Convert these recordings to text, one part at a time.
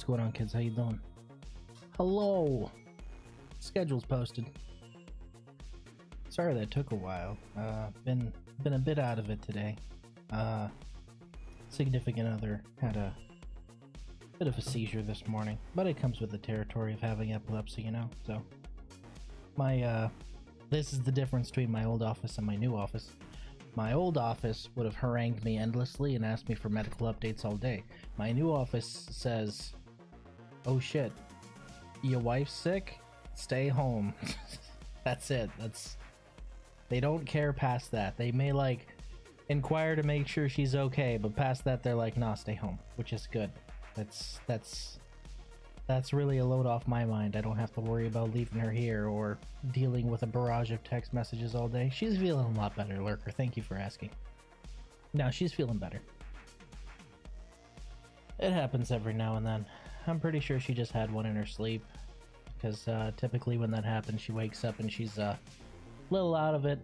What's going on, kids? How you doing? Hello! Schedule's posted. Sorry that took a while. Been a bit out of it today. Significant other had a bit of a seizure this morning, but it comes with the territory of having epilepsy, you know? So, this is the difference between my old office and my new office. My old office would have harangued me endlessly and asked me for medical updates all day. My new office says, oh shit, your wife's sick? Stay home. That's it. They don't care past that. They may, like, inquire to make sure she's okay, but past that they're like, nah, stay home, which is good. That's really a load off my mind. I don't have to worry about leaving her here or dealing with a barrage of text messages all day. She's feeling a lot better, Lurker. Thank you for asking. No, she's feeling better. It happens every now and then. I'm pretty sure she just had one in her sleep, because typically when that happens, she wakes up and she's a little out of it.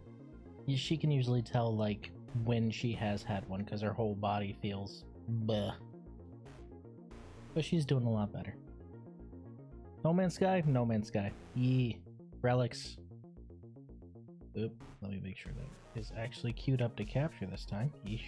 She can usually tell, like, when she has had one, because her whole body feels bleh. But she's doing a lot better. No Man's Sky? No Man's Sky. Yee. Relics. Oop. Let me make sure that is actually queued up to capture this time. Yeesh.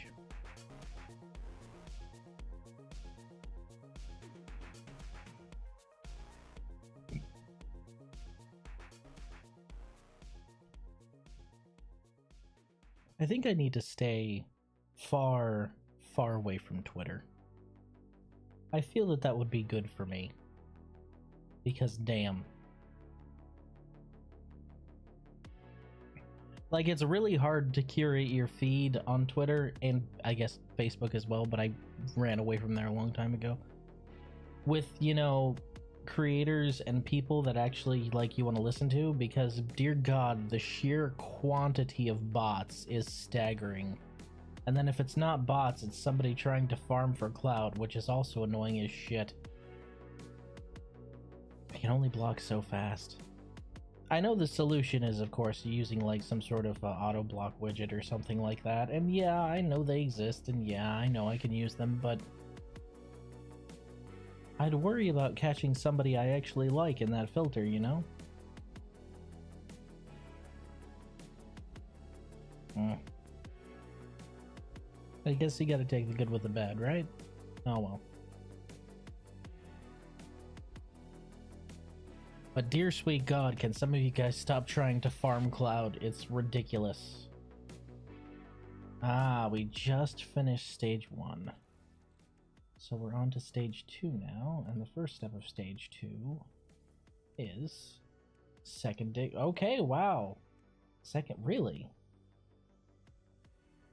I think I need to stay far, far away from Twitter. I feel that that would be good for me. Because damn. Like, it's really hard to curate your feed on Twitter, and I guess Facebook as well, but I ran away from there a long time ago. With, you know, creators and people that actually, like, you want to listen to, because, dear God, the sheer quantity of bots is staggering. And then if it's not bots, it's somebody trying to farm for cloud, which is also annoying as shit. I can only block so fast. I know the solution is, of course, using like some sort of auto block widget or something like that, and yeah, I know they exist, and yeah, I know I can use them, but I'd worry about catching somebody I actually like in that filter, you know? I guess you gotta take the good with the bad, right? Oh well. But dear sweet God, can some of you guys stop trying to farm cloud? It's ridiculous. Ah, we just finished stage 1. So we're on to stage 2 now, and the first step of stage 2 is second dig. Okay, wow. Second, really?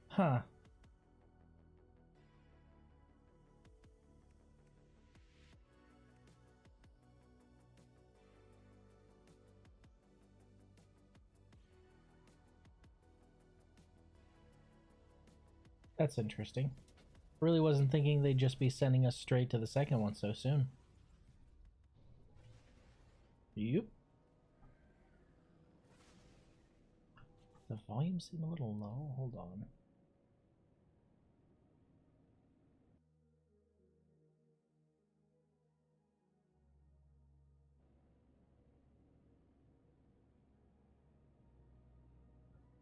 Huh. That's interesting. Really wasn't thinking they'd just be sending us straight to the second one so soon. Yep. The volume seemed a little low. Hold on.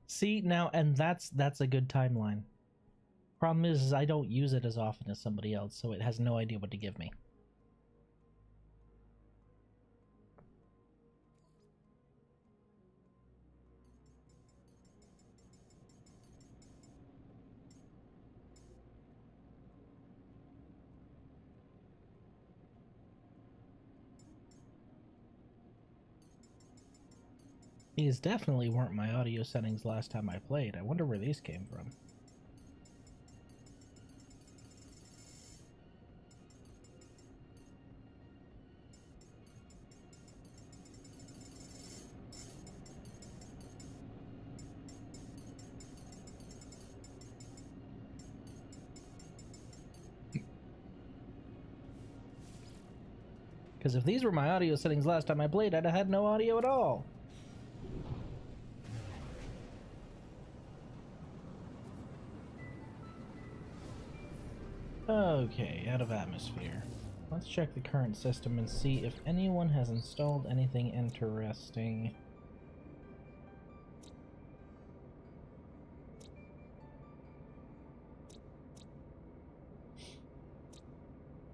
See, now, and that's a good timeline. Problem is I don't use it as often as somebody else, so it has no idea what to give me. These definitely weren't my audio settings last time I played. I wonder where these came from. Because if these were my audio settings last time I played, I'd have had no audio at all. Okay, out of atmosphere. Let's check the current system and see if anyone has installed anything interesting.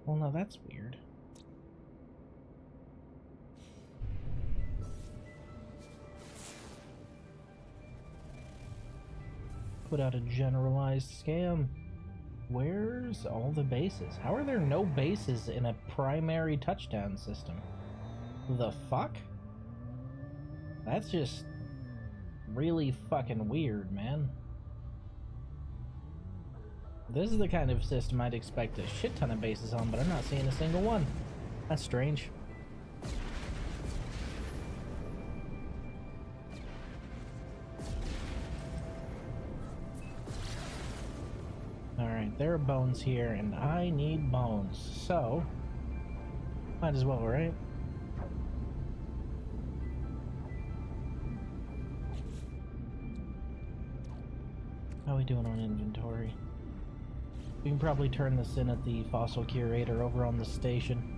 Well, no, that's weird. Put out a generalized scam. Where's all the bases? How are there no bases in a primary touchdown system? The fuck? That's just really fucking weird, man. This is the kind of system I'd expect a shit ton of bases on, but I'm not seeing a single one. That's strange. Alright, there are bones here, and I need bones, so might as well, right? How are we doing on inventory? We can probably turn this in at the fossil curator over on the station.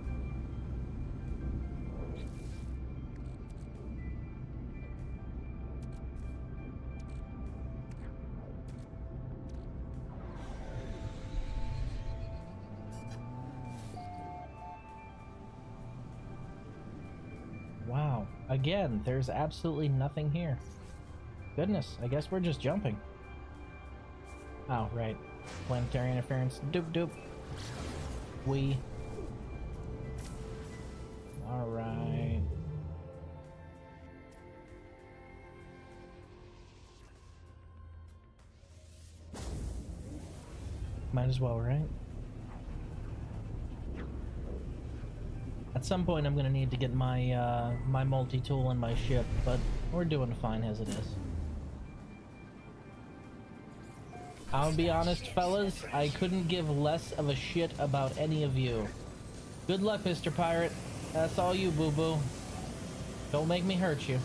Wow. Again, there's absolutely nothing here. Goodness, I guess we're just jumping. Oh, right. Planetary interference. Doop doop. Alright. Might as well, right? At some point I'm gonna need to get my my multi-tool in my ship, but we're doing fine as it is. I'll be honest, fellas, I couldn't give less of a shit about any of you. Good luck, Mr. Pirate. That's all you, boo-boo. Don't make me hurt you.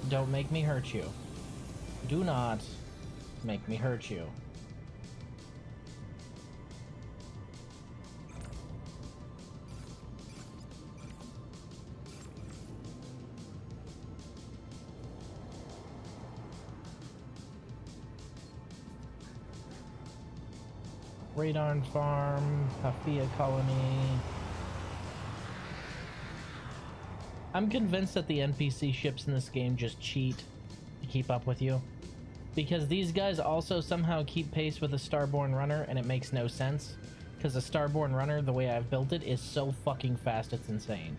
Don't make me hurt you. Do not make me hurt you. Radar farm, Hafia colony. I'm convinced that the NPC ships in this game just cheat to keep up with you. Because these guys also somehow keep pace with a Starborn runner, and it makes no sense. Because a Starborn runner, the way I've built it, is so fucking fast, it's insane.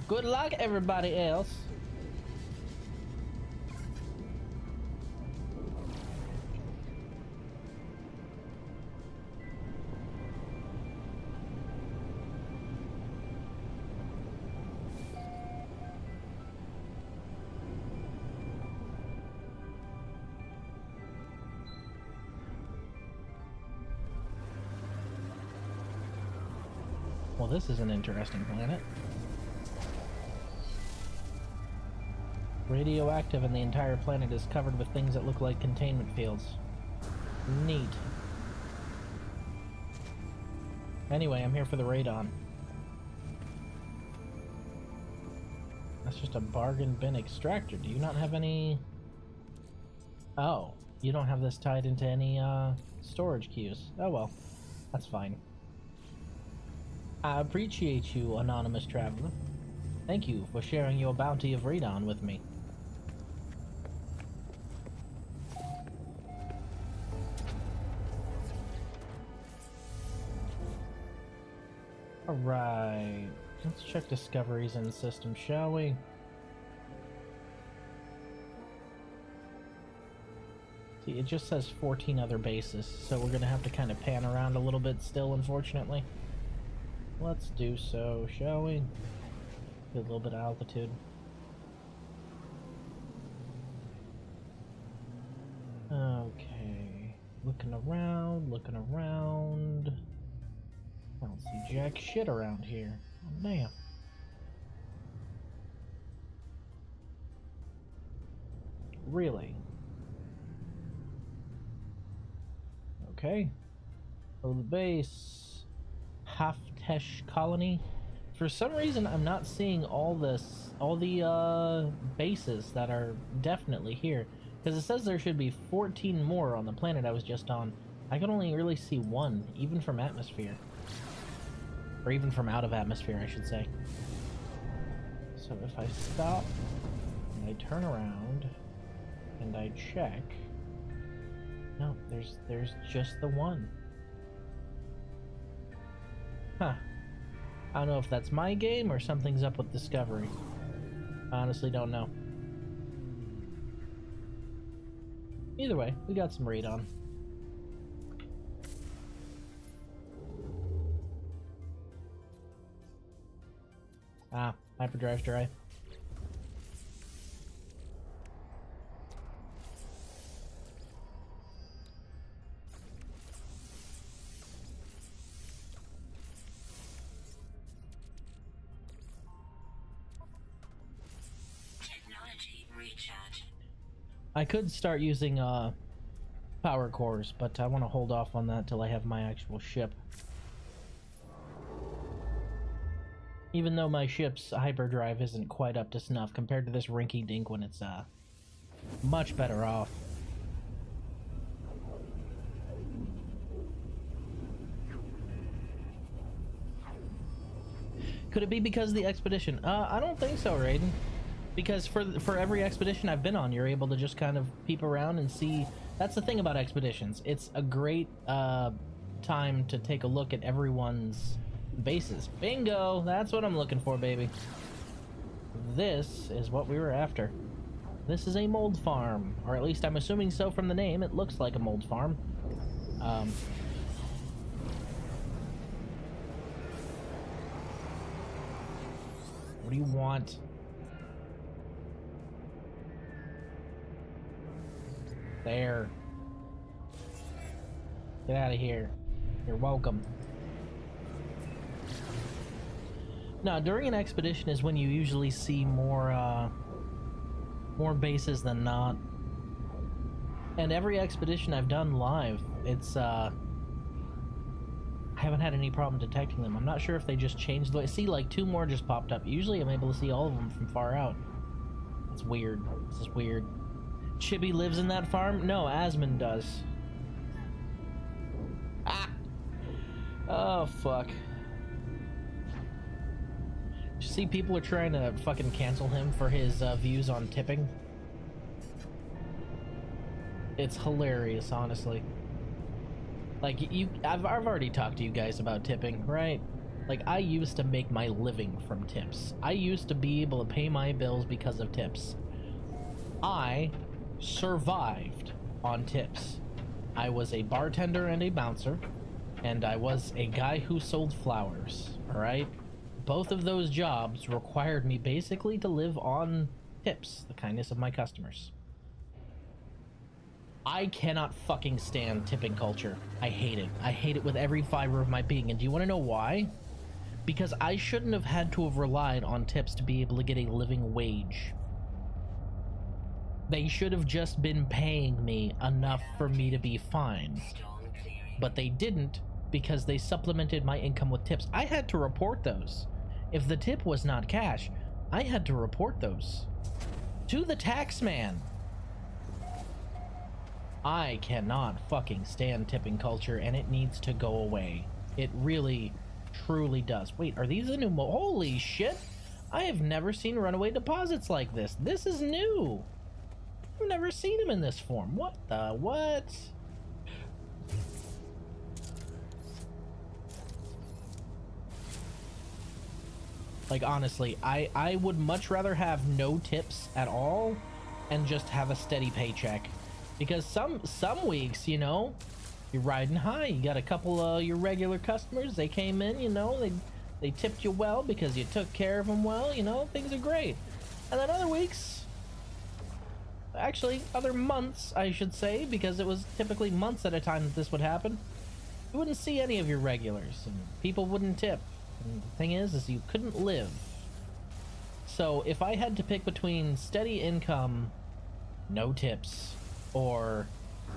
Good luck, everybody else. Well, this is an interesting planet. Radioactive, and the entire planet is covered with things that look like containment fields. Neat. Anyway, I'm here for the radon. That's just a bargain bin extractor. Do you not have any... Oh, you don't have this tied into any storage queues. Oh well, that's fine. I appreciate you, anonymous traveler. Thank you for sharing your bounty of radon with me. Alright, let's check discoveries in the system, shall we? See, it just says 14 other bases, so we're gonna have to kind of pan around a little bit still, unfortunately. Let's do so, shall we? Get a little bit of altitude. Okay. Looking around, looking around. I don't see jack shit around here. Oh, damn. Really? Okay. Oh, the base. Half-Tesh colony. For some reason, I'm not seeing all the bases that are definitely here. Because it says there should be 14 more on the planet I was just on. I can only really see one, even from atmosphere. Or even from out of atmosphere, I should say. So if I stop, and I turn around, and I check... No, there's just the one. Huh. I don't know if that's my game or something's up with Discovery. I honestly don't know. Either way, we got some raid on. Ah, hyperdrive's dry. I could start using power cores, but I want to hold off on that till I have my actual ship. Even though my ship's hyperdrive isn't quite up to snuff compared to this rinky-dink one, it's much better off. Could it be because of the expedition? I don't think so, Raiden. Because for every expedition I've been on, you're able to just kind of peep around and see. That's the thing about expeditions. It's a great time to take a look at everyone's bases. Bingo! That's what I'm looking for, baby. This is what we were after. This is a mold farm. Or at least I'm assuming so from the name. It looks like a mold farm. What do you want? There. Get out of here. You're welcome. Now, during an expedition is when you usually see more bases than not. And every expedition I've done live, it's, I haven't had any problem detecting them. I'm not sure if they just changed the way. See, like, 2 more just popped up. Usually I'm able to see all of them from far out. It's weird. This is weird. Chibi lives in that farm? No, Asmund does. Ah! Oh, fuck. You see, people are trying to fucking cancel him for his views on tipping. It's hilarious, honestly. Like, I've already talked to you guys about tipping, right? Like, I used to make my living from tips. I used to be able to pay my bills because of tips. I survived on tips. I was a bartender and a bouncer, and I was a guy who sold flowers, alright? Both of those jobs required me basically to live on tips, the kindness of my customers. I cannot fucking stand tipping culture. I hate it. I hate it with every fiber of my being, and do you want to know why? Because I shouldn't have had to have relied on tips to be able to get a living wage. They should have just been paying me enough for me to be fine. But they didn't, because they supplemented my income with tips. I had to report those. If the tip was not cash, I had to report those to the tax man. I cannot fucking stand tipping culture, and it needs to go away. It really, truly does. Wait, are these the new holy shit! I have never seen runaway deposits like this. This is new. I've never seen him in this form. What the what? Like, honestly, I would much rather have no tips at all and just have a steady paycheck. Because some weeks, you know, you're riding high. You got a couple of your regular customers. They came in, you know, they tipped you well because you took care of them well, you know, things are great. And then other weeks, actually other months I should say, because it was typically months at a time that this would happen, you wouldn't see any of your regulars and people wouldn't tip. And the thing is you couldn't live. So if I had to pick between steady income, no tips, or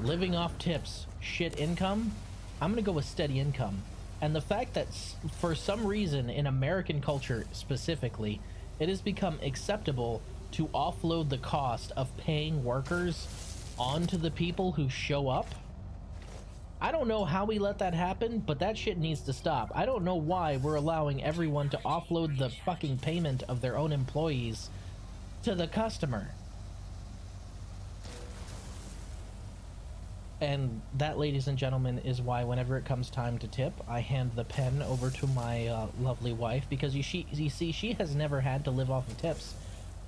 living off tips, shit income, I'm gonna go with steady income. And the fact that for some reason in American culture specifically, it has become acceptable to offload the cost of paying workers onto the people who show up. I don't know how we let that happen, but that shit needs to stop. I don't know why we're allowing everyone to offload the fucking payment of their own employees to the customer. And that, ladies and gentlemen, is why whenever it comes time to tip, I hand the pen over to my lovely wife, because you see, she has never had to live off of tips.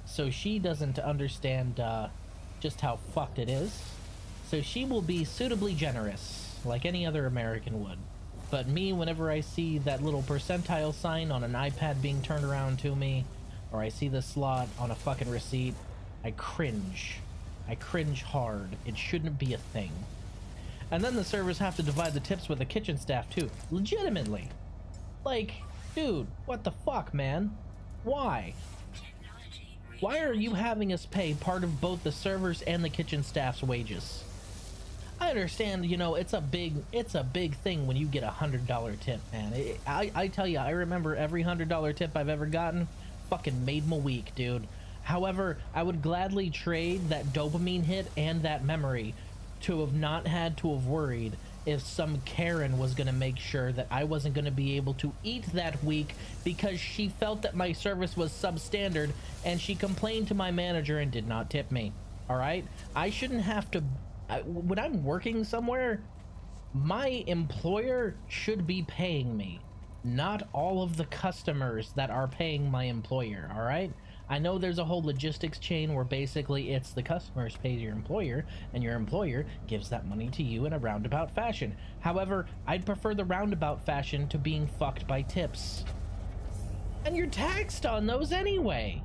So she doesn't understand just how fucked it is. So she will be suitably generous, like any other American would. But me, whenever I see that little percentile sign on an iPad being turned around to me, or I see the slot on a fucking receipt, I cringe. I cringe hard. It shouldn't be a thing. And then the servers have to divide the tips with the kitchen staff too. Legitimately. Like, dude, what the fuck, man? Why? Why are you having us pay part of both the servers and the kitchen staff's wages? I understand, you know, it's a big thing when you get $100 tip, man. I tell you, I remember every $100 tip I've ever gotten fucking made my week, dude. However, I would gladly trade that dopamine hit and that memory to have not had to have worried if some Karen was going to make sure that I wasn't going to be able to eat that week because she felt that my service was substandard, and she complained to my manager and did not tip me. All right? I shouldn't have to... when I'm working somewhere, my employer should be paying me, not all of the customers that are paying my employer. All right? I know there's a whole logistics chain where basically it's the customers pay your employer and your employer gives that money to you in a roundabout fashion. However, I'd prefer the roundabout fashion to being fucked by tips. And you're taxed on those anyway.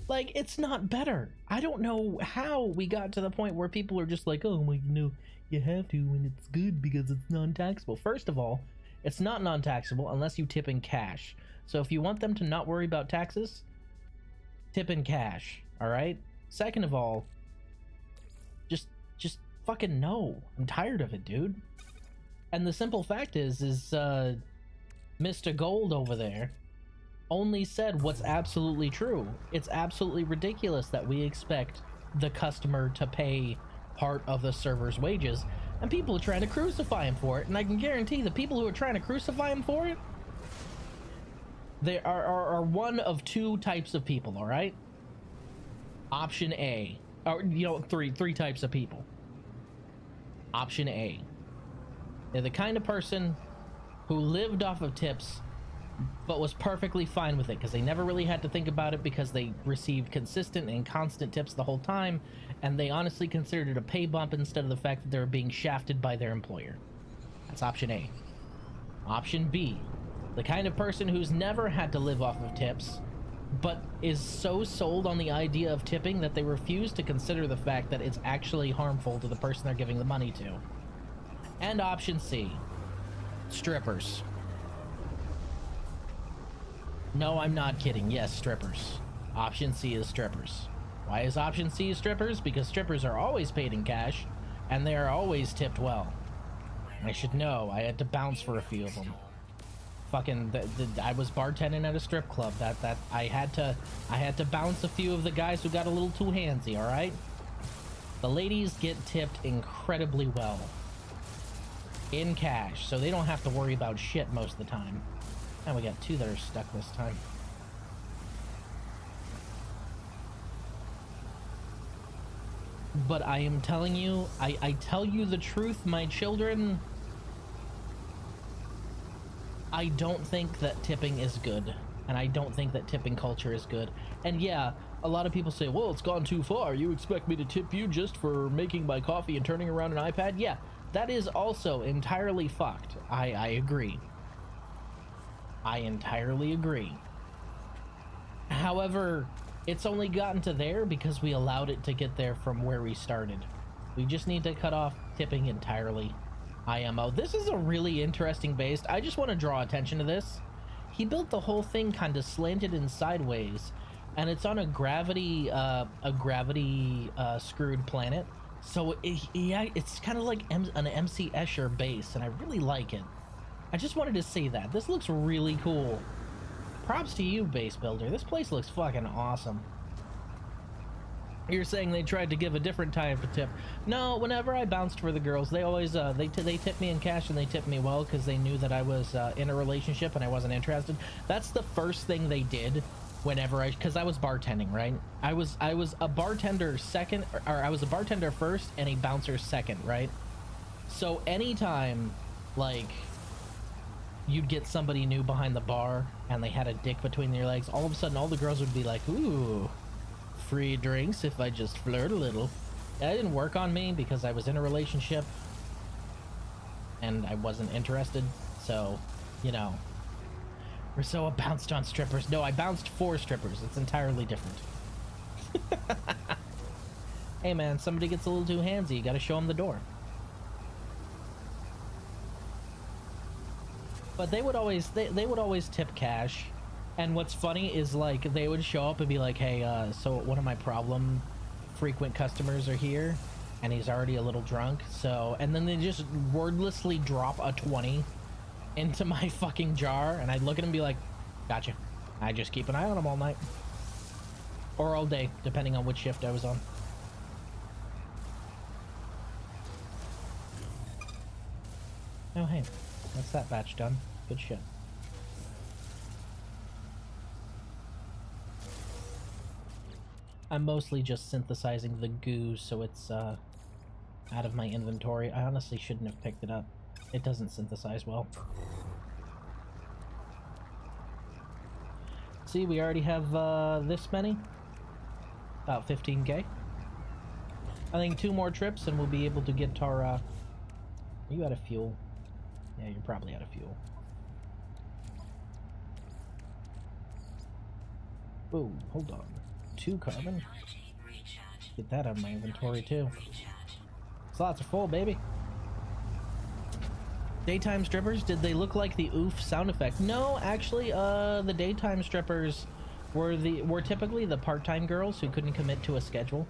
Like, it's not better. I don't know how we got to the point where people are just like, oh, well, you know, you have to and it's good because it's non-taxable. First of all, it's not non-taxable unless you tip in cash. So if you want them to not worry about taxes, tip in cash, all right? Second of all, just fucking no. I'm tired of it, dude. And the simple fact is Mr. Gold over there only said what's absolutely true. It's absolutely ridiculous that we expect the customer to pay part of the server's wages, and people are trying to crucify him for it. And I can guarantee the people who are trying to crucify him for it, there are one of two types of people, all right? Option A, or you know, three types of people. Option A, they're the kind of person who lived off of tips but was perfectly fine with it because they never really had to think about it because they received consistent and constant tips the whole time, and they honestly considered it a pay bump instead of the fact that they were being shafted by their employer. That's option A. Option B, the kind of person who's never had to live off of tips, but is so sold on the idea of tipping that they refuse to consider the fact that it's actually harmful to the person they're giving the money to. And option C, strippers. No, I'm not kidding. Yes, strippers. Option C is strippers. Why is option C strippers? Because strippers are always paid in cash, and they are always tipped well. I should know. I had to bounce for a few of them. Fucking, I was bartending at a strip club. That I had to bounce a few of the guys who got a little too handsy. All right. The ladies get tipped incredibly well in cash, so they don't have to worry about shit most of the time. And we got two that are stuck this time. But I am telling you, I tell you the truth, my children. I don't think that tipping is good. And I don't think that tipping culture is good. And yeah, a lot of people say, well, it's gone too far. You expect me to tip you just for making my coffee and turning around an iPad? Yeah, that is also entirely fucked. I agree. I entirely agree. However, it's only gotten to there because we allowed it to get there from where we started. We just need to cut off tipping entirely. IMO. This is a really interesting base. I just want to draw attention to this. He built the whole thing kind of slanted and sideways, and it's on a gravity screwed planet. So yeah, it's kind of like an MC Escher base, and I really like it. I just wanted to say that. This looks really cool. Props to you, base builder. This place looks fucking awesome. You're saying they tried to give a different type of tip. No, whenever I bounced for the girls, they always they tip me in cash, and they tip me well because they knew that I was in a relationship and I wasn't interested. That's the first thing they did whenever because I was bartending, right? I was a bartender second, or I was a bartender first and a bouncer second, right? So anytime like you'd get somebody new behind the bar and they had a dick between their legs, all of a sudden all the girls would be like, ooh, free drinks if I just flirt a little. That didn't work on me because I was in a relationship and I wasn't interested. So, you know, Rousseau bounced on strippers. No, I bounced for strippers. It's entirely different. Hey man, somebody gets a little too handsy. You gotta show them the door. But they would always they would always tip cash. And what's funny is, like, they would show up and be like, hey, so one of my problem frequent customers are here, and he's already a little drunk, so... And then they just wordlessly drop a 20 into my fucking jar, and I'd look at him and be like, gotcha. I just keep an eye on him all night. Or all day, depending on which shift I was on. Oh, hey. That's that batch done. Good shit. I'm mostly just synthesizing the goo so it's out of my inventory. I honestly shouldn't have picked it up. It doesn't synthesize well. See, we already have this many. About 15k. I think 2 more trips and we'll be able to get our... Are you out of fuel? Yeah, you're probably out of fuel. Whoa, hold on. 2 carbon? Get that out of my inventory too. Slots are full, baby. Daytime strippers, did they look like the oof sound effect? No, actually, the daytime strippers were typically the part-time girls who couldn't commit to a schedule.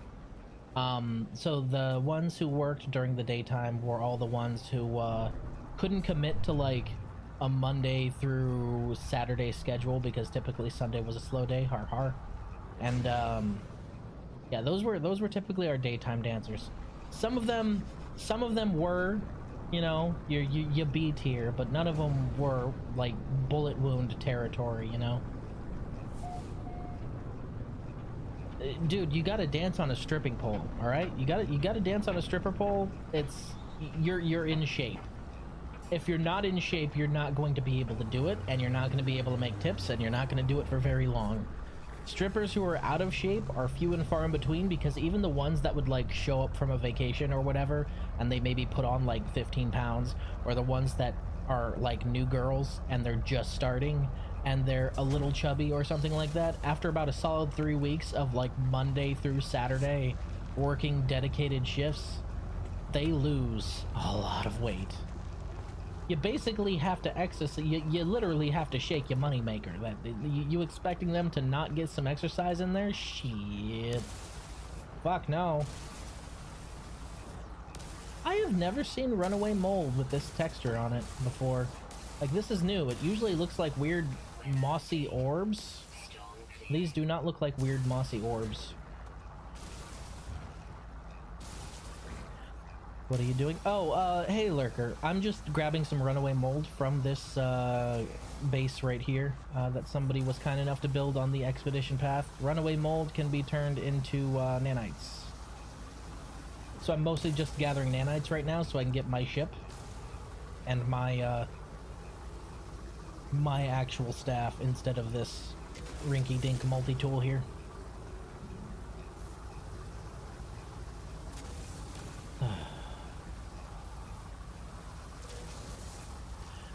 So the ones who worked during the daytime were all the ones who couldn't commit to like a Monday through Saturday schedule because typically Sunday was a slow day. Har har. And yeah, those were typically our daytime dancers. Some of them were, you know, you B tier, but none of them were like bullet wound territory, you know. Dude, you gotta dance on a stripping pole, all right? You gotta dance on a stripper pole. You're in shape. If you're not in shape, you're not going to be able to do it, and you're not going to be able to make tips, and you're not going to do it for very long. Strippers who are out of shape are few and far in between, because even the ones that would like show up from a vacation or whatever and they maybe put on like 15 pounds, or the ones that are like new girls and they're just starting and they're a little chubby or something like that, after about a solid 3 weeks of like Monday through Saturday working dedicated shifts, they lose a lot of weight. You basically have to exercise. You literally have to shake your moneymaker. That you expecting them to not get some exercise in there? Shit. Fuck no. I have never seen runaway mold with this texture on it before. Like, this is new. It usually looks like weird mossy orbs. These do not look like weird mossy orbs. What are you doing? Oh, hey Lurker. I'm just grabbing some runaway mold from this base right here that somebody was kind enough to build on the expedition path. Runaway mold can be turned into nanites. So I'm mostly just gathering nanites right now so I can get my ship and my my actual staff instead of this rinky-dink multi-tool here.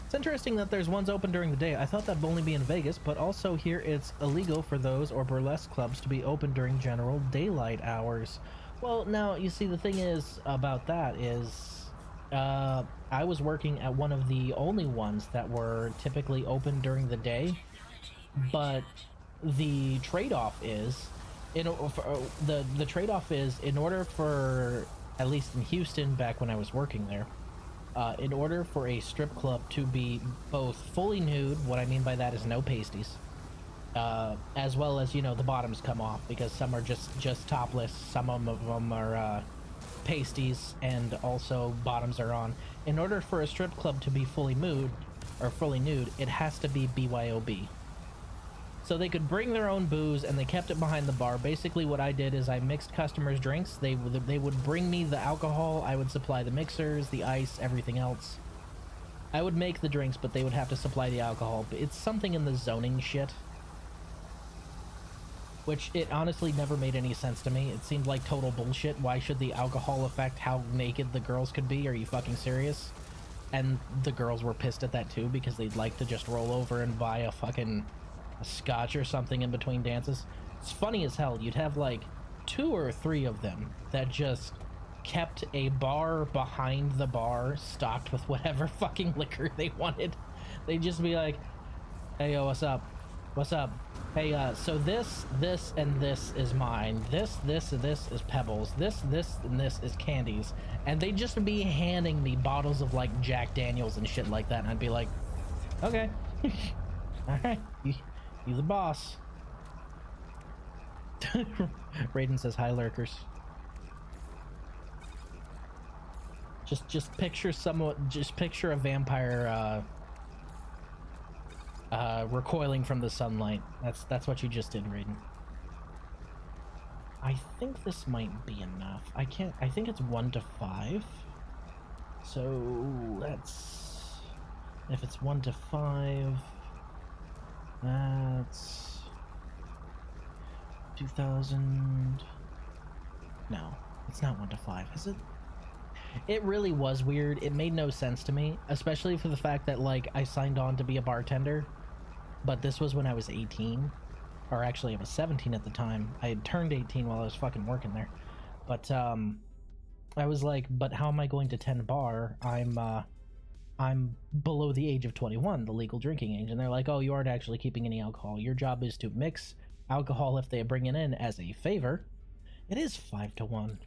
It's interesting that there's ones open during the day. I thought that'd only be in Vegas, but also here it's illegal for those or burlesque clubs to be open during general daylight hours. Well, now, you see, the thing is about that is, I was working at one of the only ones that were typically open during the day, but the trade-off is, the trade-off is, in order for at least in Houston, back when I was working there, in order for a strip club to be both fully nude, what I mean by that is no pasties, as well as, you know, the bottoms come off, because some are just topless, some of them are pasties, and also bottoms are on. In order for a strip club to be fully nude, it has to be BYOB. So they could bring their own booze, and they kept it behind the bar. Basically what I did is I mixed customers' drinks. They would bring me the alcohol, I would supply the mixers, the ice, everything else. I would make the drinks, but they would have to supply the alcohol. But it's something in the zoning shit, which it honestly never made any sense to me. It seemed like total bullshit. Why should the alcohol affect how naked the girls could be? Are you fucking serious? And the girls were pissed at that too, because they'd like to just roll over and buy a scotch or something in between dances. It's funny as hell. You'd have like 2 or 3 of them that just kept a bar behind the bar stocked with whatever fucking liquor they wanted. They'd just be like, hey, yo, what's up? What's up? Hey, so this, and this is mine. This, and this is Pebbles. This, and this is candies. And they'd just be handing me bottles of, like, Jack Daniels and shit like that. And I'd be like, okay. Alright. You the boss. Raiden says, hi, lurkers. Just picture a vampire, recoiling from the sunlight. That's what you just did, Raiden. I think this might be enough. I think it's 1 to 5. So if it's 1 to 5, that's 2,000. No, it's not 1 to 5, is it? It really was weird. It made no sense to me, especially for the fact that, like, I signed on to be a bartender, but this was when I was 18, or actually I was 17 at the time. I had turned 18 while I was fucking working there, but I was like, but how am I going to tend bar? I'm below the age of 21, the legal drinking age, and they're like, oh, you aren't actually keeping any alcohol. Your job is to mix alcohol if they bring it in as a favor. It is 5 to 1.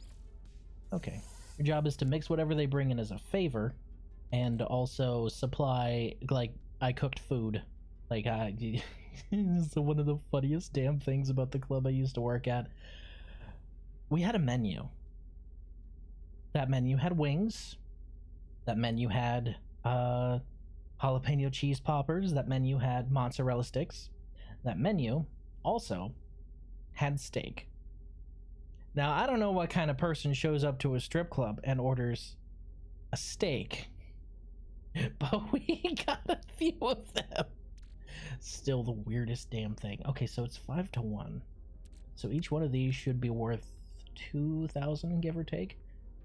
Okay. Your job is to mix whatever they bring in as a favor, and also supply, like, I cooked food. Like, so one of the funniest damn things about the club I used to work at, we had a menu. That menu had wings. That menu had jalapeno cheese poppers. That menu had mozzarella sticks. That menu also had steak. Now, I don't know what kind of person shows up to a strip club and orders a steak, but we got a few of them. Still the weirdest damn thing. Okay, so it's 5 to 1. So each one of these should be worth 2,000, give or take.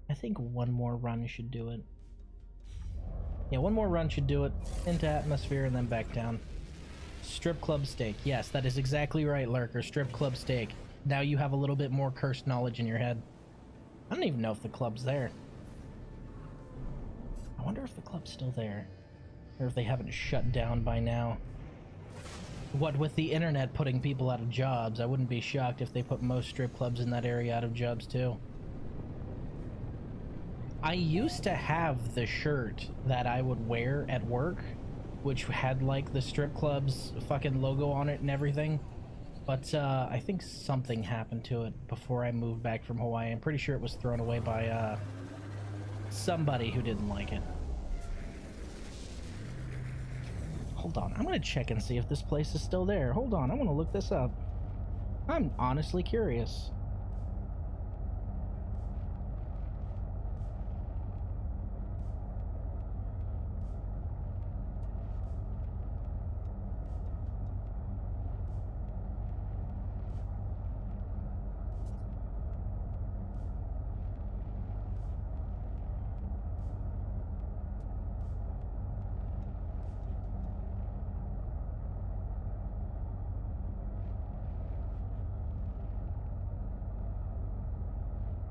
I think one more run should do it. Yeah, one more run should do it. Into atmosphere and then back down. Strip club steak. Yes, that is exactly right, Lurker. Strip club steak. Now you have a little bit more cursed knowledge in your head. I don't even know if the club's there. I wonder if the club's still there. Or if they haven't shut down by now. What with the internet putting people out of jobs, I wouldn't be shocked if they put most strip clubs in that area out of jobs too. I used to have the shirt that I would wear at work, which had like the strip club's fucking logo on it and everything. But I think something happened to it before I moved back from Hawaii. I'm pretty sure it was thrown away by somebody who didn't like it. Hold on, I'm gonna check and see if this place is still there. Hold on, I want to look this up. I'm honestly curious.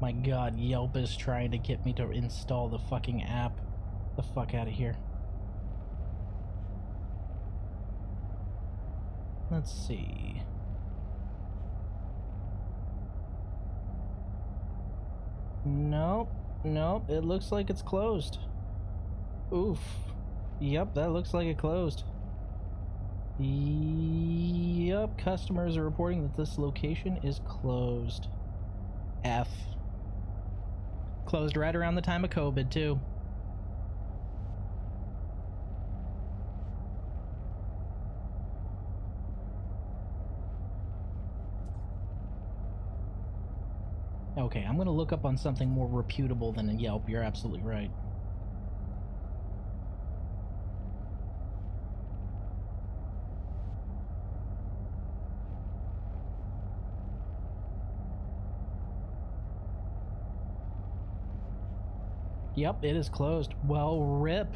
My god, Yelp is trying to get me to install the fucking app. Get the fuck out of here. Let's see. Nope. Nope, it looks like it's closed. Oof. Yep, that looks like it closed. Yep, customers are reporting that this location is closed. F. Closed right around the time of COVID, too. Okay, I'm gonna look up on something more reputable than a Yelp. You're absolutely right. Yep, it is closed. Well, rip.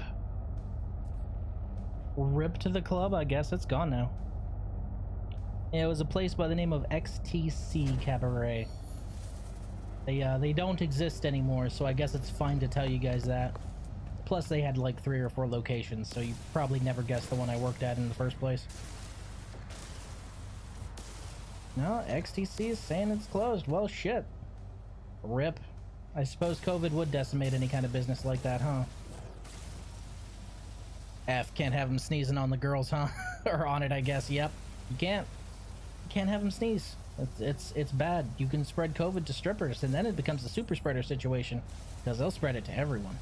Rip to the club. I guess it's gone now. It was a place by the name of XTC Cabaret. They don't exist anymore, so I guess it's fine to tell you guys that. Plus, they had like 3 or 4 locations, so you probably never guessed the one I worked at in the first place. No, XTC is saying it's closed. Well, shit. Rip. I suppose COVID would decimate any kind of business like that, huh? F, can't have them sneezing on the girls, huh? Or on it, I guess. Yep. You can't. You can't have them sneeze. It's bad. You can spread COVID to strippers, and then it becomes a super spreader situation, because they'll spread it to everyone.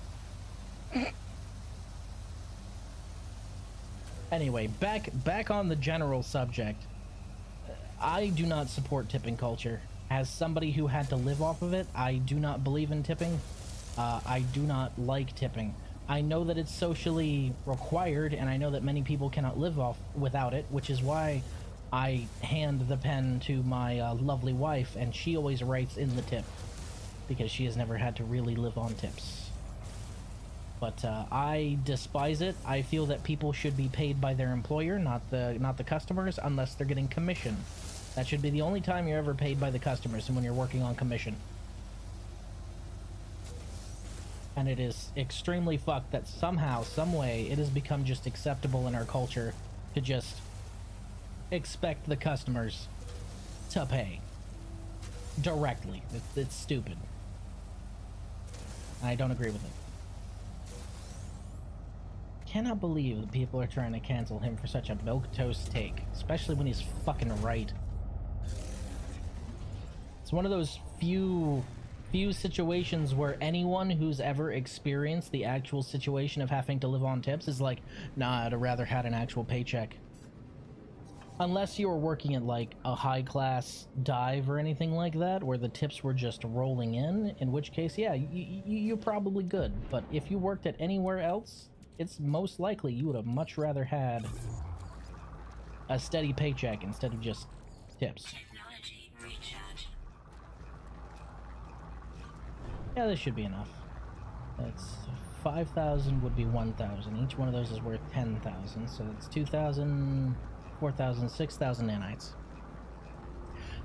Anyway, back on the general subject. I do not support tipping culture. As somebody who had to live off of it, I do not believe in tipping. I do not like tipping. I know that it's socially required, and I know that many people cannot live off without it, which is why I hand the pen to my lovely wife, and she always writes in the tip, because she has never had to really live on tips. But I despise it. I feel that people should be paid by their employer, not the customers, unless they're getting commission. That should be the only time you're ever paid by the customers, and when you're working on commission. And it is extremely fucked that somehow, some way, it has become just acceptable in our culture to just expect the customers to pay directly. It's stupid. I don't agree with it. Cannot believe that people are trying to cancel him for such a milquetoast take, especially when he's fucking right. It's one of those few situations where anyone who's ever experienced the actual situation of having to live on tips is like, nah, I'd rather had an actual paycheck. Unless you were working at like a high class dive or anything like that, where the tips were just rolling in which case, yeah, you're probably good. But if you worked at anywhere else, it's most likely you would have much rather had a steady paycheck instead of just tips. Yeah, this should be enough. That's 5,000 would be 1,000. Each one of those is worth 10,000, so that's 2,000, 4,000, 6,000 nanites.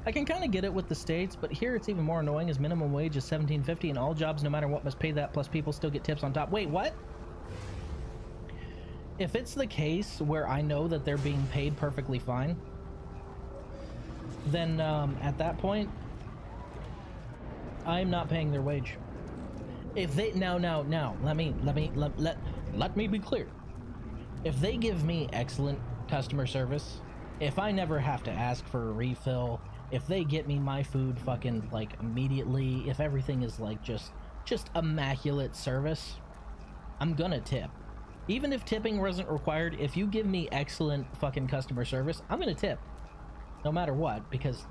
I can kind of get it with the states, but here it's even more annoying as minimum wage is $17.50 and all jobs no matter what must pay that, plus people still get tips on top. Wait, what? If it's the case where I know that they're being paid perfectly fine, then at that point, I'm not paying their wage. If they now, let me be clear. If they give me excellent customer service, if I never have to ask for a refill, if they get me my food fucking like immediately, if everything is like just immaculate service, I'm gonna tip. Even if tipping wasn't required, if you give me excellent fucking customer service, I'm gonna tip. No matter what, because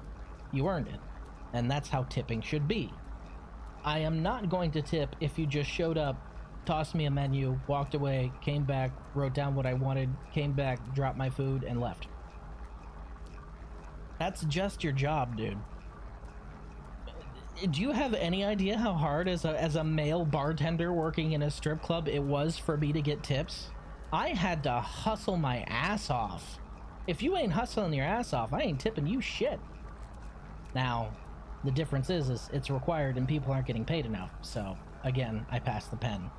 you earned it. And that's how tipping should be. I am not going to tip if you just showed up, tossed me a menu, walked away, came back, wrote down what I wanted, came back, dropped my food, and left. That's just your job, dude. Do you have any idea how hard as a male bartender working in a strip club it was for me to get tips? I had to hustle my ass off. If you ain't hustling your ass off, I ain't tipping you shit. Now, the difference is it's required and people aren't getting paid enough. So, again, I passed the pen.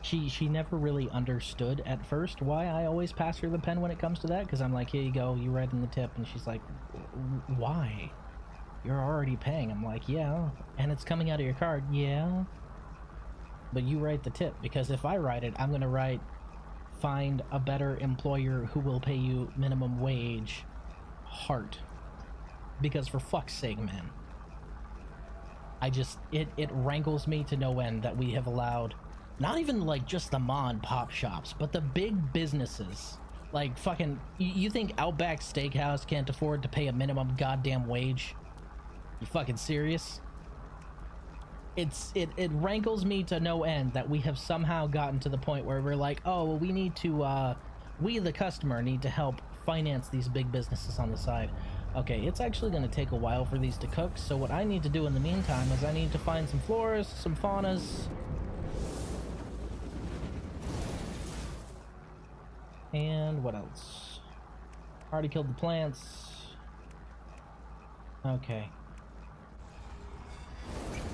She never really understood at first why I always pass her the pen when it comes to that, because I'm like, here you go, you write in the tip, and she's like, why? you're already paying. I'm like, yeah, and it's coming out of your card. Yeah, but you write the tip, because if I write it, I'm gonna write, find a better employer who will pay you minimum wage, heart. Because for fuck's sake, man, I just, it rankles me to no end that we have allowed not even like just the mom and pop shops, but the big businesses. Like fucking, you think Outback Steakhouse can't afford to pay a minimum goddamn wage? You fucking serious? It rankles me to no end that we have somehow gotten to the point where we're like, oh, well, we need to, we the customer need to help finance these big businesses on the side. Okay, it's actually going to take a while for these to cook, so what I need to do in the meantime is I need to find some floras, some faunas, and what else? Already killed the plants. Okay.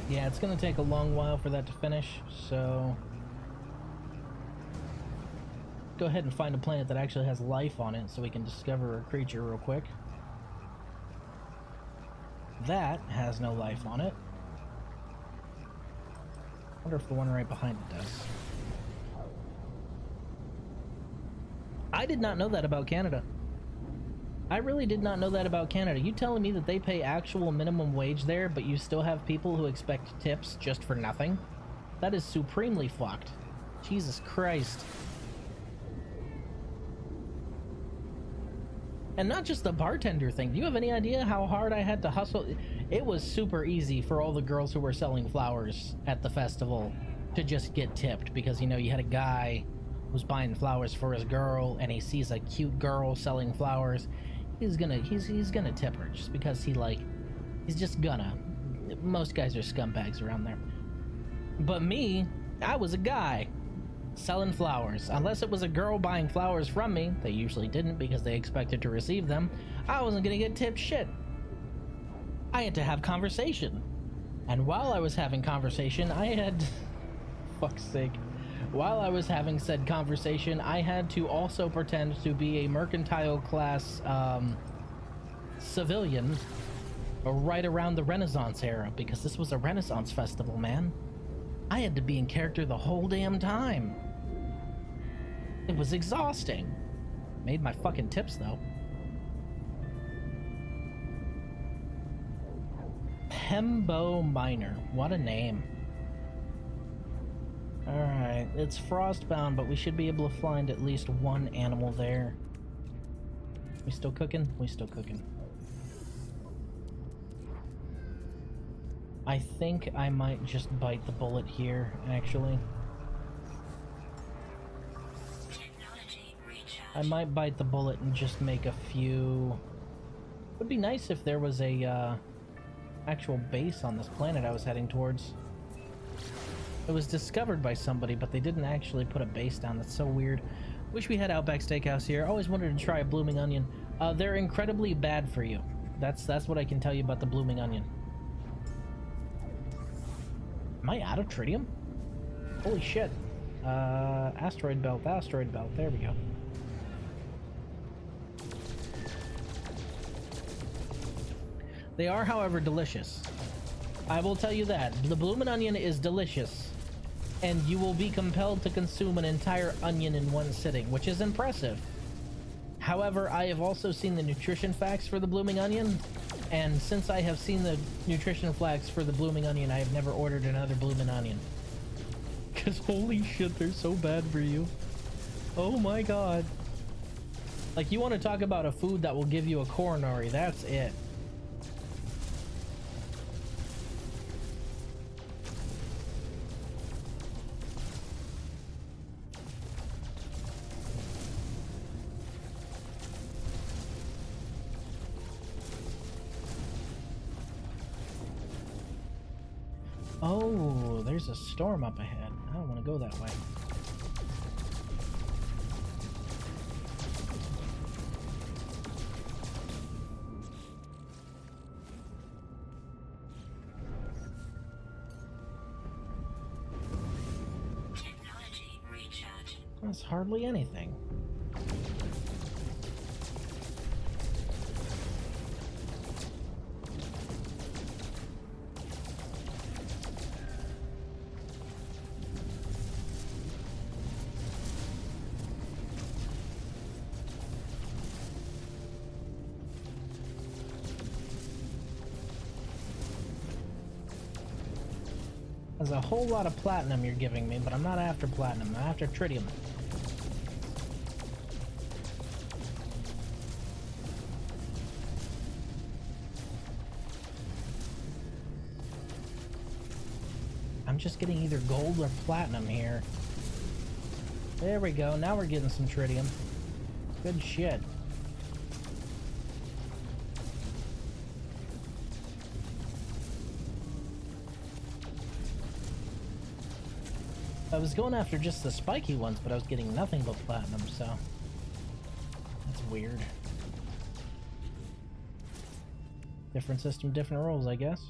Yeah, it's gonna take a long while for that to finish, so go ahead and find a planet that actually has life on it so we can discover a creature real quick. That has no life on it. Wonder if the one right behind it does. I did not know that about Canada. I really did not know that about Canada. You telling me that they pay actual minimum wage there, but you still have people who expect tips just for nothing? That is supremely fucked. Jesus Christ. And not just the bartender thing. Do you have any idea how hard I had to hustle? It was super easy for all the girls who were selling flowers at the festival to just get tipped, because, you know, you had a guy who's buying flowers for his girl and he sees a cute girl selling flowers. He's gonna tip her just because he's just gonna. Most guys are scumbags around there. But me, I was a guy selling flowers. Unless it was a girl buying flowers from me, they usually didn't because they expected to receive them, I wasn't gonna get tipped shit. I had to have conversation. And while I was having conversation, I had fuck's sake. While I was having said conversation, I had to also pretend to be a mercantile class civilian right around the Renaissance era, because this was a Renaissance festival, man. I had to be in character the whole damn time. It was exhausting. Made my fucking tips, though. Pembo Minor. What a name. Alright, it's frostbound, but we should be able to find at least one animal there. We still cooking? We still cooking. I think I might just bite the bullet here, actually. I might bite the bullet and just make a few... Would be nice if there was a actual base on this planet I was heading towards. It was discovered by somebody, but they didn't actually put a base down. That's so weird. Wish we had Outback Steakhouse here. Always wanted to try a blooming onion. They're incredibly bad for you. That's what I can tell you about the blooming onion. Am I out of tritium? Holy shit. Asteroid belt, asteroid belt. There we go. They are, however, delicious. I will tell you that. The bloomin' onion is delicious. And you will be compelled to consume an entire onion in one sitting, which is impressive. However, I have also seen the nutrition facts for the blooming onion, and since I have seen the nutrition facts for the blooming onion, I have never ordered another bloomin' onion. Because holy shit, they're so bad for you. Oh my god. Like, you want to talk about a food that will give you a coronary, that's it. Oh, there's a storm up ahead. I don't want to go that way. Technology recharge. That's hardly anything. There's a whole lot of platinum you're giving me, but I'm not after platinum. I'm after tritium. I'm just getting either gold or platinum here. There we go. Now we're getting some tritium. Good shit. I was going after just the spiky ones, but I was getting nothing but platinum, so that's weird. Different system, different rules, I guess.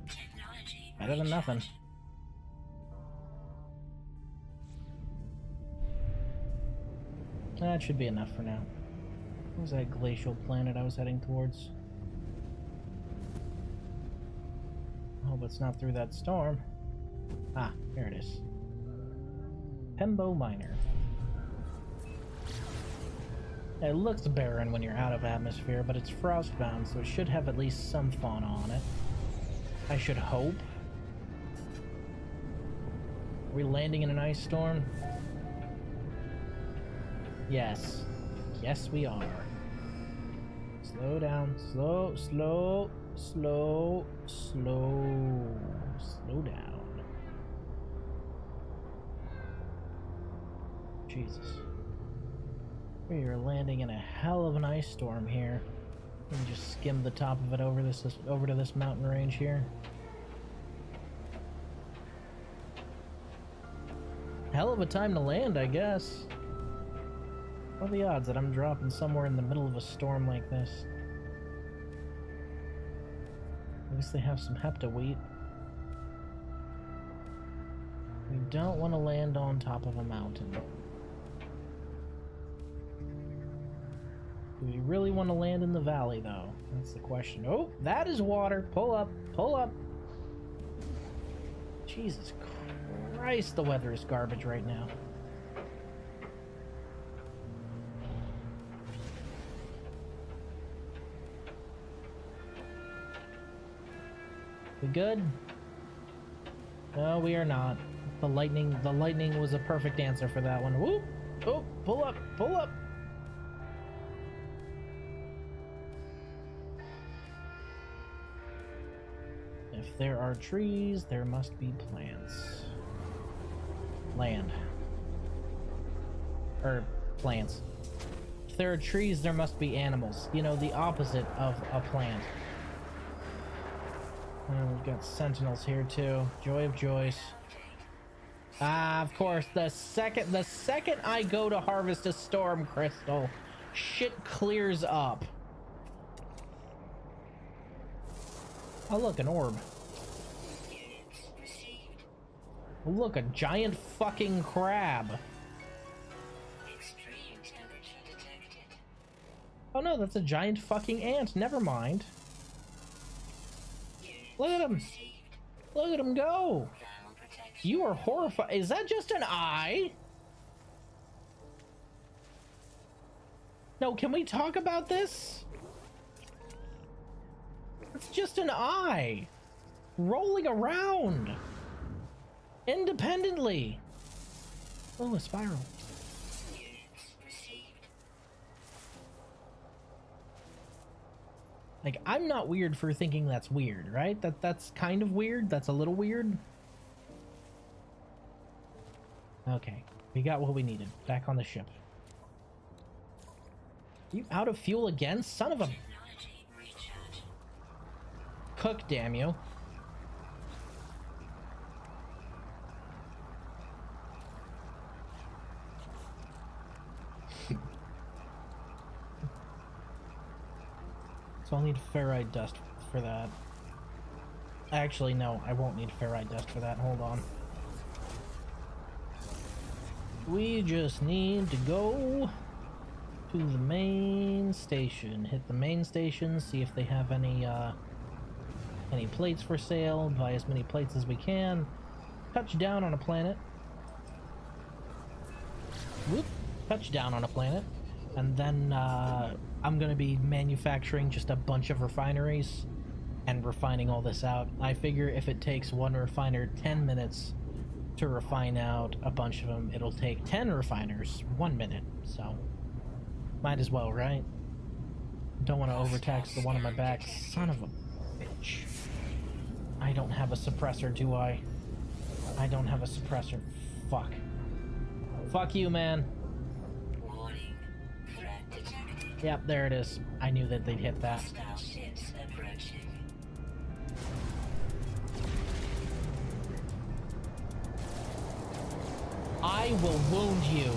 Technology Better than nothing. recharge. That should be enough for now. What was that glacial planet I was heading towards? I hope it's not through that storm. Ah, here it is. Pembo Minor. It looks barren when you're out of atmosphere, but it's frostbound, so it should have at least some fauna on it. I should hope. Are we landing in an ice storm? Yes. Yes, we are. Slow down. Slow, slow, slow, slow. Slow down. Jesus. We are landing in a hell of an ice storm here. Let me just skim the top of it over to this mountain range here. Hell of a time to land, I guess. What are the odds that I'm dropping somewhere in the middle of a storm like this? At least they have some hepta wheat. We don't want to land on top of a mountain. Do we really want to land in the valley, though? That's the question. Oh, that is water. Pull up. Pull up. Jesus Christ, the weather is garbage right now. We good? No, we are not. The lightning was a perfect answer for that one. Whoop! Oh, pull up, pull up. If there are trees, there must be plants. Land. Or plants. If there are trees, there must be animals. You know, the opposite of a plant. And we've got sentinels here too. Joy of joys. Ah, of course. The second I go to harvest a storm crystal, shit clears up. Oh look, an orb. Oh, look, a giant fucking crab. Extreme temperature detected. Oh no, that's a giant fucking ant. Never mind. Look at him. Look at him go. Thermal protection. You are horrified. Is that just an eye? No, can we talk about this? It's just an eye. Rolling around. Independently. Oh, a spiral. Units received. Like, I'm not weird for thinking that's weird, right? That's kind of weird. That's a little weird. Okay, we got what we needed. Back on the ship. You out of fuel again? Son of a... Technology recharge. Cook, damn you. So I'll need ferrite dust for that. Actually, no, I won't need ferrite dust for that. Hold on. We just need to go to the main station. Hit the main station, see if they have any plates for sale. Buy as many plates as we can. Touch down on a planet. Whoop. Touch down on a planet. And then I'm gonna be manufacturing just a bunch of refineries and refining all this out. I figure if it takes one refiner 10 minutes to refine out a bunch of them, it'll take 10 refiners 1 minute. So, might as well, right? Don't want to overtax the one on my back. Son of a bitch. I don't have a suppressor, do I? I don't have a suppressor. Fuck. Fuck you, man. Warning. Threat detected. Yep, there it is. I knew that they'd hit that. Hostile ships approaching. I will wound you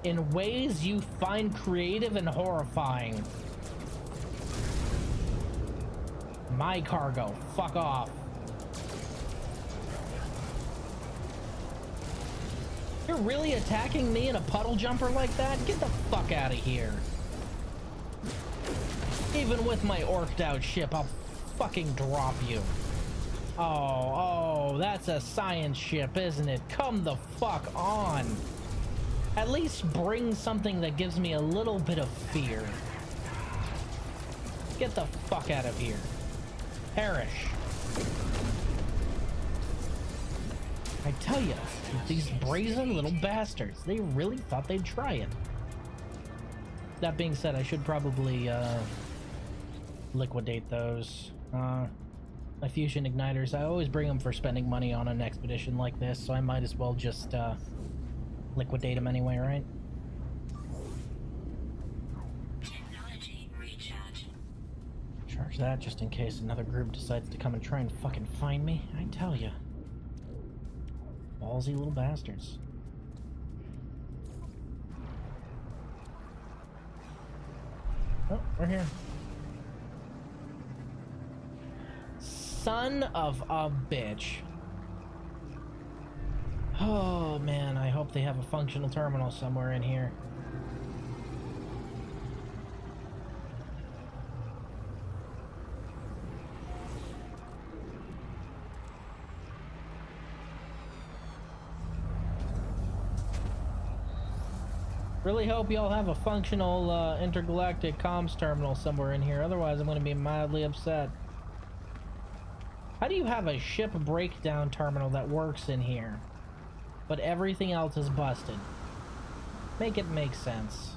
in ways you find creative and horrifying. My cargo. Fuck off. You're really attacking me in a puddle jumper like that? Get the fuck out of here. Even with my orked out ship, I'll fucking drop you. Oh, that's a science ship, isn't it? Come the fuck on. At least bring something that gives me a little bit of fear. Get the fuck out of here. Perish. I tell you, these brazen little bastards, they really thought they'd try it. That being said, I should probably liquidate those. My fusion igniters, I always bring them for spending money on an expedition like this, so I might as well just liquidate them anyway, right? Technology recharge. Charge that just in case another group decides to come and try and fucking find me. I tell ya. Ballsy little bastards. Oh, we're here. Son of a bitch. Oh man, I hope they have a functional terminal somewhere in here. Really hope y'all have a functional intergalactic comms terminal somewhere in here, otherwise I'm going to be mildly upset. How do you have a ship breakdown terminal that works in here, but everything else is busted? Make it make sense.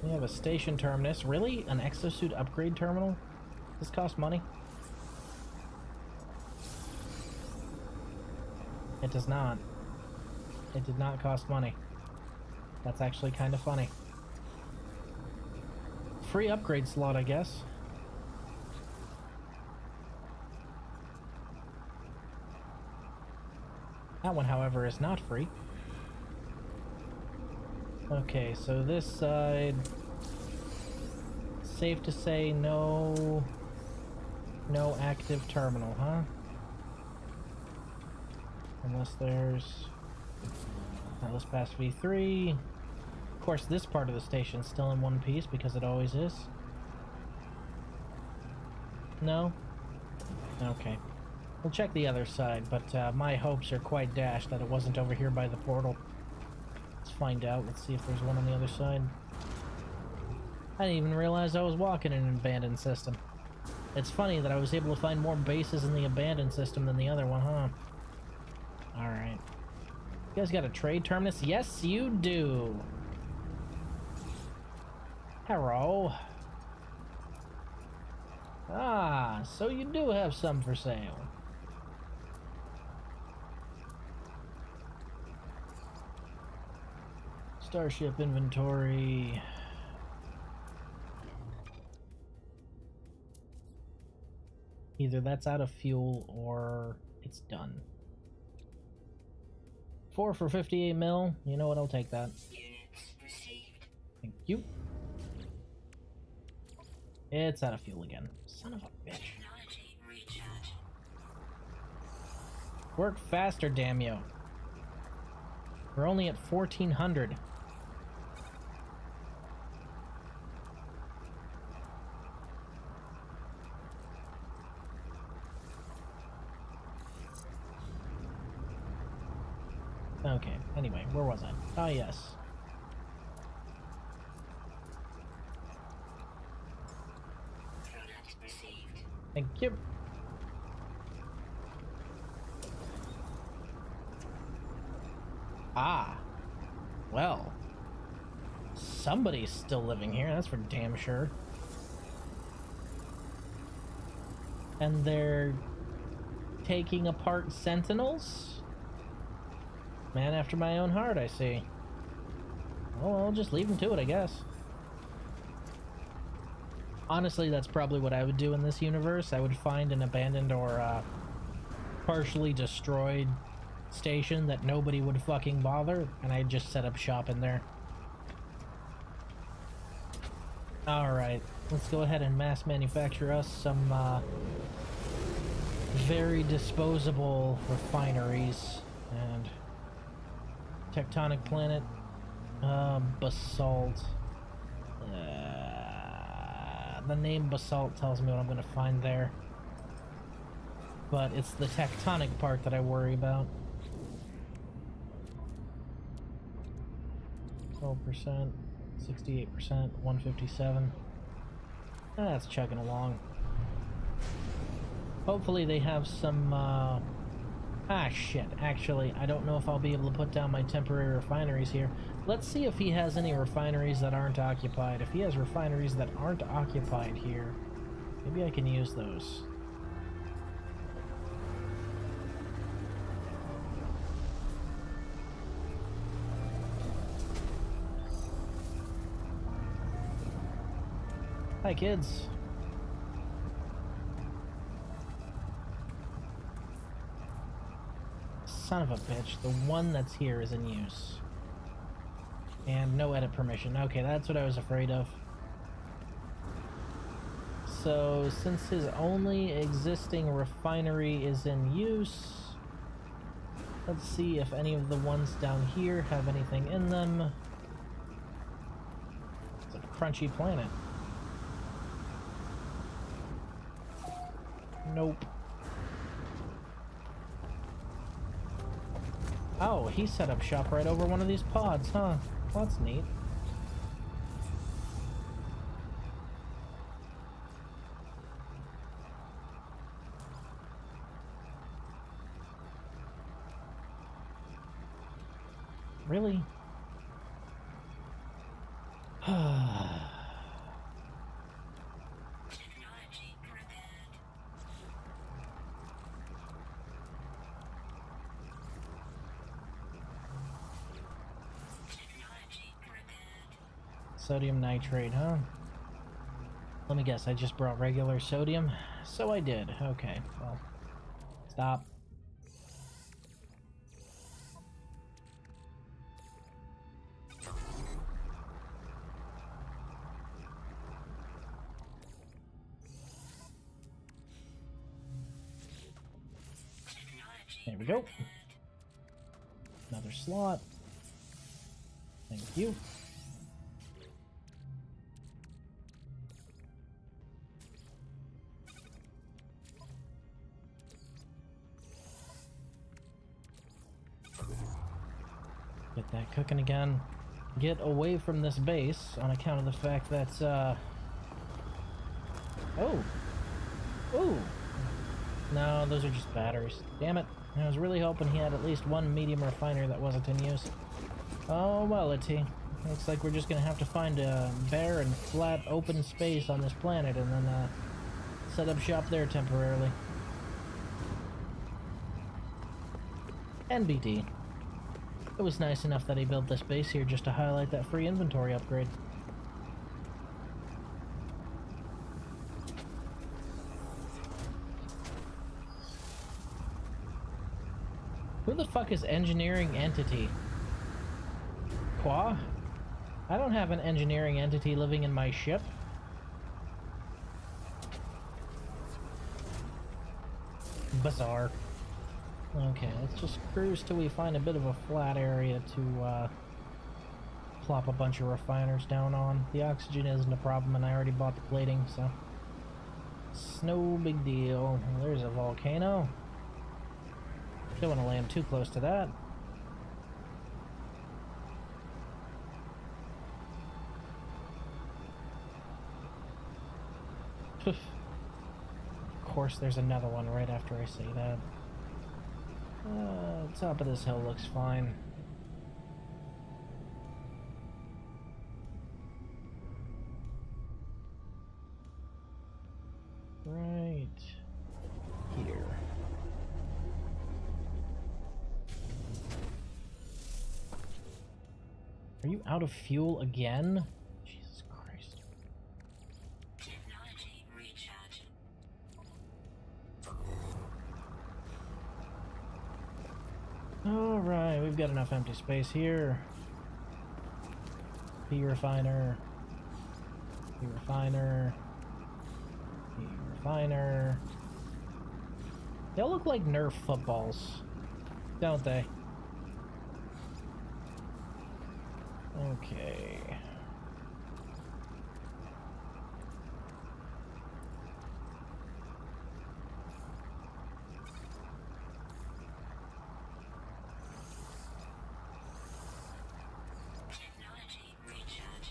We have a station terminus. Really? An exosuit upgrade terminal? Does this cost money? It does not. It did not cost money. That's actually kind of funny. Free upgrade slot, I guess. That one, however, is not free. Okay, so this side... Safe to say no active terminal, huh? Unless there's... let's pass V3. Of course, this part of the station's still in one piece because it always is. No? Okay. We'll check the other side, but my hopes are quite dashed that it wasn't over here by the portal. Let's find out. Let's see if there's one on the other side. I didn't even realize I was walking in an abandoned system. It's funny that I was able to find more bases in the abandoned system than the other one, huh? Alright. You guys got a trade terminus? Yes, you do. Hello. Ah, so you do have some for sale. Starship inventory. Either that's out of fuel or it's done. 4 for 58 mil. You know what? I'll take that. Units received. Thank you. It's out of fuel again. Son of a bitch. Technology recharge. Work faster, damn you. We're only at 1400. Okay, anyway, where was I? Oh, yes. Thank you. Ah. Well. Somebody's still living here, that's for damn sure. And they're taking apart sentinels? Man after my own heart, I see. Well, I'll just leave them to it, I guess. Honestly, that's probably what I would do in this universe. I would find an abandoned or partially destroyed station that nobody would fucking bother, and I'd just set up shop in there. Alright, let's go ahead and mass manufacture us some very disposable refineries. And tectonic planet, basalt. The name basalt tells me what I'm gonna find there, but it's the tectonic part that I worry about. 12%, 68%, 157. That's chugging along. Hopefully they have some, shit. Actually, I don't know if I'll be able to put down my temporary refineries here. Let's see if he has any refineries that aren't occupied. If he has refineries that aren't occupied here, maybe I can use those. Hi, kids. Son of a bitch, the one that's here is in use. And no edit permission. Okay, that's what I was afraid of. So, since his only existing refinery is in use, let's see if any of the ones down here have anything in them. It's a crunchy planet. Nope. Oh, he set up shop right over one of these pods, huh? Well, that's neat. Really? Technology prepared. Technology prepared. Sodium nitrate, huh? Let me guess, I just brought regular sodium? So I did. Okay, well. Stop. There we go. Another slot. Thank you. Get that cooking again. Get away from this base on account of the fact that, Oh! Ooh! No, those are just batteries. Damn it. I was really hoping he had at least one medium refiner that wasn't in use. Oh, well, looks like we're just gonna have to find a bare and flat open space on this planet and then, set up shop there temporarily. NBD. It was nice enough that he built this base here just to highlight that free inventory upgrade. Who the fuck is engineering entity? Qua? I don't have an engineering entity living in my ship. Bizarre. Okay, let's just cruise till we find a bit of a flat area to plop a bunch of refiners down on. The oxygen isn't a problem and I already bought the plating, so it's no big deal. There's a volcano. Don't want to land too close to that. Of course there's another one right after I say that. Top of this hill looks fine. Right here. Are you out of fuel again? Jesus Christ. Technology recharge. Alright, we've got enough empty space here. P refiner. P refiner. P refiner. They all look like Nerf footballs, don't they? Okay. Technology recharge.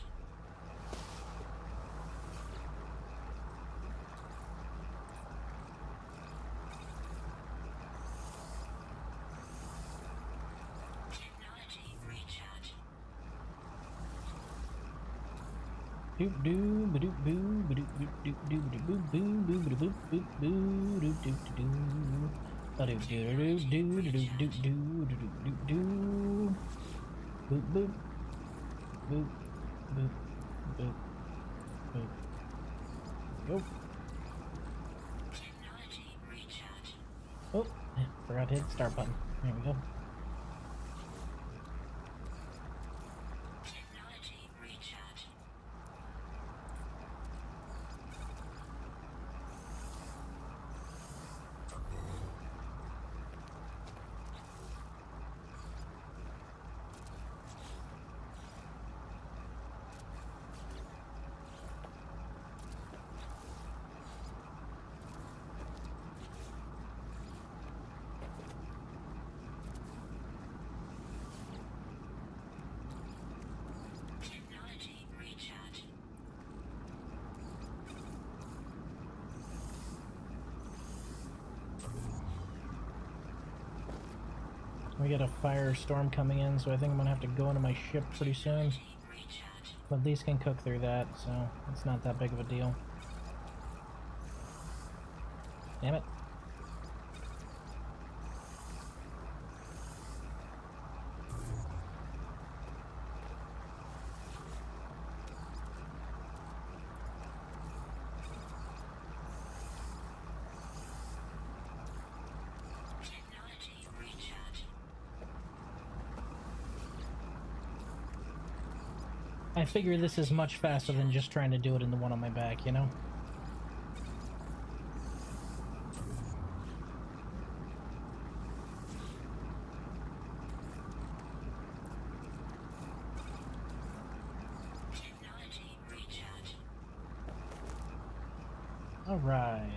Technology recharge. Doop doo ba doop boo ba doop doop doop doop ba doop boo boo ba doop boop boo doop doop doo ba doop doo doo doo doo doo doo doo doo doo boop boop boop boop boop boop. Nope. Technology recharge. Oh, forgot to hit the start button. There we go. Technology recharge. Technology recharge. We got a firestorm coming in, so I think I'm gonna have to go into my ship pretty soon. Technology recharge. But these can cook through that, so it's not that big of a deal. Damn it. Technology recharge. I figure this is much faster than just trying to do it in the one on my back, you know? Technology recharge. Alright.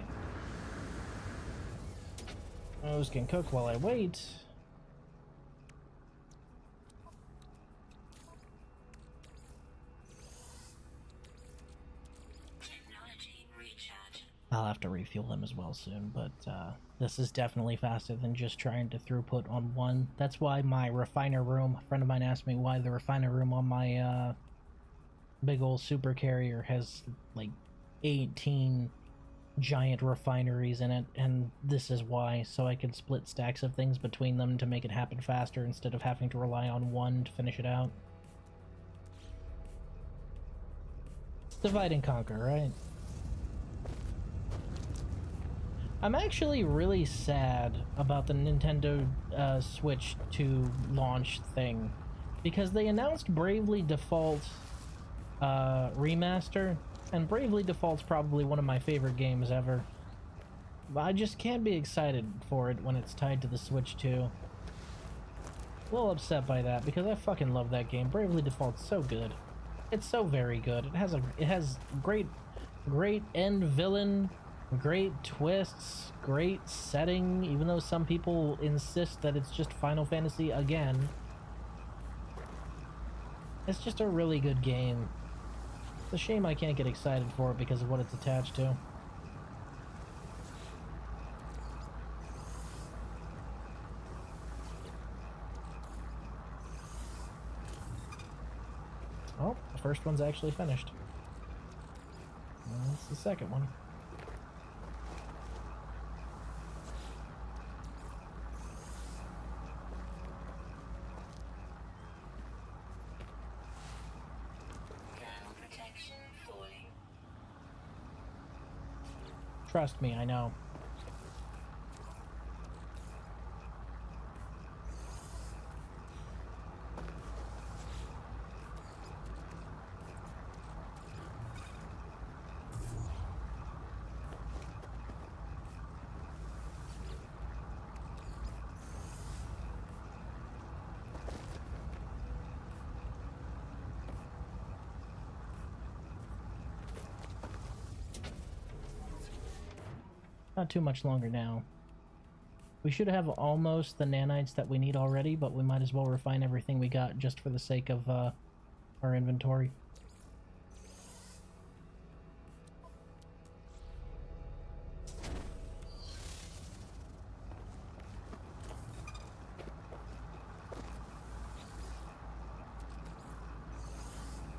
Those can cook while I wait. Technology recharge. I'll have to refuel them as well soon, but this is definitely faster than just trying to throughput on one. That's why my refiner room, a friend of mine asked me why the refiner room on my big old super carrier has like 18 giant refineries in it, and this is why, so I can split stacks of things between them to make it happen faster instead of having to rely on one to finish it out. It's divide and conquer, right? I'm actually really sad about the Nintendo Switch 2 launch thing, because they announced Bravely Default remaster, and Bravely Default's probably one of my favorite games ever. But I just can't be excited for it when it's tied to the Switch 2. A little upset by that, because I fucking love that game. Bravely Default's so good. It's so very good. It has great end villain, great twists, great setting, even though some people insist that it's just Final Fantasy again. It's just a really good game. It's a shame I can't get excited for it because of what it's attached to. Oh, the first one's actually finished. That's the second one. Ground protection falling. Trust me, I know. Not too much longer now. We should have almost the nanites that we need already, but we might as well refine everything we got just for the sake of our inventory.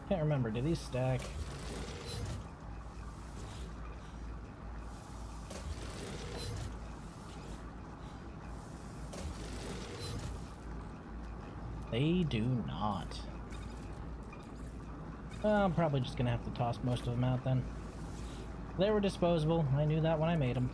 Can't remember, do these stack? They do not. Well, I'm probably just gonna have to toss most of them out then. They were disposable. I knew that when I made them.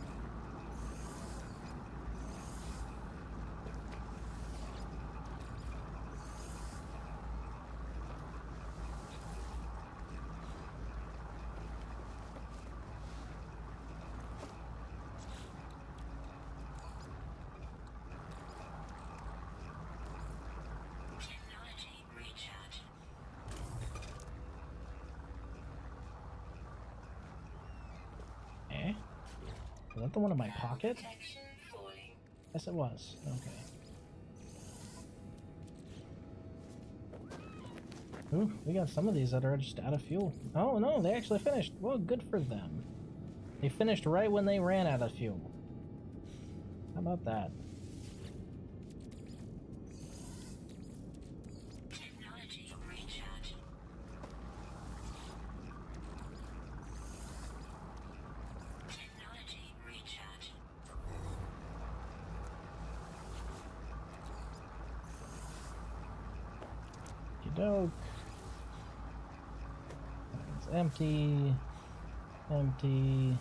Technology recharge. Eh? Was that the one in my pocket? Protection falling. Yes, it was. Okay. Ooh, we got some of these that are just out of fuel. Oh no, they actually finished. Well, good for them. They finished right when they ran out of fuel. How about that? Technology recharge. Technology recharge. Okey-doke. It's empty. Empty.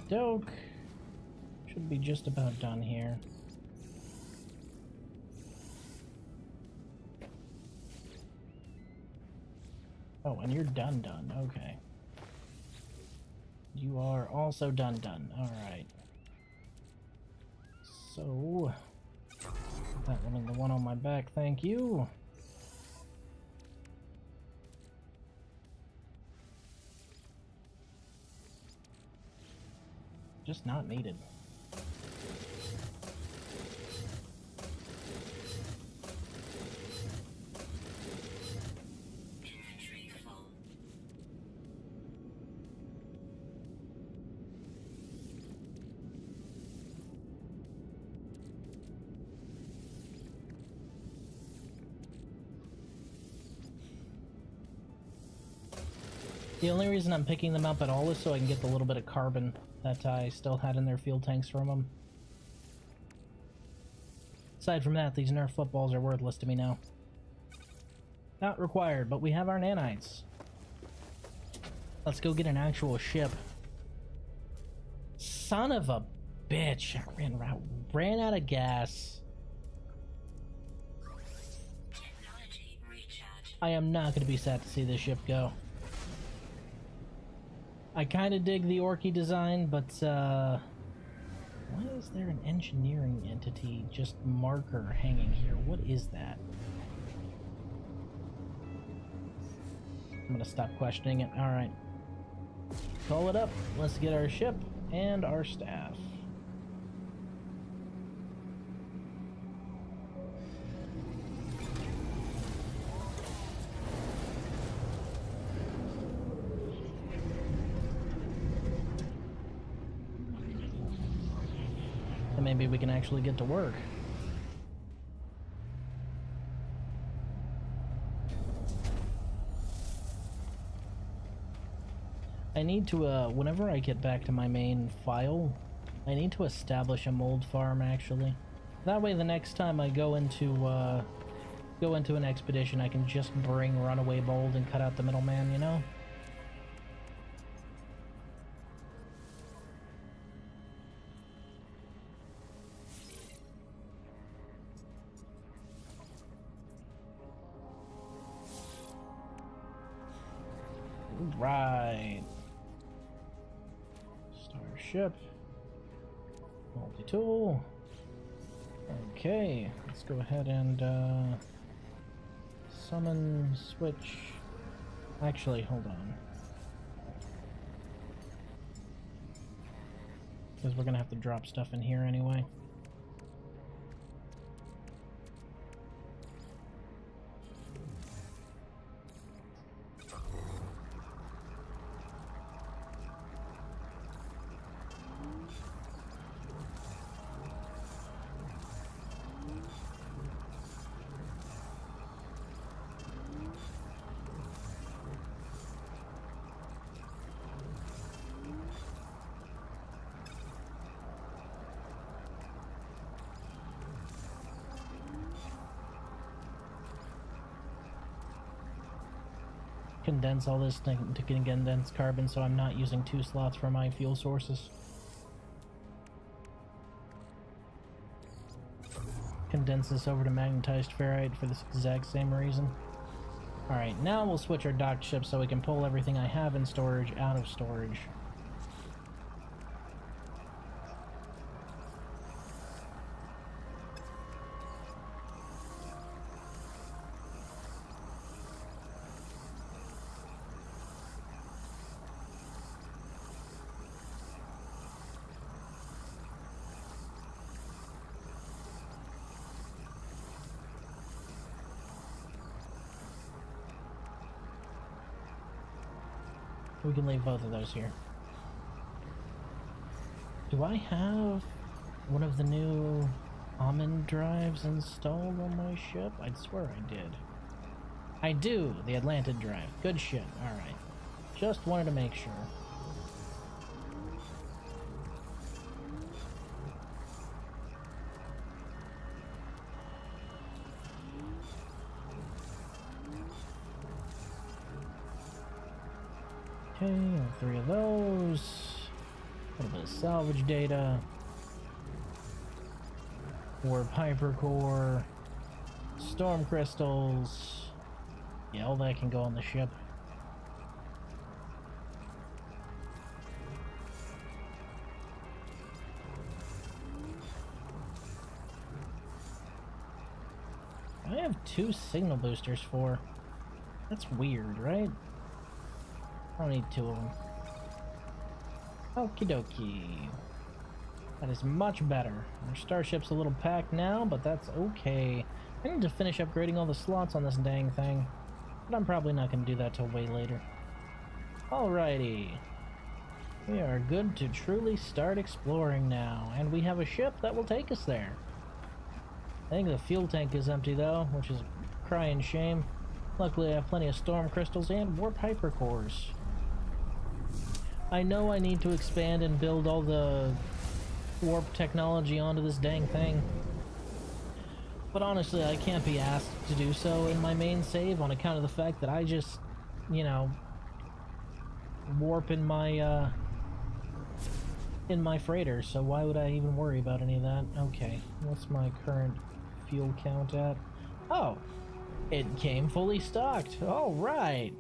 Doke. Should be just about done here. Oh, and you're done. Okay. You are also done. Alright. So, that one and the one on my back, thank you. Just not needed. Inventory full. The only reason I'm picking them up at all is so I can get the little bit of carbon that I still had in their fuel tanks from them. Aside from that, these Nerf footballs are worthless to me now. Not required, but we have our nanites. Let's go get an actual ship. Son of a bitch! I ran out of gas. Technology recharge. I am not going to be sad to see this ship go. I kind of dig the Orky design, but why is there an engineering entity just marker hanging here? What is that? I'm gonna stop questioning it. Alright. Call it up. Let's get our ship. and our staff. And maybe we can actually get to work. I need to, whenever I get back to my main file, I need to establish a mold farm, actually. That way the next time I go into an expedition, I can just bring runaway mold and cut out the middleman, you know? Right. Starship. Multi-tool. Okay, let's go ahead and summon, switch. Actually, hold on. Because we're gonna have to drop stuff in here anyway. Condense all this to condense carbon so I'm not using 2 slots for my fuel sources. Condense this over to magnetized ferrite for this exact same reason. Alright, now we'll switch our docked ship so we can pull everything I have in storage out of storage. We can leave both of those here. Do I have one of the new almond drives installed on my ship? I'd swear I did. I do! The Atlantid drive. Good shit. Alright. Just wanted to make sure. Okay, 3 of those. A little bit of salvage data. 4 Piper core. Storm crystals. Yeah, all that can go on the ship. I have 2 signal boosters for. That's weird, right? I don't need 2 of them. Okie dokie. That is much better. Our starship's a little packed now, but that's okay. I need to finish upgrading all the slots on this dang thing, but I'm probably not going to do that till way later. Alrighty. We are good to truly start exploring now, and we have a ship that will take us there. I think the fuel tank is empty though, which is a crying shame. Luckily I have plenty of storm crystals and warp hyper cores. I know I need to expand and build all the warp technology onto this dang thing, but honestly I can't be asked to do so in my main save on account of the fact that I just, you know, warp in my freighter, so why would I even worry about any of that? Okay, what's my current fuel count at? Oh, it came fully stocked. All right.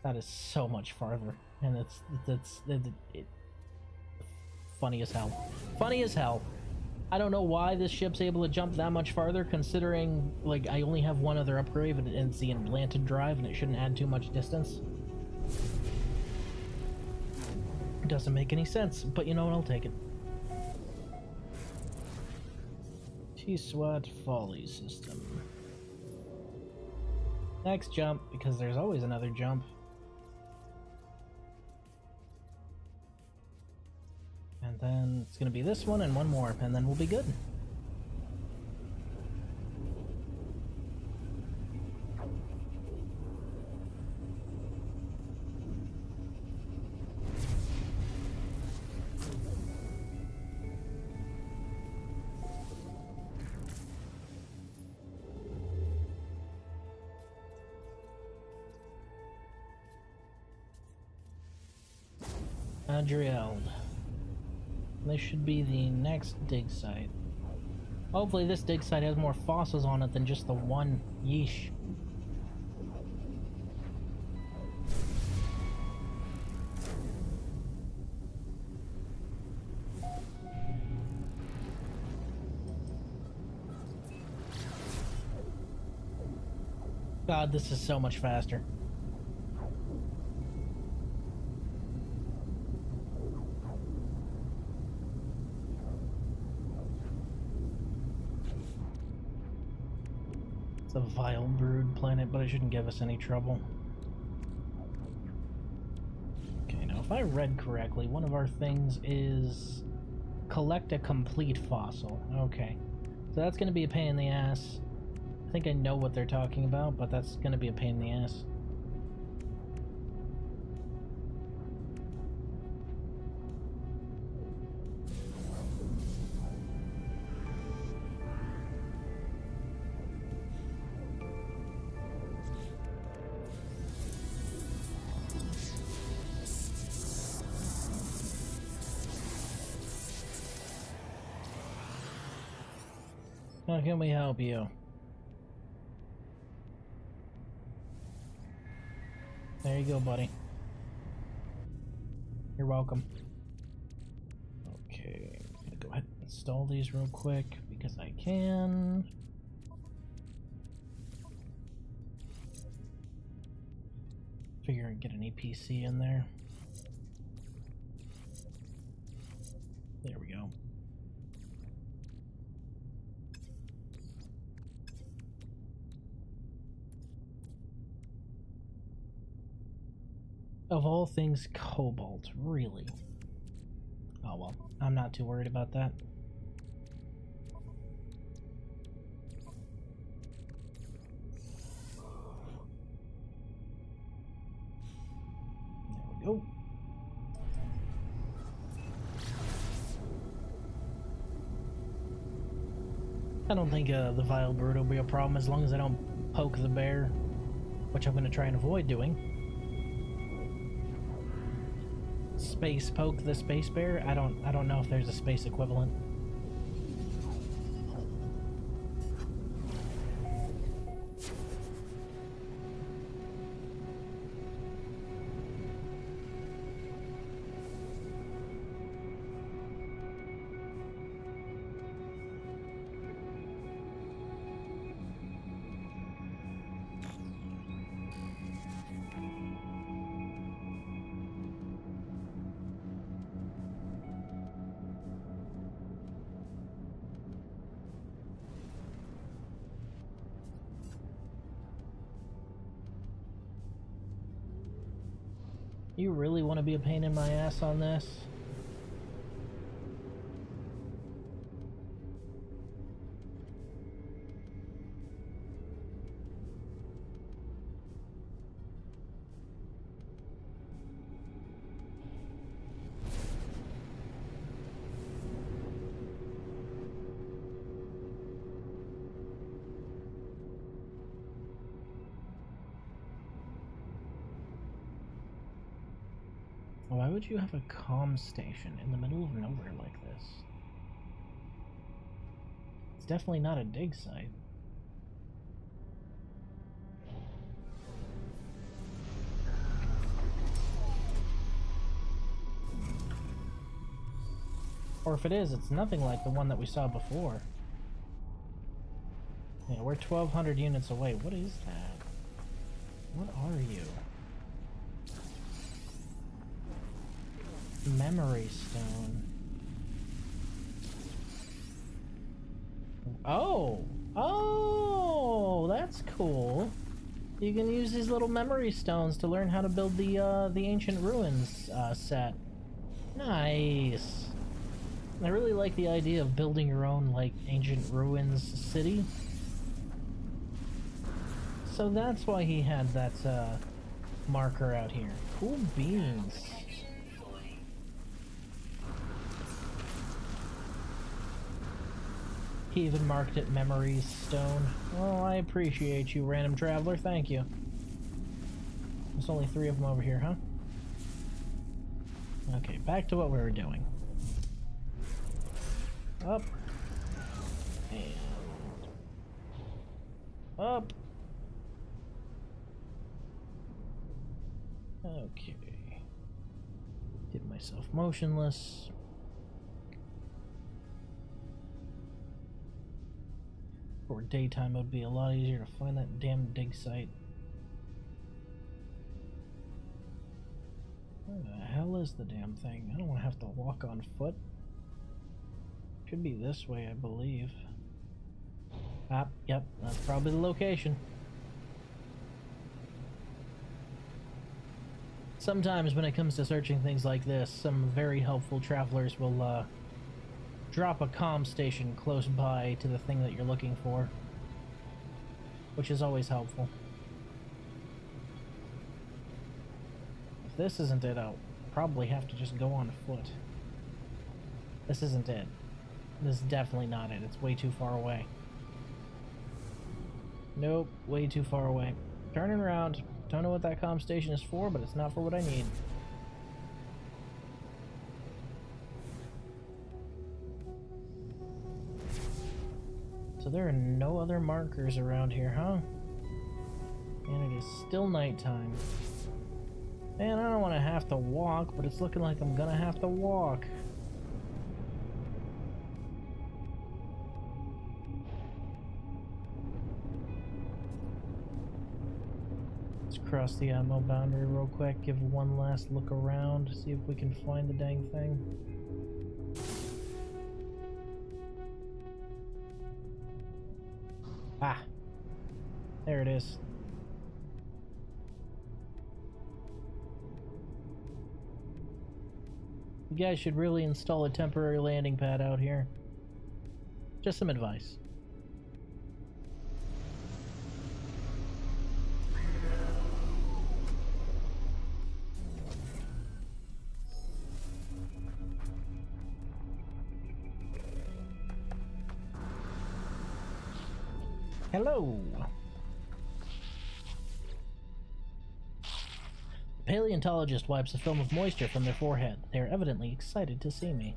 That is so much farther, and it's funny as hell. Funny as hell. I don't know why this ship's able to jump that much farther, considering like I only have one other upgrade, and it's the Atlantid drive, and it shouldn't add too much distance. doesn't make any sense, but you know what, I'll take it. T-SWAT Folly System. Next jump, because there's always another jump. And then it's gonna be this one and one more, and then we'll be good. Adriel. This should be the next dig site. Hopefully this dig site has more fossils on it than just the one. Yeesh. God, this is so much faster. It's a vile brood planet, but it shouldn't give us any trouble. Okay, now if I read correctly, one of our things is collect a complete fossil. Okay, so that's going to be a pain in the ass. I think I know what they're talking about, but that's going to be a pain in the ass. How can we help you? There you go, buddy. You're welcome. Okay, I'm gonna go ahead and install these real quick because I can. Figure and get an EPC in there. There we go. Of all things, cobalt, really? Oh well, I'm not too worried about that. There we go. I don't think the vile brood will be a problem as long as I don't poke the bear, which I'm going to try and avoid doing. Space poke the space bear? I don't know if there's a space equivalent. You really want to be a pain in my ass on this? Why would you have a comm station in the middle of nowhere like this? It's definitely not a dig site. Or if it is, it's nothing like the one that we saw before. Yeah, we're 1,200 units away. What is that? What are you? Memory stone. Oh! Oh! That's cool. You can use these little memory stones to learn how to build the Ancient Ruins set. Nice! I really like the idea of building your own, like, Ancient Ruins city. So that's why he had that, marker out here. Cool beans. He even marked it Memory Stone. Well, I appreciate you, random traveler. Thank you. There's only 3 of them over here, huh? Okay, back to what we were doing. Up. And... up. Okay. Get myself motionless. For daytime, it would be a lot easier to find that damn dig site. Where the hell is the damn thing? I don't want to have to walk on foot. Should be this way, I believe. Ah, yep, that's probably the location. Sometimes when it comes to searching things like this, some very helpful travelers will drop a comm station close by to the thing that you're looking for, which is always helpful. If this isn't it, I'll probably have to just go on foot. This isn't it. This is definitely not it. It's way too far away. Nope, way too far away. Turning around. Don't know what that comm station is for, but it's not for what I need. So there are no other markers around here, huh? And it is still nighttime. Man, I don't want to have to walk, but it's looking like I'm gonna have to walk. Cross the ammo boundary real quick, give one last look around, see if we can find the dang thing. Ah! There it is. You guys should really install a temporary landing pad out here. Just some advice. Hello! The paleontologist wipes a film of moisture from their forehead. They are evidently excited to see me.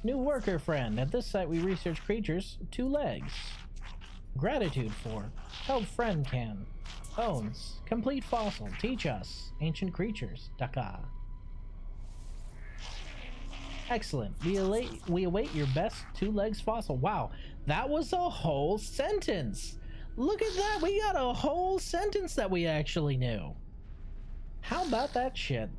New worker friend. At this site we research creatures, 2 legs. Gratitude for. Help friend can. Owns. Complete fossil. Teach us. Ancient creatures. Daka. Excellent. We await your best 2 legs fossil. Wow, that was a whole sentence. Look at that. We got a whole sentence that we actually knew. How about that shit?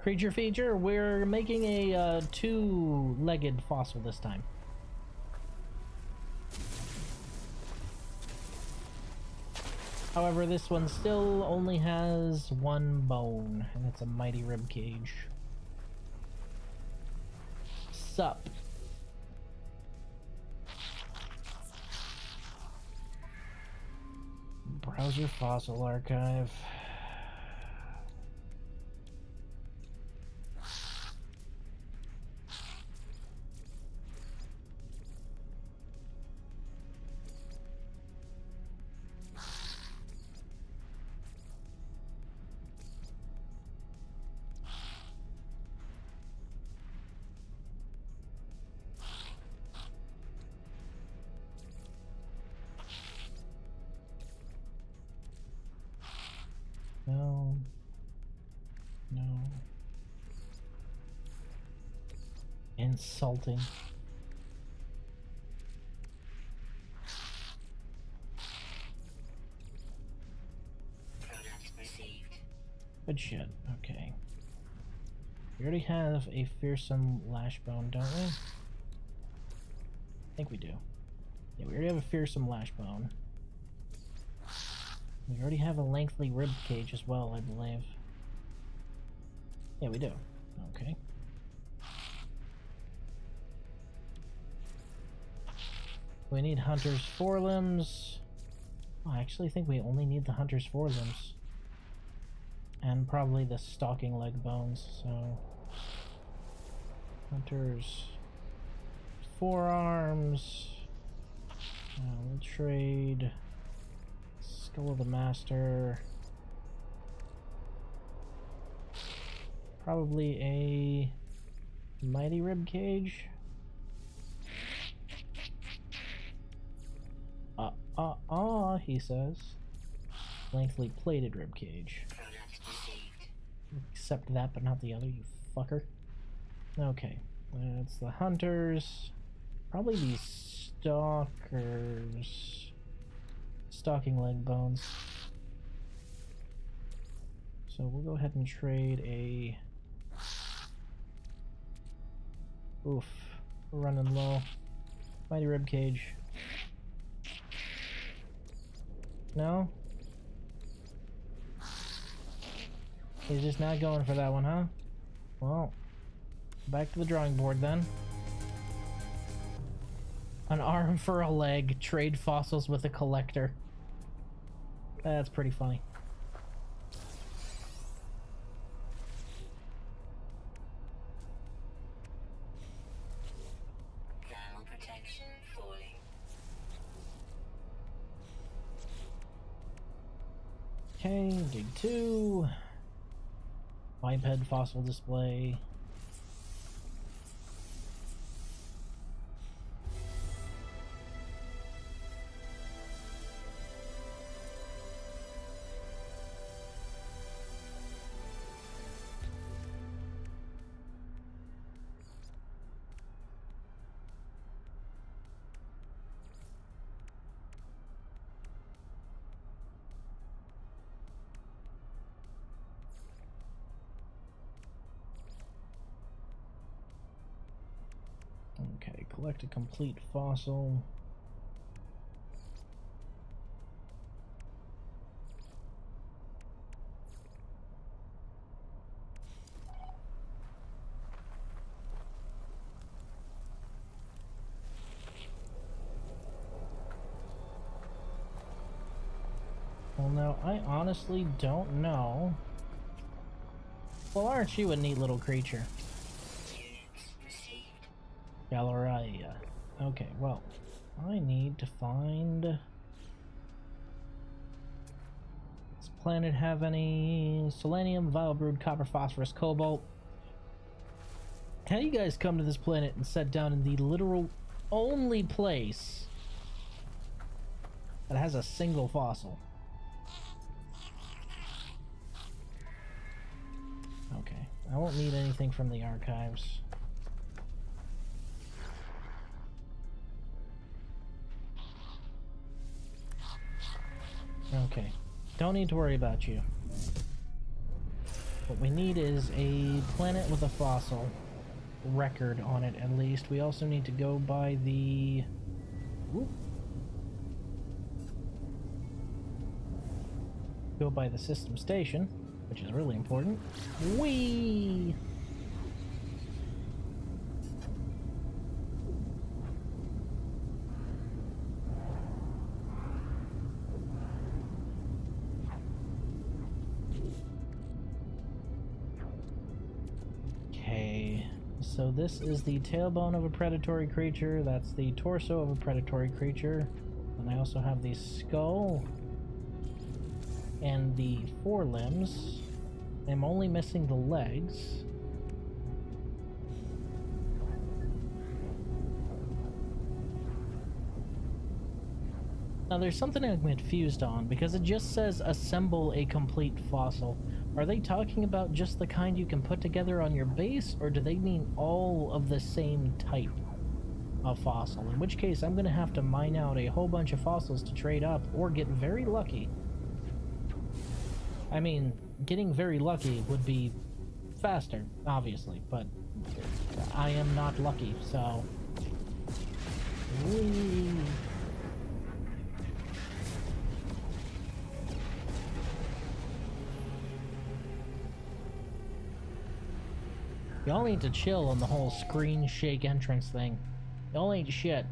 Creature feature, we're making a 2-legged fossil this time. However, this one still only has 1 bone, and it's a mighty rib cage. Sup? Browser fossil archive. No. No. Insulting. Good shit. Okay. We already have a fearsome lashbone, don't we? I think we do. Yeah, we already have a fearsome lashbone. We already have a lengthy rib cage as well, I believe. Yeah, we do. Okay. We need hunter's forelimbs. Oh, I actually think we only need the hunter's forelimbs. And probably the stalking leg bones, so... Hunter's forearms. We'll trade Skull of the Master. Probably a mighty rib cage. He says. Lengthily plated rib cage. Accept that, but not the other, you fucker. Okay, that's the hunters. Probably these stalkers. Stalking leg bones. So we'll go ahead and trade a... Oof, we're running low. Mighty rib cage. No? He's just not going for that one, huh? Well, back to the drawing board then. An arm for a leg, trade fossils with a collector. That's pretty funny. Thermal protection falling. Okay, dig 2. Biped fossil display. Okay, collect a complete fossil. Well, now, I honestly don't know. Well, aren't you a neat little creature? Galleria. Okay, well, I need to find... Does this planet have any selenium, vile brood, copper, phosphorus, cobalt? How do you guys come to this planet and set down in the literal only place that has a single fossil? Okay, I won't need anything from the archives. Okay, don't need to worry about you. What we need is a planet with a fossil record on it, at least. We also need to go by the... Whoop. Go by the system station, which is really important. Whee! So this is the tailbone of a predatory creature, that's the torso of a predatory creature, and I also have the skull and the forelimbs. I'm only missing the legs. Now there's something I'm confused on, because it just says assemble a complete fossil. Are they talking about just the kind you can put together on your base, or do they mean all of the same type of fossil? In which case, I'm going to have to mine out a whole bunch of fossils to trade up, or get very lucky. I mean, getting very lucky would be faster, obviously, but I am not lucky, so... Whee. Y'all need to chill on the whole screen shake entrance thing. Y'all ain't shit.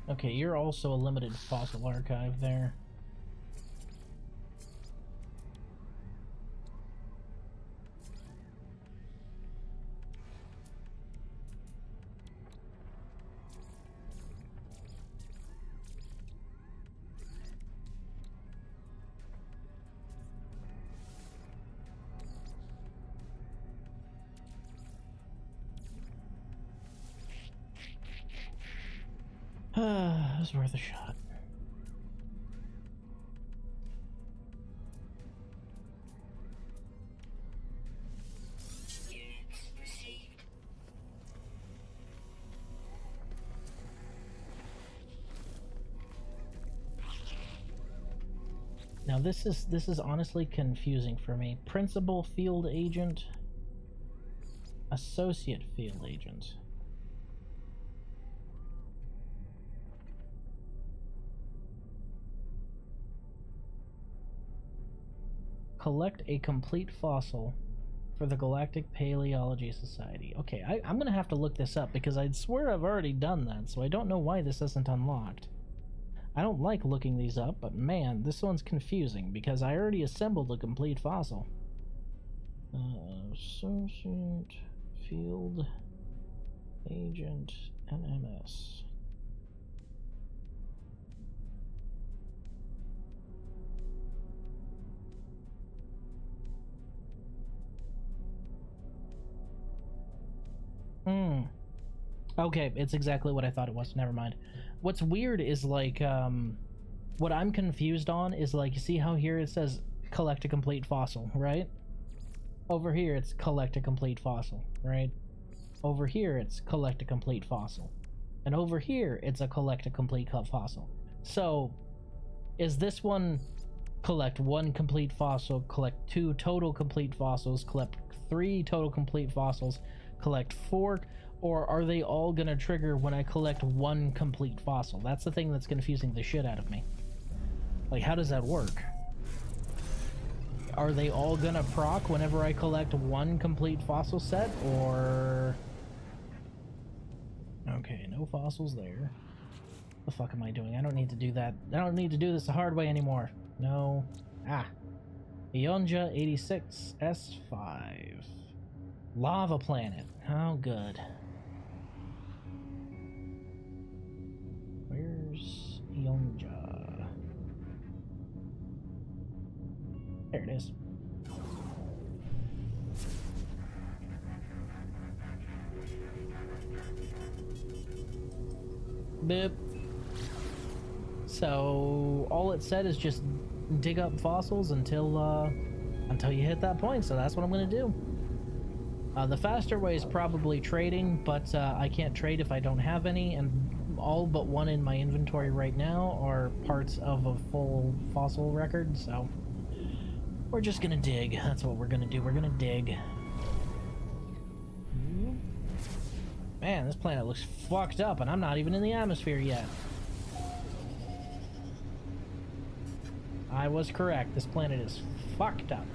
Okay, you're also a limited fossil archive there. It was worth a shot. Units received. Now this is honestly confusing for me. Principal field agent, associate field agent. Collect a complete fossil for the Galactic Paleology Society. Okay, I'm gonna have to look this up because I'd swear I've already done that, so I don't know why this isn't unlocked. I don't like looking these up, but man, this one's confusing because I already assembled a complete fossil. Associate Field Agent NMS. Okay, it's exactly what I thought it was. Never mind. What's weird is like, what I'm confused on is like, you see how here it says collect a complete fossil, right? Over here it's collect a complete fossil, right? Over here it's collect a complete fossil. And over here it's a collect a complete fossil. So, is this one collect one complete fossil, collect 2 total complete fossils, collect 3 total complete fossils, collect 4, or are they all gonna trigger when I collect 1 complete fossil? That's the thing that's confusing the shit out of me. Like, how does that work? Are they all gonna proc whenever I collect 1 complete fossil set, or... Okay, no fossils there. What the fuck am I doing? I don't need to do that. I don't need to do this the hard way anymore. No. Ah. Ionja 86 S5. Lava planet. How good. Where's Ionja? There it is. Boop. So all it said is just dig up fossils until you hit that point. So that's what I'm gonna do. The faster way is probably trading, but I can't trade if I don't have any, and all but one in my inventory right now are parts of a full fossil record, so we're just gonna dig. That's what we're gonna do. We're gonna dig. Man, this planet looks fucked up, and I'm not even in the atmosphere yet. I was correct. This planet is fucked up.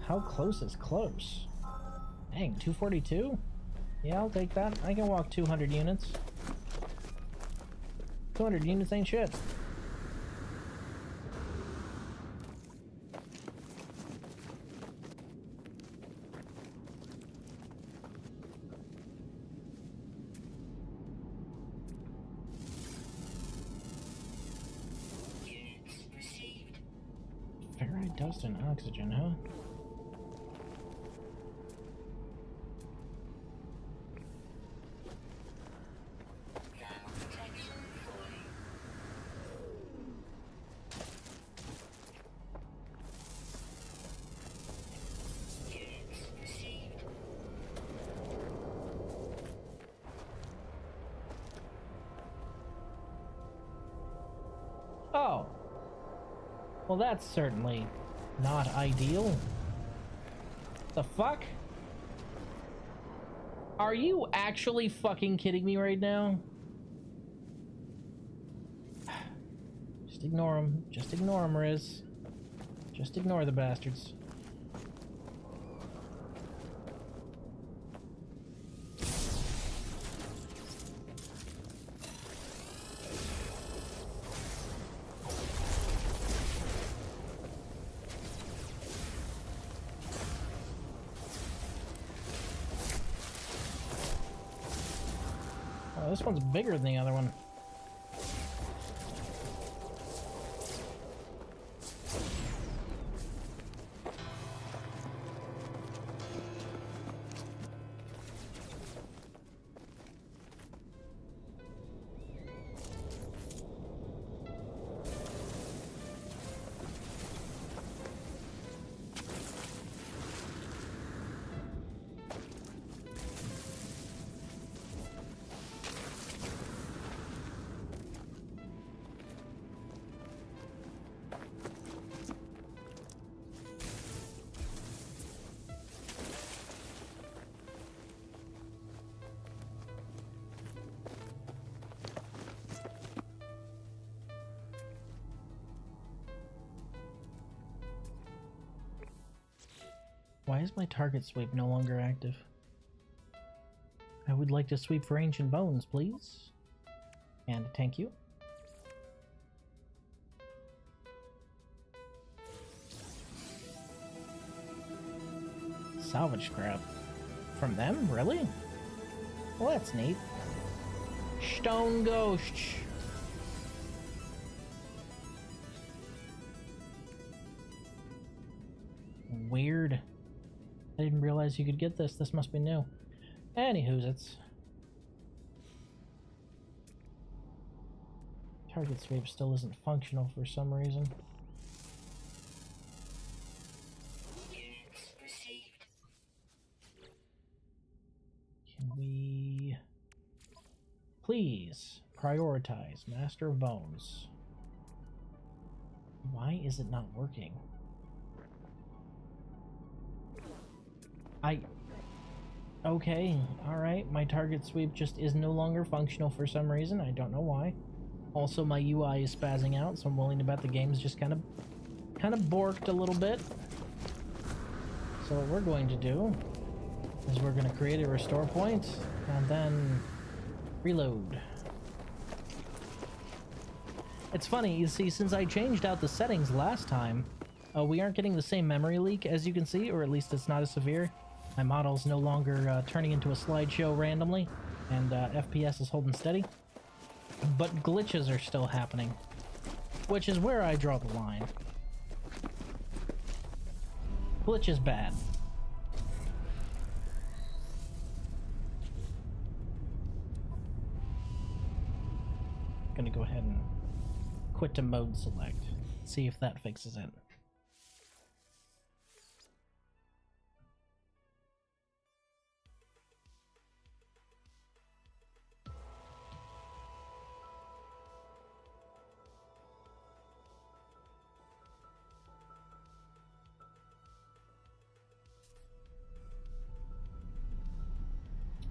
How close is close? Dang, 242? Yeah, I'll take that. I can walk 200 units. 200 units ain't shit. Units received. Ferrite dust and oxygen, huh? Thermal protection falling. Units received. Oh. Well, that's certainly not ideal. The fuck? Are you actually fucking kidding me right now? Just ignore them. Just ignore them, Riz. Just ignore the bastards. Oh, this one's bigger than the other one. Why is my target sweep no longer active? I would like to sweep for ancient bones, please. And thank you. Salvage scrap. From them? Really? Well, that's neat. Stone ghosts. Weird. I didn't realize you could get this. This must be new. Anywho's it's. Target sweep still isn't functional for some reason. Units received. Can we please prioritize Master of Bones? Why is it not working? Okay, alright, my target sweep just is no longer functional for some reason, I don't know why. Also, my UI is spazzing out, so I'm willing to bet the game's just kind of borked a little bit. So what we're going to do is we're going to create a restore point, and then reload. It's funny, you see, since I changed out the settings last time, we aren't getting the same memory leak, as you can see, or at least it's not as severe. My model's no longer turning into a slideshow randomly, and FPS is holding steady. But glitches are still happening, which is where I draw the line. Glitch is bad. Gonna go ahead and quit to mode select, see if that fixes it.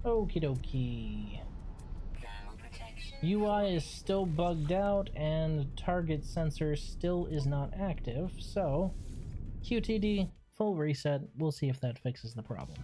Okie dokie. Thermal protection. UI is still bugged out and target sensor still is not active, so QTD, full reset. We'll see if that fixes the problem.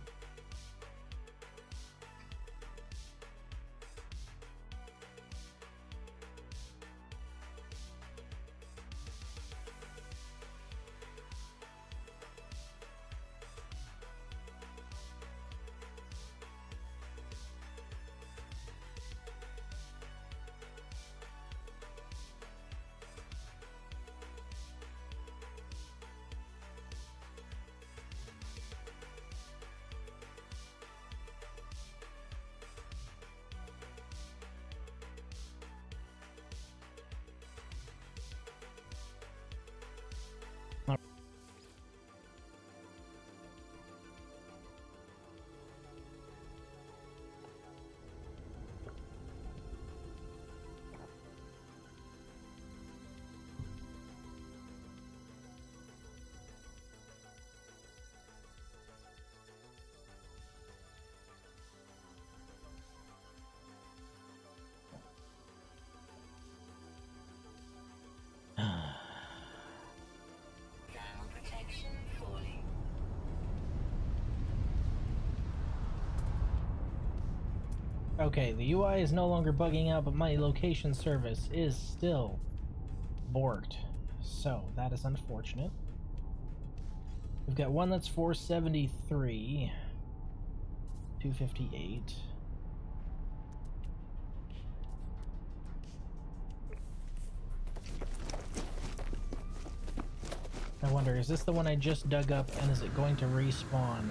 Okay, the UI is no longer bugging out, but my location service is still borked. So, that is unfortunate. We've got one that's 473, 258. I wonder, is this the one I just dug up, and is it going to respawn?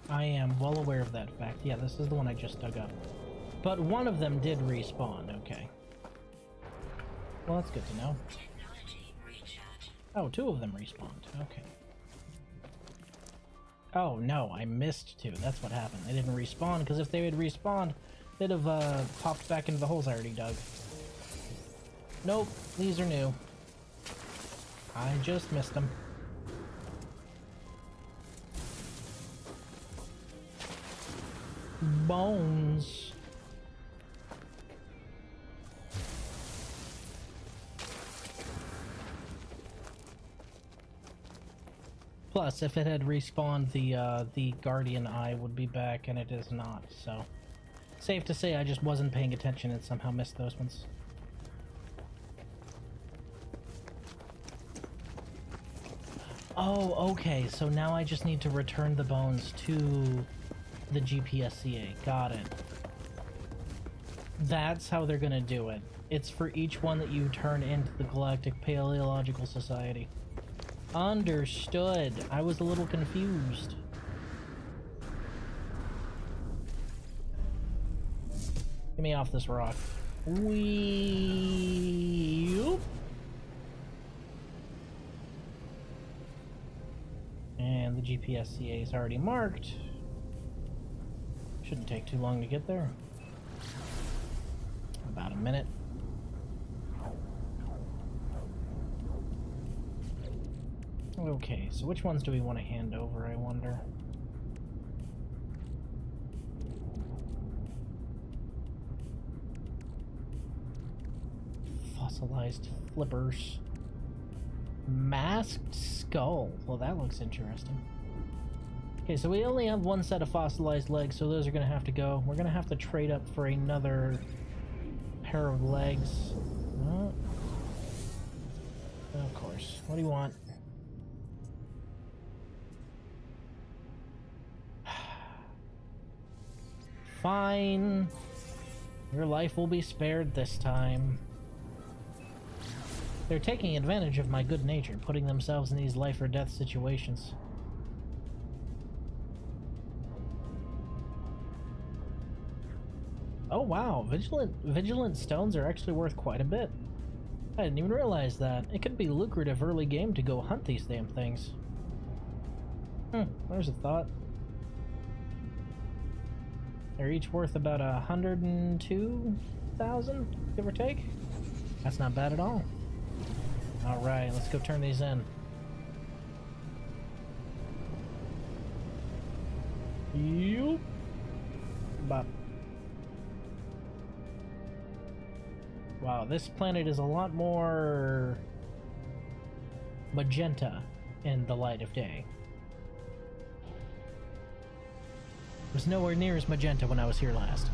I am well aware of that fact. Yeah, this is the one I just dug up. But one of them did respawn, okay. Well, that's good to know. Oh, two of them respawned, okay. Oh no, I missed two. That's what happened. They didn't respawn, because if they had respawned, they'd have popped back into the holes I already dug. Nope, these are new. I just missed them. Bones. Plus, if it had respawned, the Guardian Eye would be back, and it is not, so... Safe to say I just wasn't paying attention and somehow missed those ones. Oh, okay, so now I just need to return the bones to the GPSCA. Got it. That's how they're gonna do it. It's for each one that you turn into the Galactic Paleological Society. Understood. I was a little confused. Get me off this rock. Whee! And the GPSCA is already marked. Shouldn't take too long to get there. About a minute. Okay, so which ones do we want to hand over, I wonder? Fossilized flippers. Masked skull. Well, that looks interesting. Okay, so we only have one set of fossilized legs, so those are going to have to go. We're going to have to trade up for another pair of legs. Oh. Of course. What do you want? Fine. Your life will be spared this time. They're taking advantage of my good nature, putting themselves in these life or death situations. Oh wow, vigilant stones are actually worth quite a bit. I didn't even realize that. It could be lucrative early game to go hunt these damn things. There's a thought. They're each worth about 102,000, give or take. That's not bad at all. Alright, let's go turn these in. Yup. Bop. Wow, this planet is a lot more magenta in the light of day. It was nowhere near as magenta when I was here last.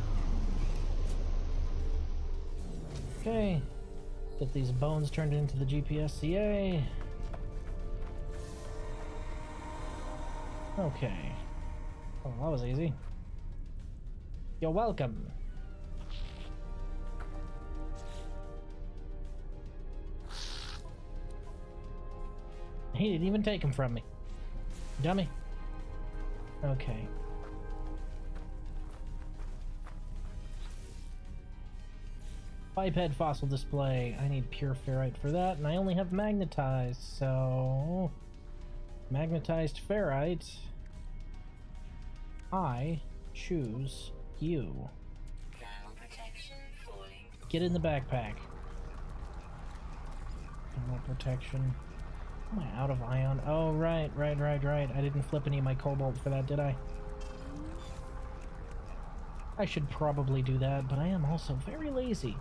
Okay. Get these bones turned into the GPSCA. Okay. Oh, that was easy. You're welcome. He didn't even take him from me. Dummy. Okay. Biped fossil display. I need pure ferrite for that, and I only have magnetized, so... Magnetized ferrite. I choose you. Thermal protection falling. Get in the backpack. Thermal protection. Am I out of ion? Oh, right. I didn't flip any of my cobalt for that, did I? I should probably do that, but I am also very lazy.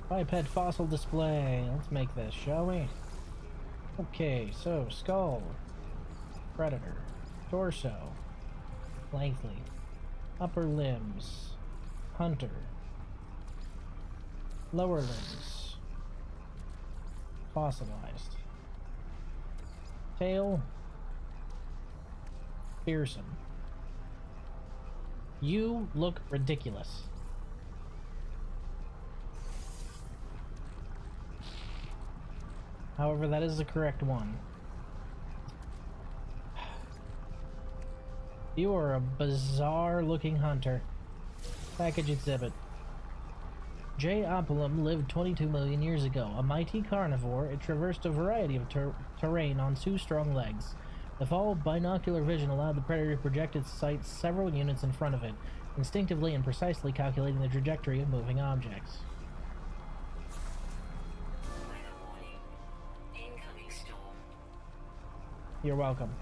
Biped fossil display. Let's make this, shall we? Okay, so skull, predator, torso, lengthy, upper limbs, hunter, lower limbs, fossilized, tail, fearsome. You look ridiculous. However, that is the correct one. You are a bizarre looking hunter. Package exhibit. J. opulum lived 22 million years ago. A mighty carnivore, it traversed a variety of terrain on two strong legs. The fall of binocular vision allowed the predator to project its sight several units in front of it, instinctively and precisely calculating the trajectory of moving objects. You're welcome.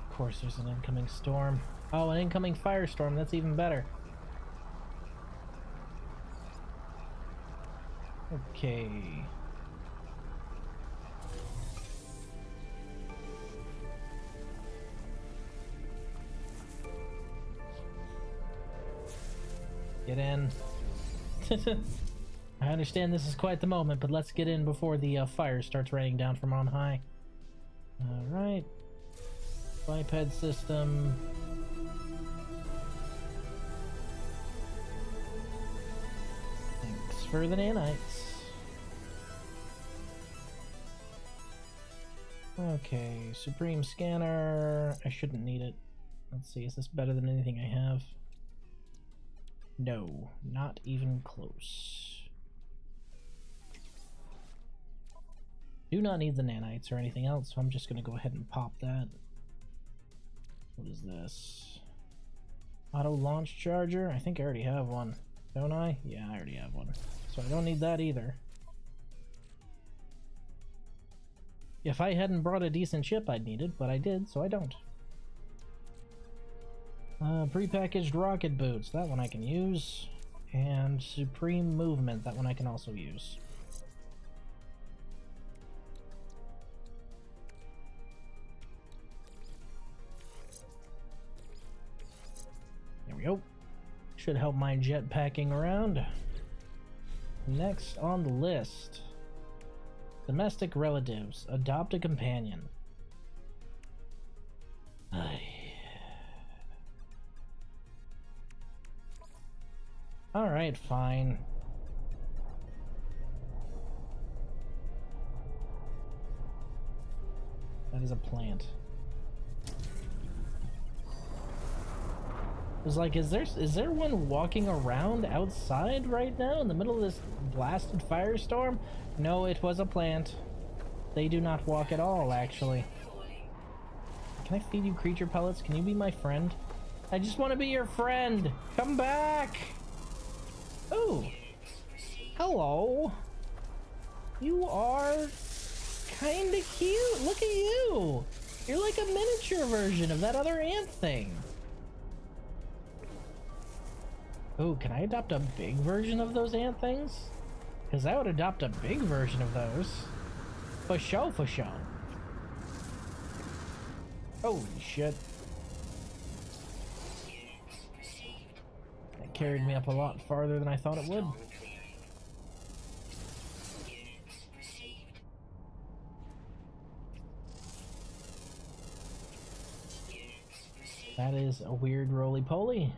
Of course there's an incoming storm. Oh, an incoming firestorm. That's even better. Okay. Get in. I understand this is quite the moment, but let's get in before the fire starts raining down from on high. Alright. Biped system. Thanks for the nanites. Okay, Supreme Scanner. I shouldn't need it. Let's see, is this better than anything I have? No, not even close. Do not need the nanites or anything else, so I'm just going to go ahead and pop that. What is this? Auto launch charger? I think I already have one. Don't I? Yeah, I already have one. So I don't need that either. If I hadn't brought a decent ship, I'd need it, but I did, so I don't. Prepackaged rocket boots. That one I can use. And supreme movement. That one I can also use. There we go. Should help my jetpacking around. Next on the list. Domestic relatives. Adopt a companion. Alright, fine. That is a plant. I was like, is there one walking around outside right now in the middle of this blasted firestorm? No, it was a plant. They do not walk at all, actually. Can I feed you creature pellets? Can you be my friend? I just want to be your friend! Come back! Oh! Hello! You are kinda cute! Look at you! You're like a miniature version of that other ant thing. Oh, can I adopt a big version of those ant things? Because I would adopt a big version of those. For show, for show. Holy shit. That carried me up a lot farther than I thought it would. That is a weird roly-poly.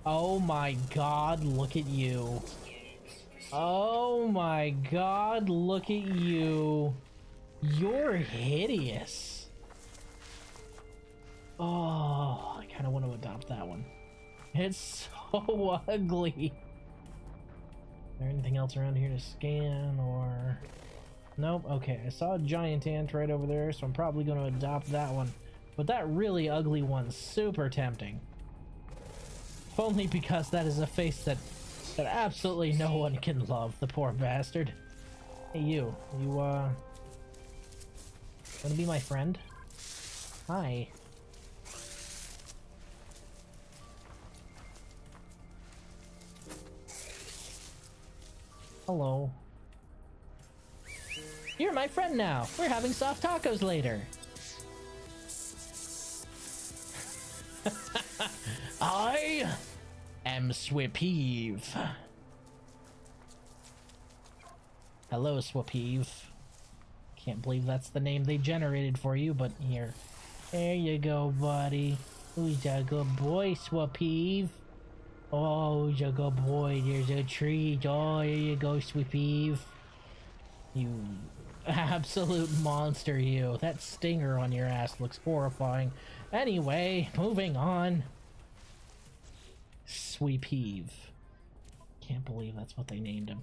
Oh my god, look at you. Oh my god, look at you. You're hideous. Oh, I kind of want to adopt that one. It's so ugly. Is there anything else around here to scan or... Nope, okay, I saw a giant ant right over there, so I'm probably going to adopt that one. But that really ugly one's super tempting. If only because that is a face that absolutely no one can love, the poor bastard. Hey you wanna be my friend? Hi. Hello. You're my friend now. We're having soft tacos later. I am Swipeeve. Hello, Swipeeve. Can't believe that's the name they generated for you, but here. There you go, buddy. Who's a good boy, Swipeeve? Oh, who's a good boy? There's a treat. Oh, here you go, Swipeeve. You absolute monster, you. That stinger on your ass looks horrifying. Anyway, moving on. Sweepeeve. Can't believe that's what they named him.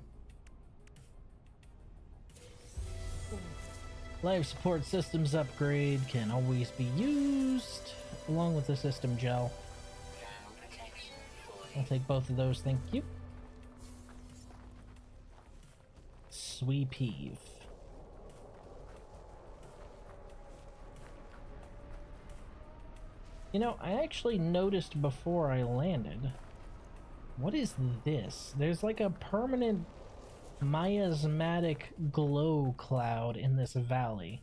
Life support systems upgrade can always be used, along with the system gel. I'll take both of those, thank you. Sweepeeve. You know, I actually noticed before I landed. What is this? There's like a permanent miasmatic glow cloud in this valley.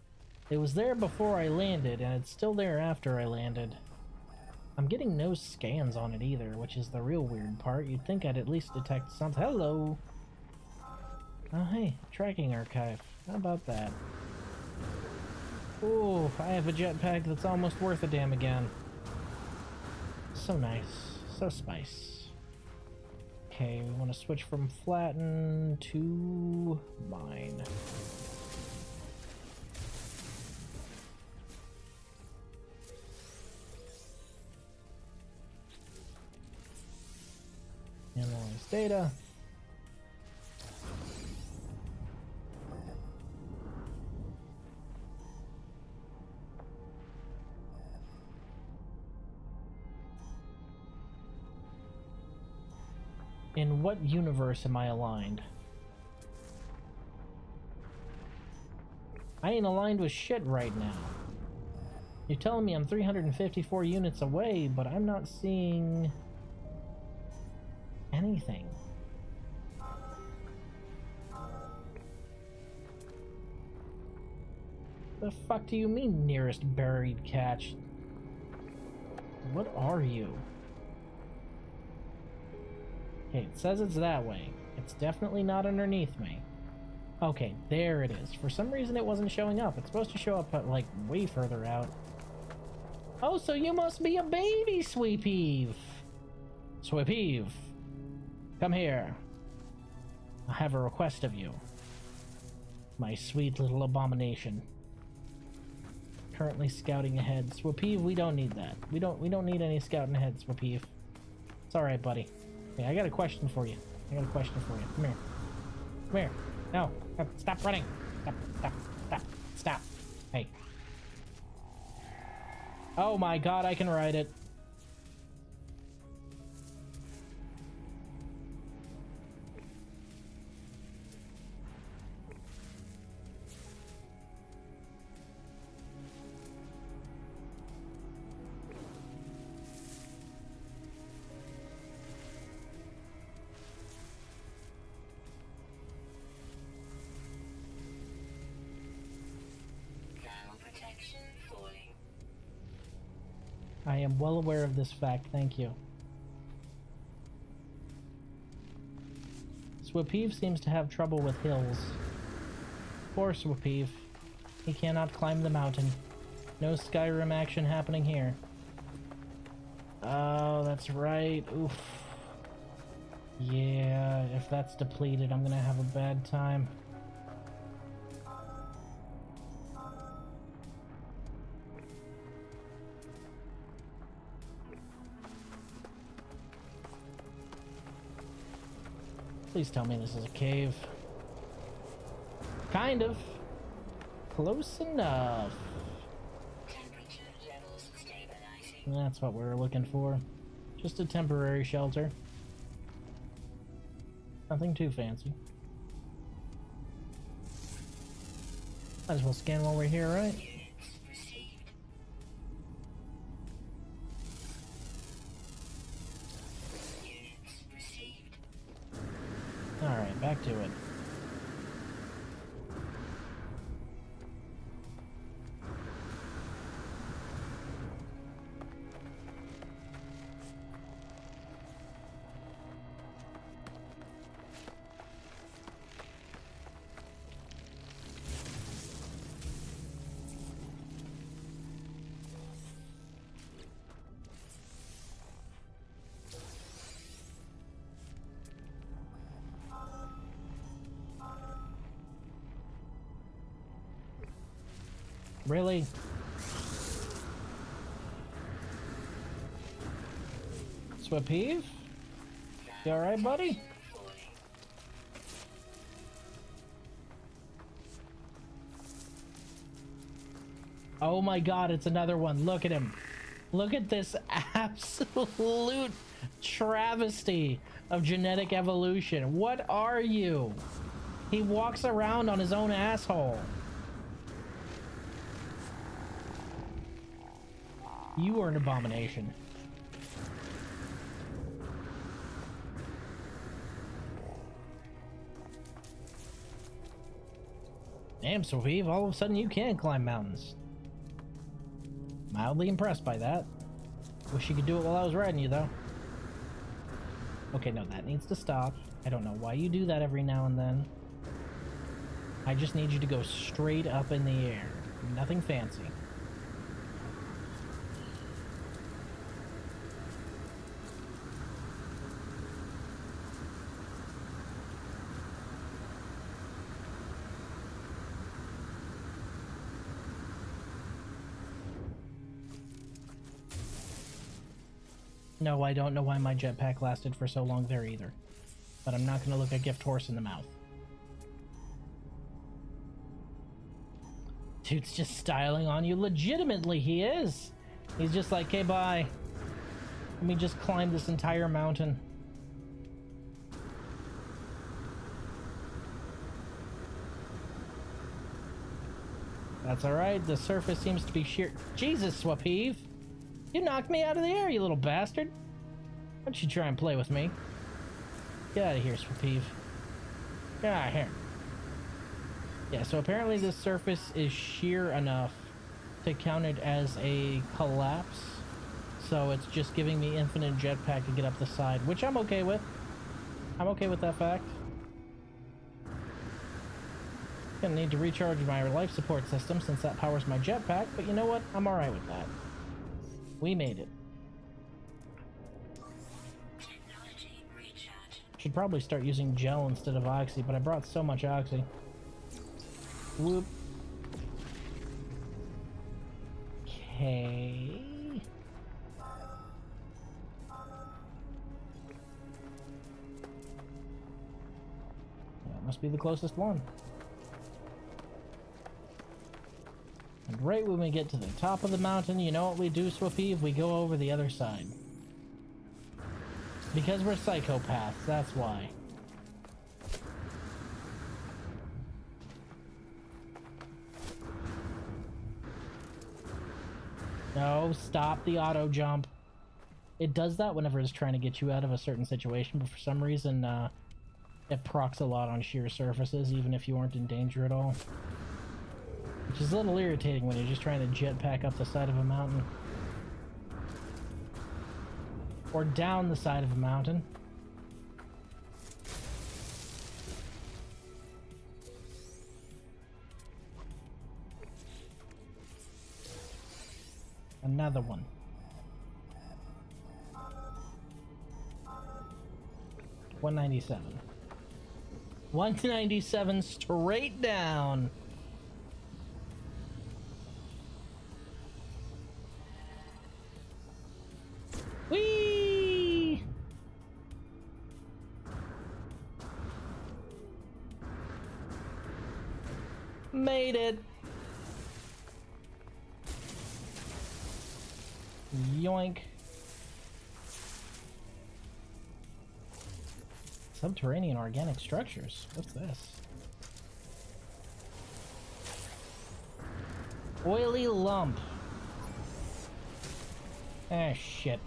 It was there before I landed, and it's still there after I landed. I'm getting no scans on it either, which is the real weird part. You'd think I'd at least detect something. Hello! Oh hey, tracking archive. How about that? Ooh, I have a jetpack that's almost worth a damn again. So nice. So spice. Okay, we want to switch from flatten to mine. Analyze data. In what universe am I aligned? I ain't aligned with shit right now. You're telling me I'm 354 units away, but I'm not seeing anything. The fuck do you mean, nearest buried catch? What are you? Okay, it says it's that way. It's definitely not underneath me. Okay, there it is. For some reason it wasn't showing up. It's supposed to show up at, like, way further out. Oh, so you must be a baby, Sweepeeve! Sweepeeve, come here. I have a request of you. My sweet little abomination. Currently scouting ahead. Sweepeeve, we don't need that. We don't need any scouting ahead, Sweepeeve. It's alright, buddy. Hey, I got a question for you. Come here. Come here. No. Stop running. Stop. Hey. Oh my god, I can ride it. I am well aware of this fact, thank you. Sweepeeve seems to have trouble with hills. Poor Sweepeeve. He cannot climb the mountain. No Skyrim action happening here. Oh, that's right. Oof. Yeah, if that's depleted, I'm gonna have a bad time. Please tell me this is a cave. Kind of. Close enough. Temperature levels stabilizing. That's what we were looking for. Just a temporary shelter. Nothing too fancy. Might as well scan while we're here, right? Units received. Units received. Alright, back to it. Really? Swapeeve? You alright, buddy? Falling. Oh my god, it's another one. Look at him. Look at this absolute travesty of genetic evolution. What are you? He walks around on his own asshole. You are an abomination. Damn, Swapeeve, all of a sudden you can climb mountains. Mildly impressed by that. Wish you could do it while I was riding you, though. Okay, no, that needs to stop. I don't know why you do that every now and then. I just need you to go straight up in the air. Nothing fancy. No, I don't know why my jetpack lasted for so long there either. But I'm not going to look a gift horse in the mouth. Dude's just styling on you. Legitimately, he is. He's just like, hey, bye. Let me just climb this entire mountain. That's alright. The surface seems to be sheer. Jesus, Swapeeve. You knocked me out of the air, you little bastard. Why don't you try and play with me? Get out of here, Swapeeve. Get out of here. Yeah, so apparently this surface is sheer enough to count it as a collapse. So it's just giving me infinite jetpack to get up the side, which I'm okay with. I'm okay with that fact. Gonna need to recharge my life support system since that powers my jetpack, but you know what? I'm alright with that. We made it. Technology recharge. Should probably start using gel instead of oxy, but I brought so much oxy. Whoop. Okay. That must be the closest one. And right when we get to the top of the mountain, you know what we do, Swapeeve? We go over the other side. Because we're psychopaths, that's why. No, stop the auto jump. It does that whenever it's trying to get you out of a certain situation, but for some reason, it procs a lot on sheer surfaces, even if you aren't in danger at all. Which is a little irritating when you're just trying to jetpack up the side of a mountain. Or down the side of a mountain. Another one. 197. 197 straight down. Whee! Made it. Yoink. Subterranean organic structures. What's this? Oily lump. Ah, shit.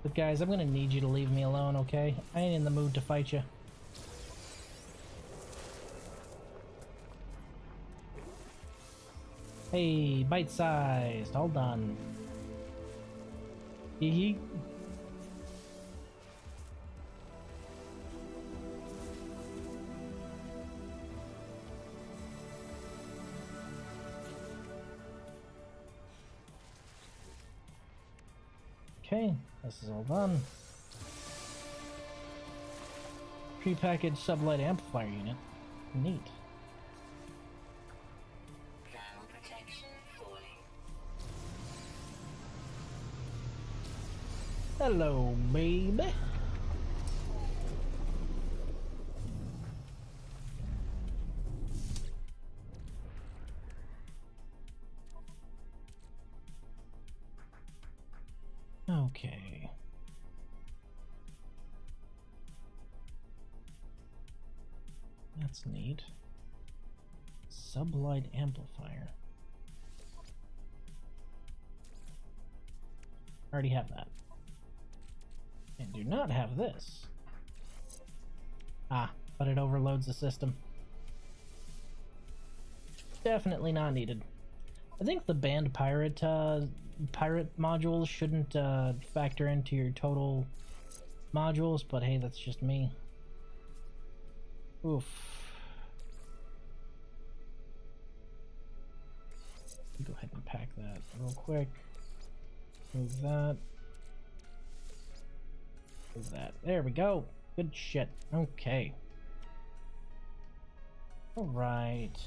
But guys, I'm gonna need you to leave me alone, okay? I ain't in the mood to fight you. Hey, bite-sized. Hold on. Hee. Okay, this is all done. Prepackaged sublight amplifier unit. Neat. Thermal protection falling. Hello, baby. Okay. That's neat. Sublight amplifier. Already have that. And do not have this. Ah, but it overloads the system. Definitely not needed. I think the banned pirate modules shouldn't factor into your total modules, but hey, that's just me. Oof. Go ahead and pack that real quick. Move that. Move that. There we go. Good shit. Okay. Alright.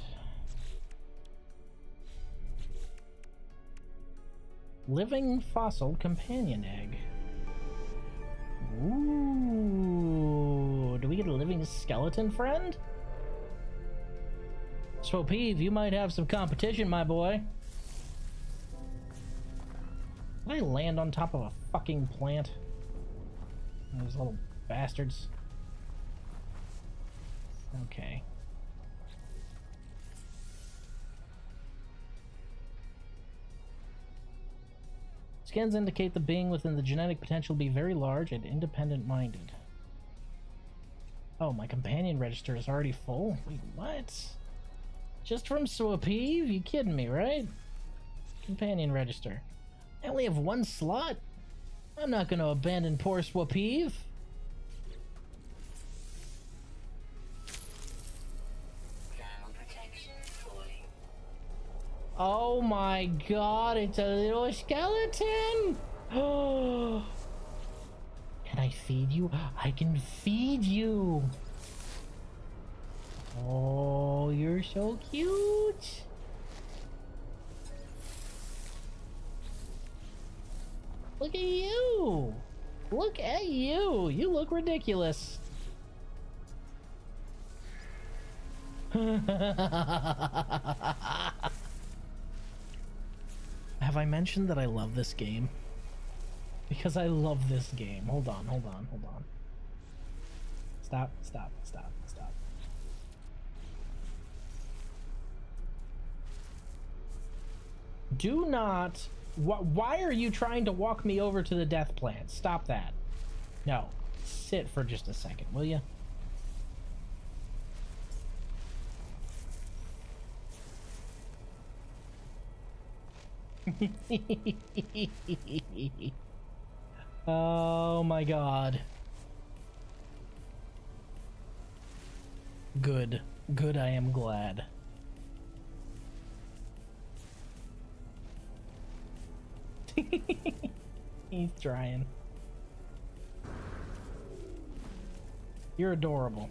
Living fossil companion egg. Ooh, do we get a living skeleton friend? So Peeve, you might have some competition, my boy. Did I land on top of a fucking plant? Those little bastards. Okay. Scans indicate the being within the genetic potential to be very large and independent-minded. Oh, my companion register is already full? Wait, what? Just from Swapeeve? You kidding me, right? Companion register. I only have one slot? I'm not gonna abandon poor Swapeeve. Thermal protection falling. Oh my god, it's a little skeleton! Oh, can I feed you? I can feed you! Oh, you're so cute! Look at you! Look at you! You look ridiculous! Have I mentioned that I love this game? Because I love this game. Hold on, hold on, hold on. Stop, stop, stop, stop. Do not... Why are you trying to walk me over to the death plant? Stop that. No. Sit for just a second, will you? Oh my god. Good. Good, I am glad. He's trying. You're adorable.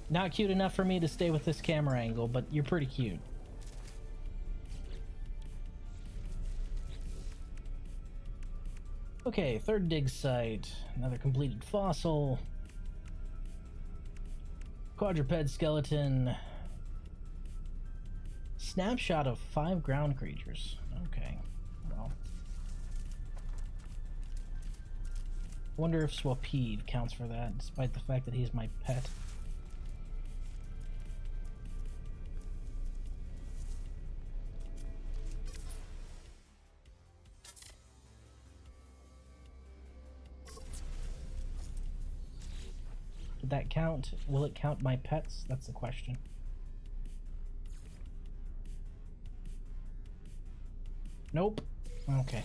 Not cute enough for me to stay with this camera angle, but you're pretty cute. Okay, third dig site. Another completed fossil. Quadruped skeleton. Snapshot of 5 ground creatures. Okay. Wonder if Swapede counts for that, despite the fact that he's my pet. Did that count? Will it count my pets? That's the question. Nope. Okay.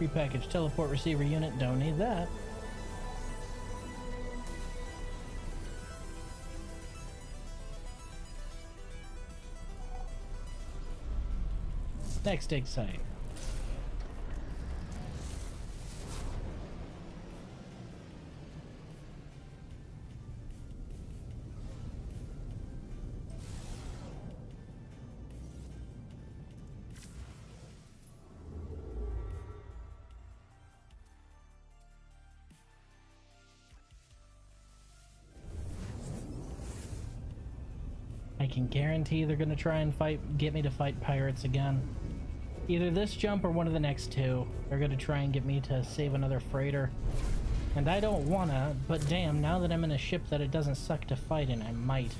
Prepackaged teleport receiver unit, don't need that. Next dig site. I can guarantee they're gonna try and get me to fight pirates again. Either this jump or one of the next two. They're gonna try and get me to save another freighter. And I don't wanna, but damn, now that I'm in a ship that it doesn't suck to fight in, I might.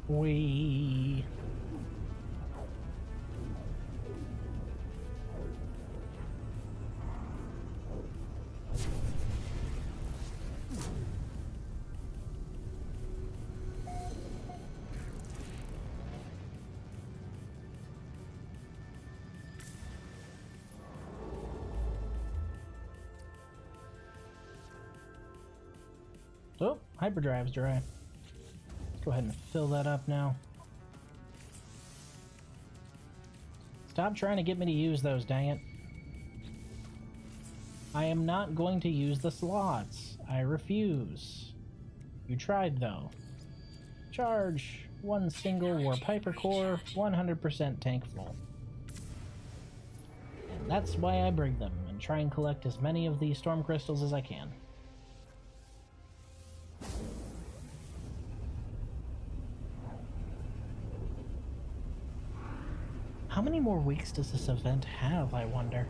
Wee. Oh, hyperdrive's dry. Let's go ahead and fill that up now. Stop trying to get me to use those, dang it. I am not going to use the slots. I refuse. You tried, though. Charge. One single War Piper core, 100% tank full. And that's why I bring them, and try and collect as many of the storm crystals as I can. How many more weeks does this event have, I wonder?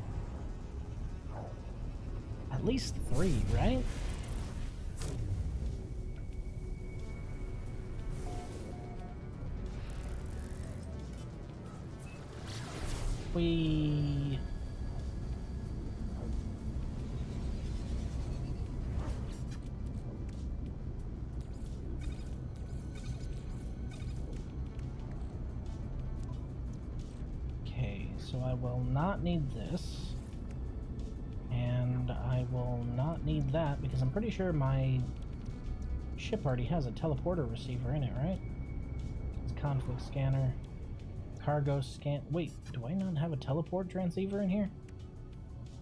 At least 3, right? We... So I will not need this, and I will not need that because I'm pretty sure my ship already has a teleporter receiver in it, right? It's conflict scanner, cargo scan. Wait, do I not have a teleport transceiver in here?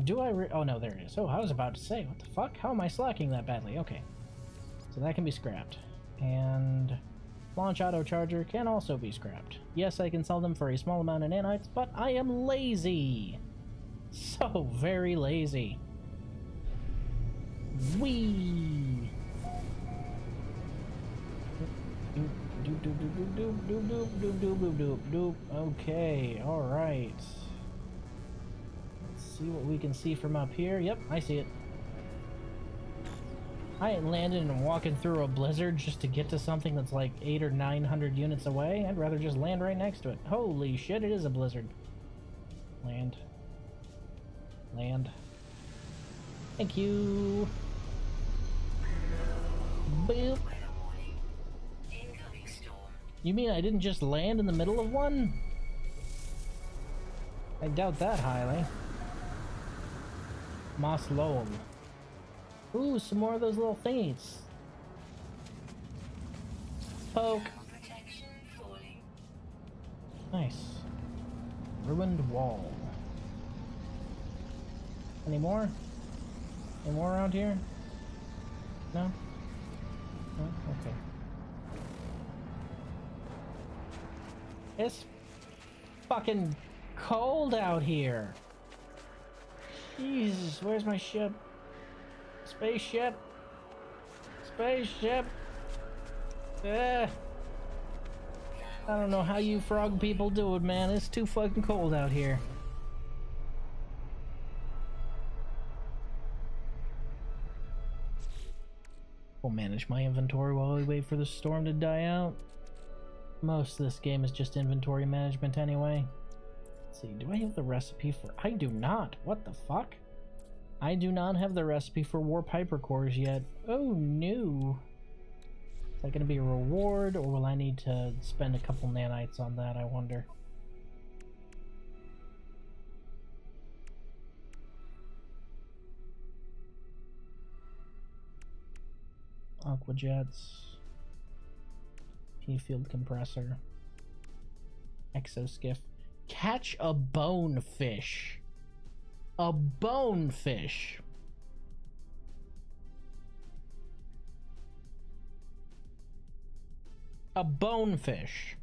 Do I? Oh no, there it is. Oh, I was about to say, what the fuck? How am I slacking that badly? Okay, so that can be scrapped, and launch auto charger can also be scrapped. Yes, I can sell them for a small amount of nanites, but I am lazy. So very lazy. Wee. Okay, alright. Let's see what we can see from up here. Yep, I see it. I ain't landing and walking through a blizzard just to get to something that's like 800 or 900 units away. I'd rather just land right next to it. Holy shit, it is a blizzard. Land. Land. Thank you. Boop. You mean I didn't just land in the middle of one? I doubt that highly. Moss Lowell. Ooh, some more of those little thingies. Poke. Nice. Ruined wall. Any more? Any more around here? No? No? Okay. This fucking cold out here. Jesus, where's my ship? Spaceship? Spaceship? I don't know how you frog people do it, man. It's too fucking cold out here. We'll manage my inventory while we wait for the storm to die out. Most of this game is just inventory management anyway. Let's see, do I have the recipe for... I do not! What the fuck? I do not have the recipe for warp hypercores yet. Oh no! Is that gonna be a reward, or will I need to spend a couple nanites on that, I wonder? Aquajets. P-field compressor. Exoskiff. Catch a bonefish. A bonefish. A bonefish.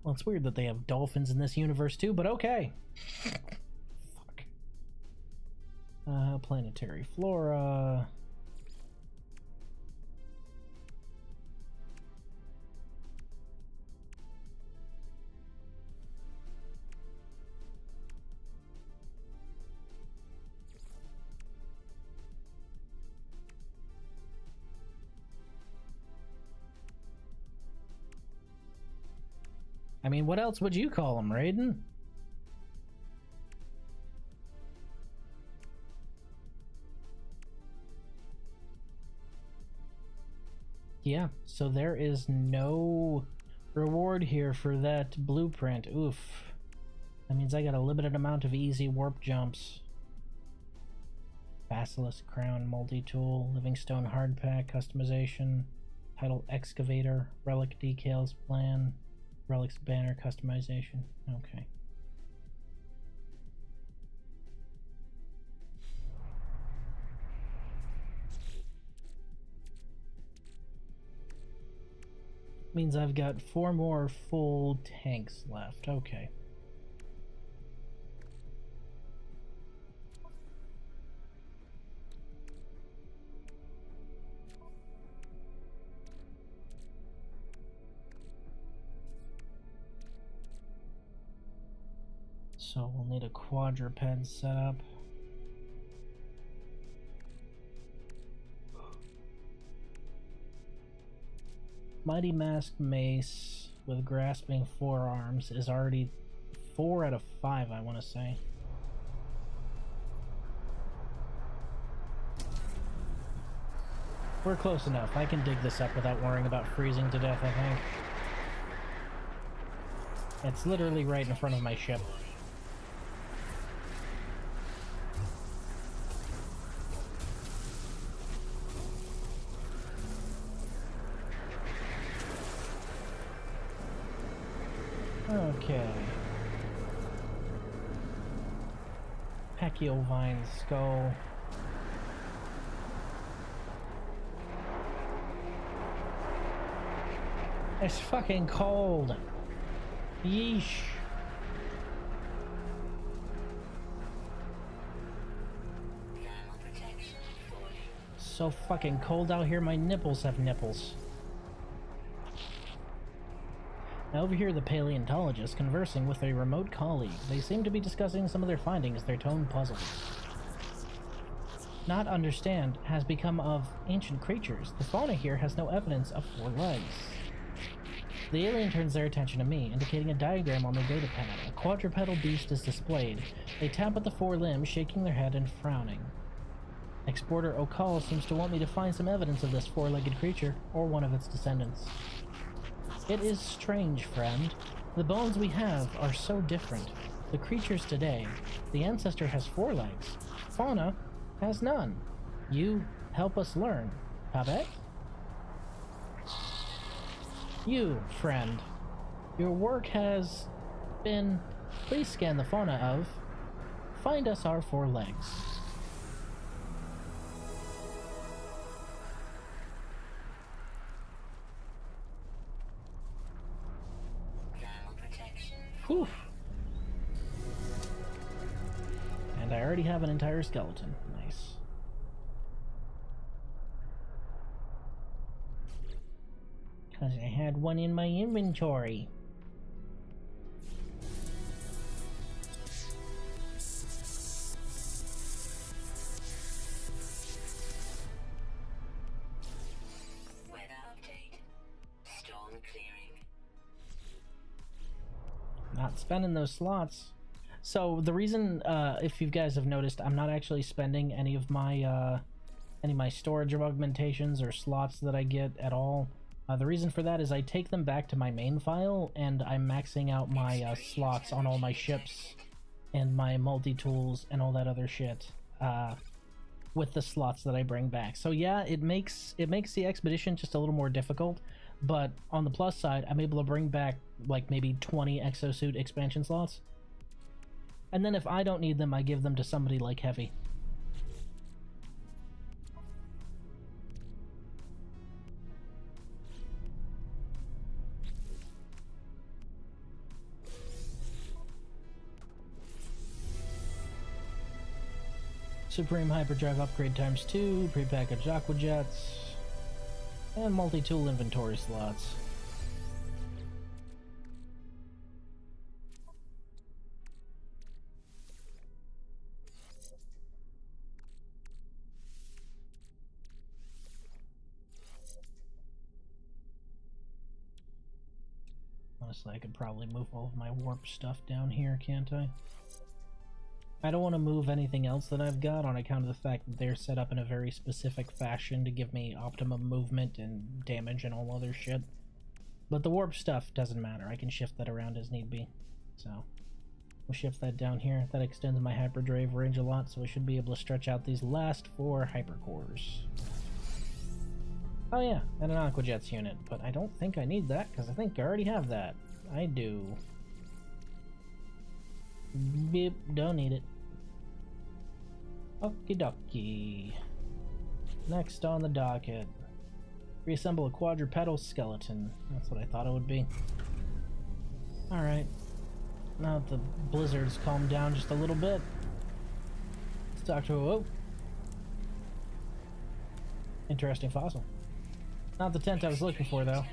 Well, it's weird that they have dolphins in this universe too, but okay. Fuck. Planetary flora. I mean, what else would you call them, Raiden? Yeah, so there is no reward here for that blueprint. Oof. That means I got a limited amount of easy warp jumps. Basilisk Crown multi-tool, Livingstone hardpack customization, Title Excavator, Relic decals plan, Relics banner customization. Okay. Means I've got 4 more full tanks left. Okay. So we'll need a quadruped set up. Mighty Masked Mace with Grasping Forearms is already 4 out of 5, I want to say. We're close enough. I can dig this up without worrying about freezing to death, I think. It's literally right in front of my ship. Okay. Pachyovine skull. It's fucking cold. Yeesh. So fucking cold out here, my nipples have nipples. I overhear the paleontologists conversing with a remote colleague. They seem to be discussing some of their findings, their tone puzzled. Not understand has become of ancient creatures. The fauna here has no evidence of 4 legs. The alien turns their attention to me, indicating a diagram on their data pad. A quadrupedal beast is displayed. They tap at the 4 limbs, shaking their head and frowning. Exporter O'Call seems to want me to find some evidence of this 4-legged creature, or one of its descendants. It is strange, friend. The bones we have are so different. The creatures today, the ancestor has 4 legs. Fauna has none. You help us learn. Pabek? You, friend. Your work has been... Please scan the fauna of... Find us our 4 legs. Whew. And I already have an entire skeleton. Nice. Because I had one in my inventory. Weather update. Storm clearing. Not spending those slots. So the reason, if you guys have noticed, I'm not actually spending any of my storage augmentations or slots that I get at all. The reason for that is I take them back to my main file and I'm maxing out my slots on all my ships and my multi-tools and all that other shit with the slots that I bring back. So yeah, it makes the expedition just a little more difficult, but on the plus side, I'm able to bring back like maybe 20 exosuit expansion slots. And then if I don't need them, I give them to somebody like Heavy. Supreme Hyperdrive upgrade ×2, prepackaged aqua jets, and multi-tool inventory slots. Honestly, I could probably move all of my warp stuff down here, can't I? I don't want to move anything else that I've got on account of the fact that they're set up in a very specific fashion to give me optimum movement and damage and all other shit. But the warp stuff doesn't matter. I can shift that around as need be. So, we'll shift that down here. That extends my hyperdrive range a lot, so I should be able to stretch out these last 4 hypercores. Oh yeah, and an aquajets unit, but I don't think I need that because I think I already have that. I do. Beep, don't need it. Okie dokie. Next on the docket. Reassemble a quadrupedal skeleton. That's what I thought it would be. Alright. Now that the blizzard's calmed down just a little bit, let's talk to a... Whoa. Interesting fossil. Not the tent I was looking for, though.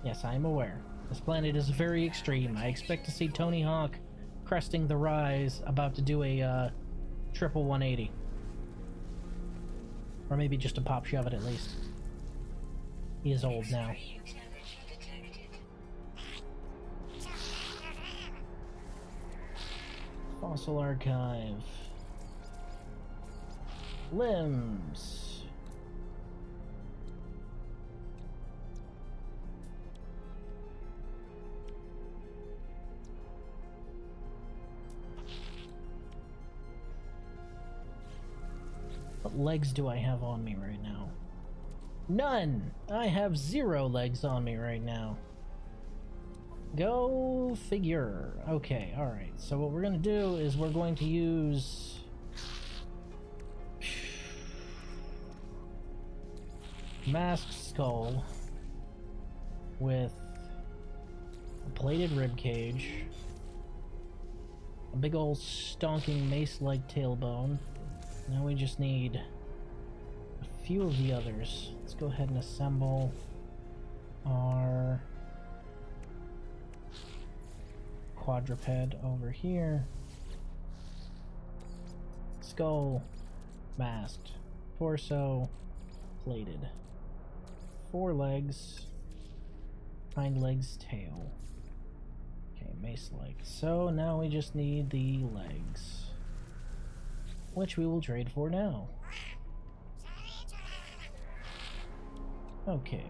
Yes, I am aware. This planet is very extreme. I expect to see Tony Hawk cresting the rise, about to do a triple 180. Or maybe just a pop shove it at least. He is old now. Fossil archive. Limbs. What legs do I have on me right now? None! I have 0 legs on me right now. Go figure. Okay, alright. So what we're gonna do is we're going to use... masked skull with a plated rib cage, a big old stonking mace-like tailbone. Now we just need a few of the others. Let's go ahead and assemble our quadruped over here. Skull, masked, torso, plated. 4 legs, hind legs, tail. Okay, mace-like. So now we just need the legs, which we will trade for now. Okay.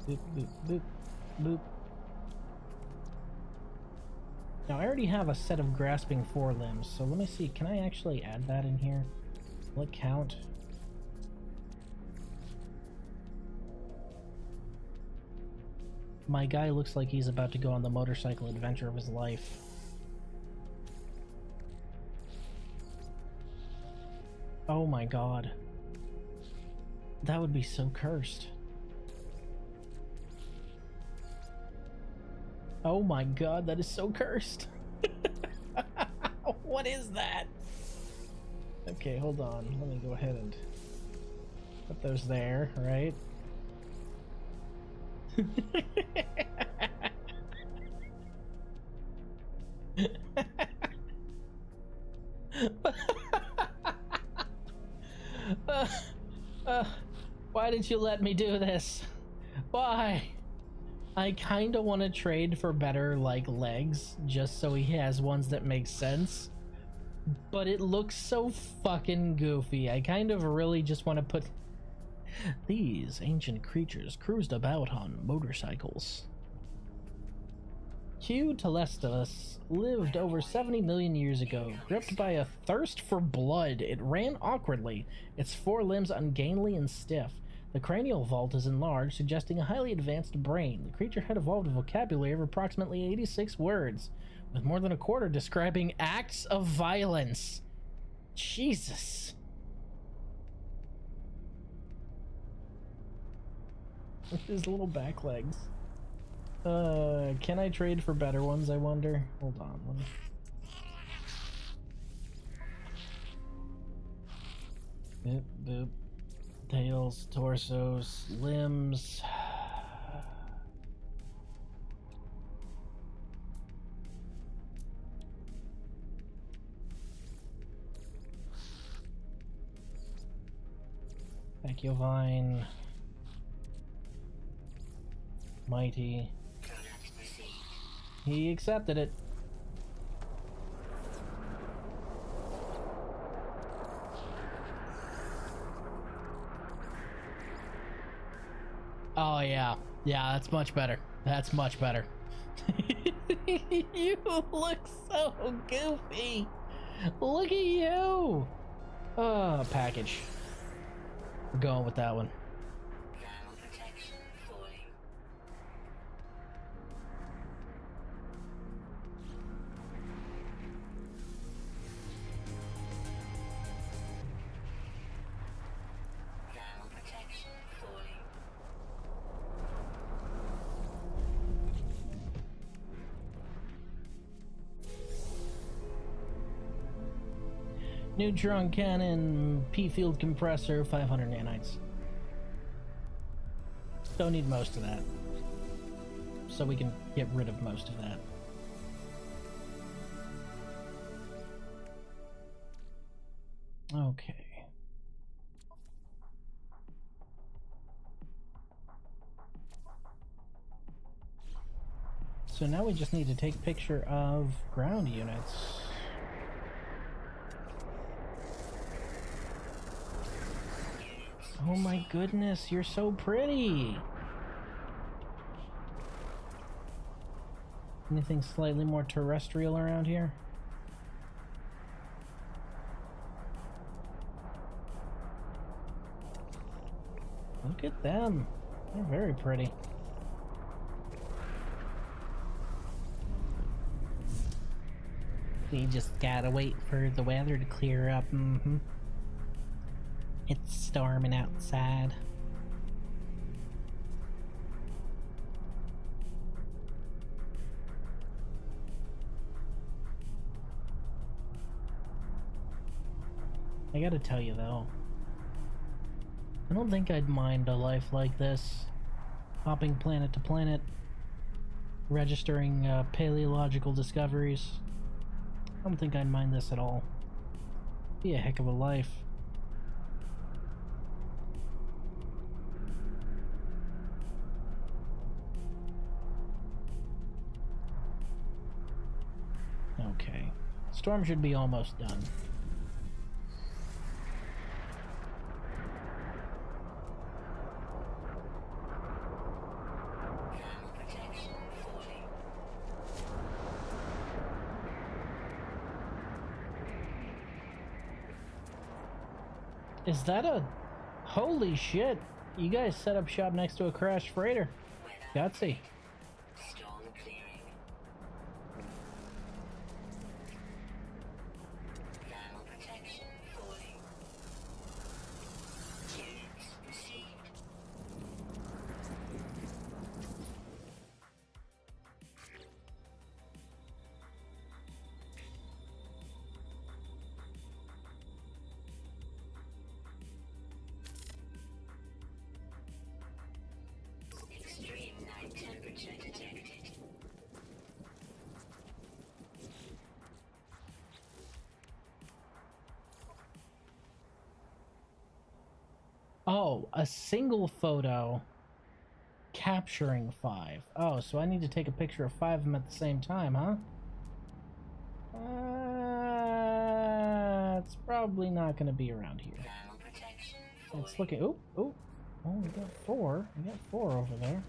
Boop, boop, boop, boop. Now I already have a set of grasping forelimbs, so let me see, can I actually add that in here? Will it count? My guy looks like he's about to go on the motorcycle adventure of his life. Oh my god. That would be so cursed. Oh my god, that is so cursed. What is that? Okay, hold on. Let me go ahead and put those there, right? uh, uh, why did you let me do this? Why? I kind of want to trade for better, like, legs, just so he has ones that make sense. But it looks so fucking goofy. I kind of really just want to put... These ancient creatures cruised about on motorcycles. Q telestus lived over 70 million years ago. Gripped by a thirst for blood, it ran awkwardly, its forelimbs ungainly and stiff. The cranial vault is enlarged, suggesting a highly advanced brain. The creature had evolved a vocabulary of approximately 86 words, with more than a quarter describing acts of violence. Jesus. With his little back legs. Can I trade for better ones, I wonder? Hold on. Let me... Boop, boop. Tails, torsos, limbs. Vacuovine. Mighty. He accepted it. Oh yeah. Yeah, that's much better. That's much better. You look so goofy. Look at you. Package. We're going with that one. Neutron cannon, P-field compressor, 500 nanites. Don't need most of that. So we can get rid of most of that. Okay. So now we just need to take picture of ground units. Oh my goodness, you're so pretty! Anything slightly more terrestrial around here? Look at them. They're very pretty. We just gotta wait for the weather to clear up. It's storming outside. I gotta tell you though, I don't think I'd mind a life like this. Hopping planet to planet, registering paleological discoveries. I don't think I'd mind this at all. Be a heck of a life. Okay. Storm should be almost done. Is that a... Holy shit! You guys set up shop next to a crashed freighter. Gutsy. Storm clearing. Thermal protection falling. Units received. Oh, a single photo capturing 5. Oh, so I need to take a picture of 5 of them at the same time, huh? It's probably not going to be around here. Thermal protection Let's falling. look at... Oh, we got 4. We got 4 over there.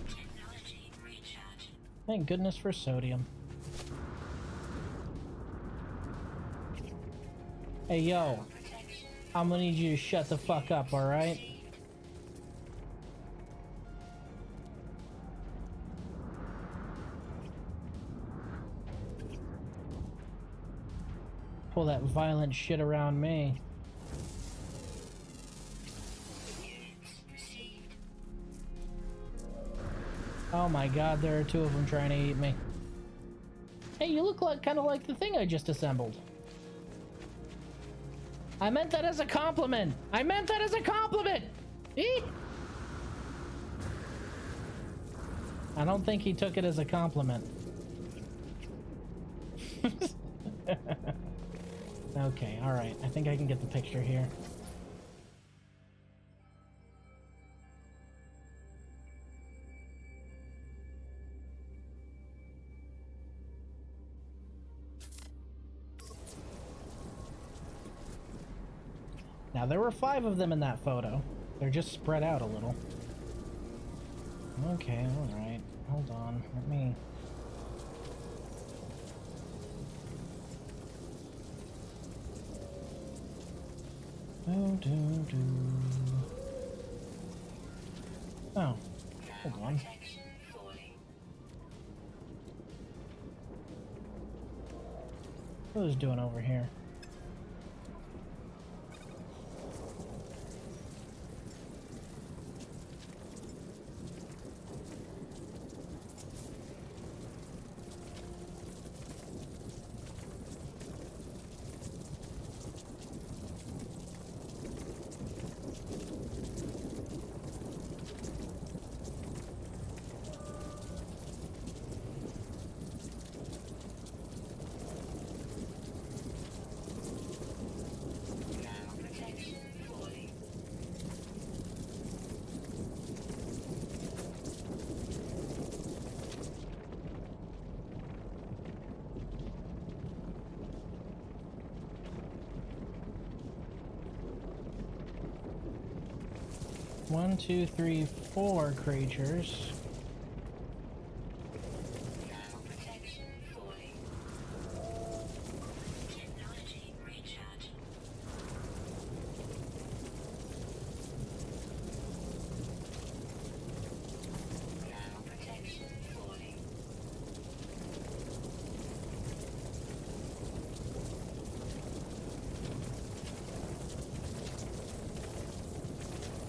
Technology recharge. Thank goodness for sodium. Hey, yo. Protection I'm gonna need you to shut the fuck up, alright? received. Pull that violent shit around me. Units received. Oh my god, there are 2 of them trying to eat me. Hey, you look like kind of like the thing I just assembled. I meant that as a compliment. I meant that as a compliment. Eek. I don't think he took it as a compliment. Okay, alright. I think I can get the picture here. Now, there were 5 of them in that photo. They're just spread out a little. Okay, alright. Hold on. Let me... Oh, hold on. Protection falling. What is doing over here? Thermal protection falling. One, two, three, 4 creatures. Thermal protection falling. Technology recharging. Thermal protection falling.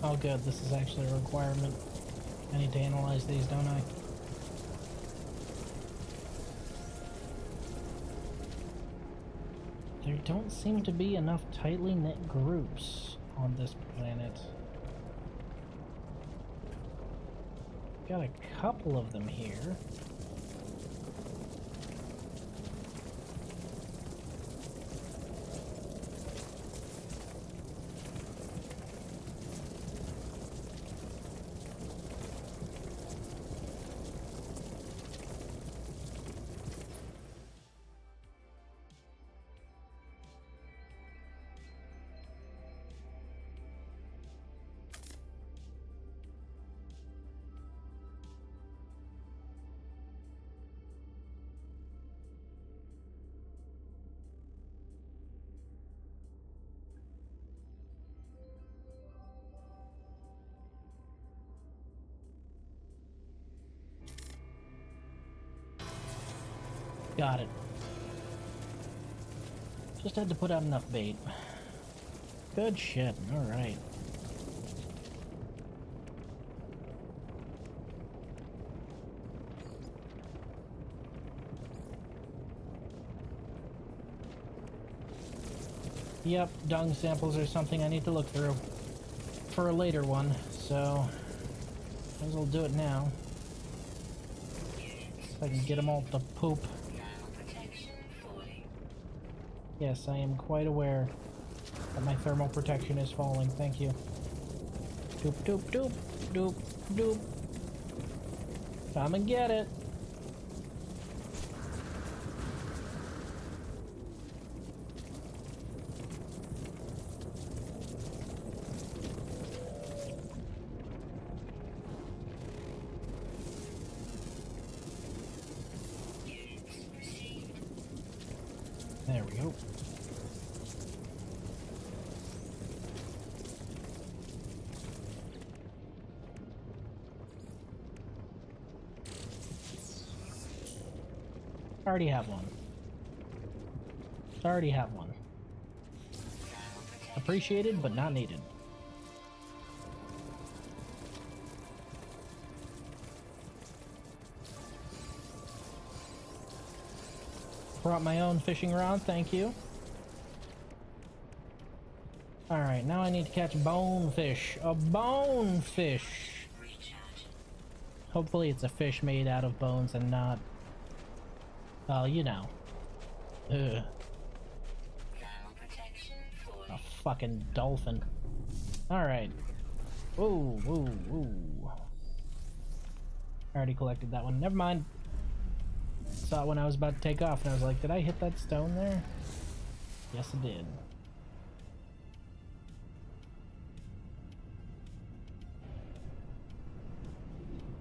Oh good, this is actually a requirement. I need to analyze these, don't I? There don't seem to be enough tightly knit groups on this planet. Got a couple of them here. Got it. Just had to put out enough bait. Good shit. Alright. Yep, dung samples are something I need to look through for a later one, so might as well do it now. If I can get them all to poop. Thermal protection Yes, I am quite aware that my thermal protection is falling. Thank you. Doop, doop, doop, doop, doop. Come and get it. There we go. Already have one. Already have one. Appreciated, but not needed. Brought my own fishing rod, thank you. Alright, now I need to catch bonefish. A bonefish! Hopefully it's a fish made out of bones and not... well, you know. Ugh. A fucking dolphin. Alright. Whoa, whoa, whoa. I already collected that one. Never mind. Saw it when I was about to take off, and I was like, did I hit that stone there? Yes, I did.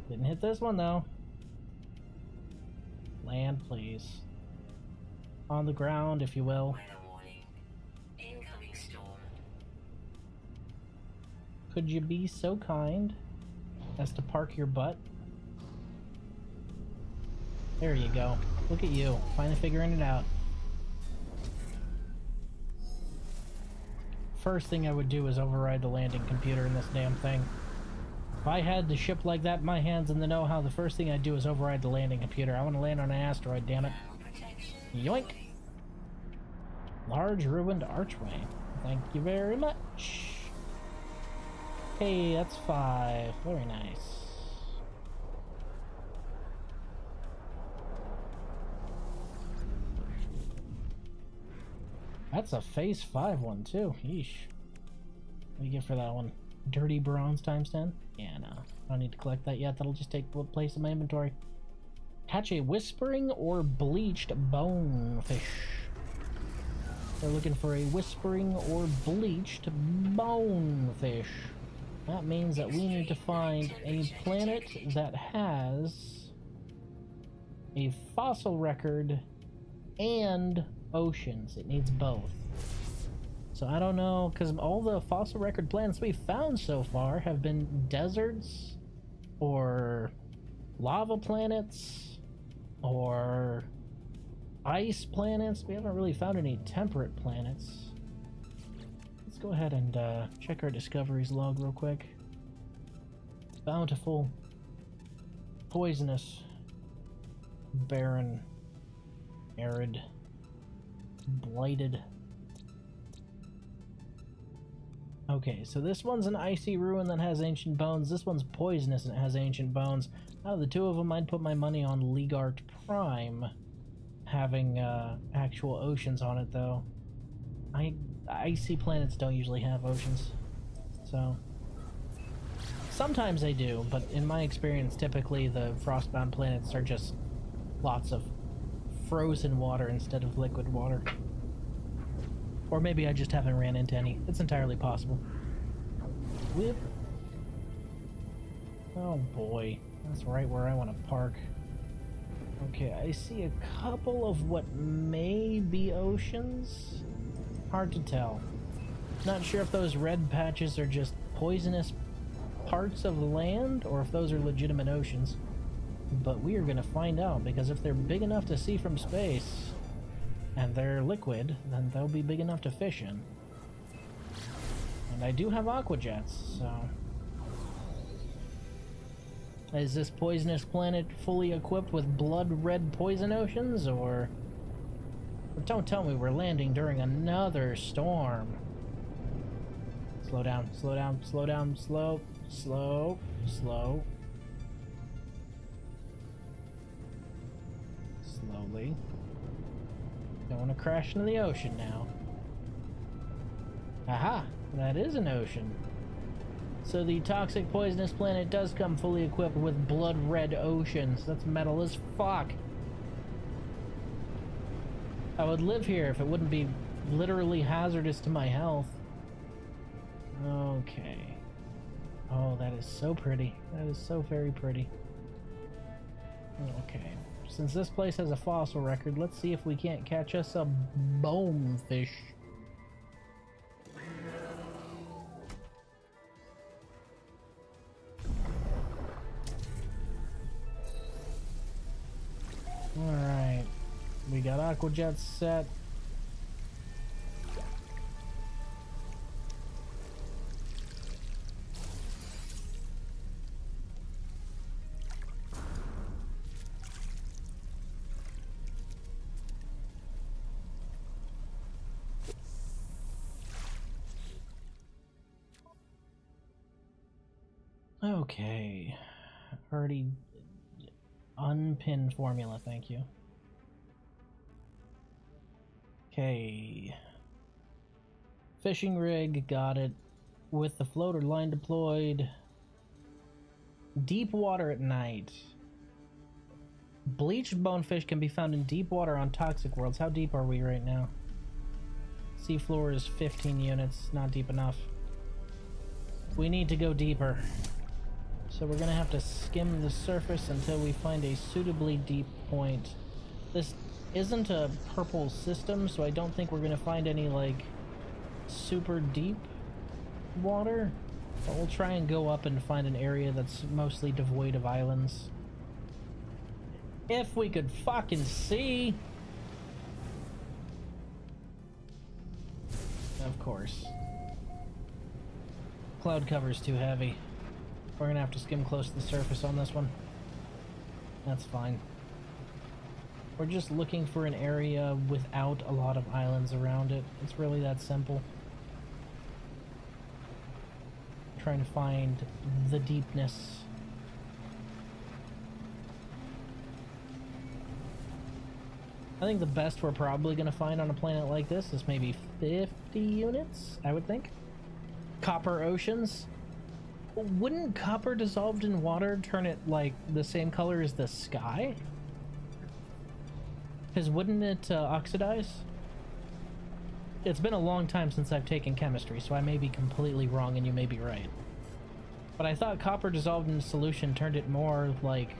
Didn't hit this one, though. Land, please. On the ground, if you will. Incoming storm. Could you be so kind as to park your butt? There you go. Look at you, finally figuring it out. First thing I would do is override the landing computer in this damn thing. If I had the ship like that in my hands and the know-how, the first thing I'd do is override the landing computer. I want to land on an asteroid, damn it. Yoink! Large ruined archway. Thank you very much. Hey, that's 5. Very nice. That's a phase 5 one too. Yeesh. What do you get for that one? Dirty bronze times 10? Yeah, no. I don't need to collect that yet. That'll just take place in my inventory. Catch a whispering or bleached bonefish. We're looking for a whispering or bleached bonefish. That means that we need to find a planet that has a fossil record and oceans. It needs both. So I don't know, because all the fossil record planets we've found so far have been deserts or lava planets or ice planets. We haven't really found any temperate planets. Let's go ahead and check our discoveries log real quick. Bountiful, poisonous, barren, arid, blighted. Okay, so this one's an icy ruin that has ancient bones. This one's poisonous and it has ancient bones. Out of the two of them, I'd put my money on Legart Prime having actual oceans on it, though. Icy planets don't usually have oceans, so sometimes they do, but in my experience, typically the frostbound planets are just lots of frozen water instead of liquid water. Or maybe I just haven't ran into any. It's entirely possible. Whip. Oh boy, that's right where I want to park. Okay, I see a couple of what may be oceans. Hard to tell. Not sure if those red patches are just poisonous parts of land or if those are legitimate oceans. But we are going to find out, because if they're big enough to see from space and they're liquid, then they'll be big enough to fish in. And I do have aqua jets, so... Is this poisonous planet fully equipped with blood-red poison oceans, or... Don't tell me we're landing during another storm. Slow down, slow down, slow down, slow, slow, slow. Slowly. Don't want to crash into the ocean now. Aha! That is an ocean. So the toxic poisonous planet does come fully equipped with blood red oceans. That's metal as fuck. I would live here if it wouldn't be literally hazardous to my health. Okay. Oh, that is so pretty. That is so very pretty. Okay. Since this place has a fossil record, let's see if we can't catch us a bonefish. Alright. We got aqua jets set. Okay. Already unpinned formula, thank you. Okay. Fishing rig, got it. With the floater line deployed. Deep water at night. Bleached bonefish can be found in deep water on toxic worlds. How deep are we right now? Seafloor is 15 units, not deep enough. We need to go deeper. So we're gonna have to skim the surface until we find a suitably deep point. This isn't a purple system, so I don't think we're gonna find any, like, super deep water. But we'll try and go up and find an area that's mostly devoid of islands. If we could fucking see! Of course. Cloud cover's too heavy. We're gonna have to skim close to the surface on this one. That's fine. We're just looking for an area without a lot of islands around it. It's really that simple. Trying to find the deepness. I think the best we're probably gonna find on a planet like this is maybe 50 units, I would think. Copper oceans. Wouldn't copper dissolved in water turn it like the same color as the sky? Because wouldn't it oxidize? It's been a long time since I've taken chemistry, so I may be completely wrong and you may be right. But I thought copper dissolved in solution turned it more like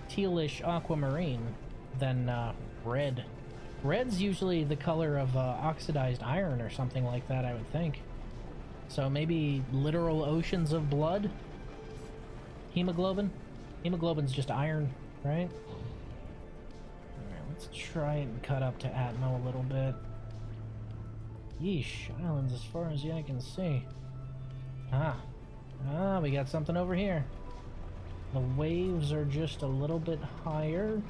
tealish aquamarine than red. Red's usually the color of oxidized iron or something like that, I would think. So maybe literal oceans of blood? Hemoglobin? Hemoglobin's just iron, right? Alright, let's try and cut up to Atmo a little bit. Yeesh, islands as far as the eye can see. We got something over here. The waves are just a little bit higher.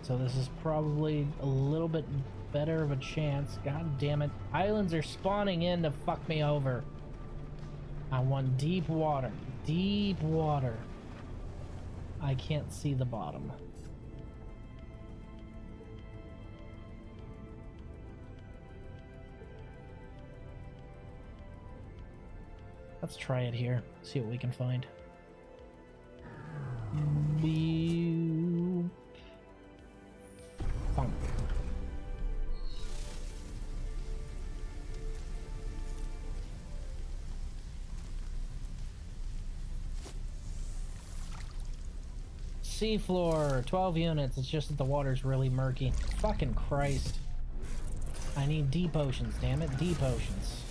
So this is probably a little bit better of a chance. God damn it. Islands are spawning in to fuck me over. I want deep water. Deep water. I can't see the bottom. Let's try it here. See what we can find. Funk. Seafloor, 12 units. It's just that the water's really murky. Fucking Christ. I need deep oceans, damn it. Deep oceans.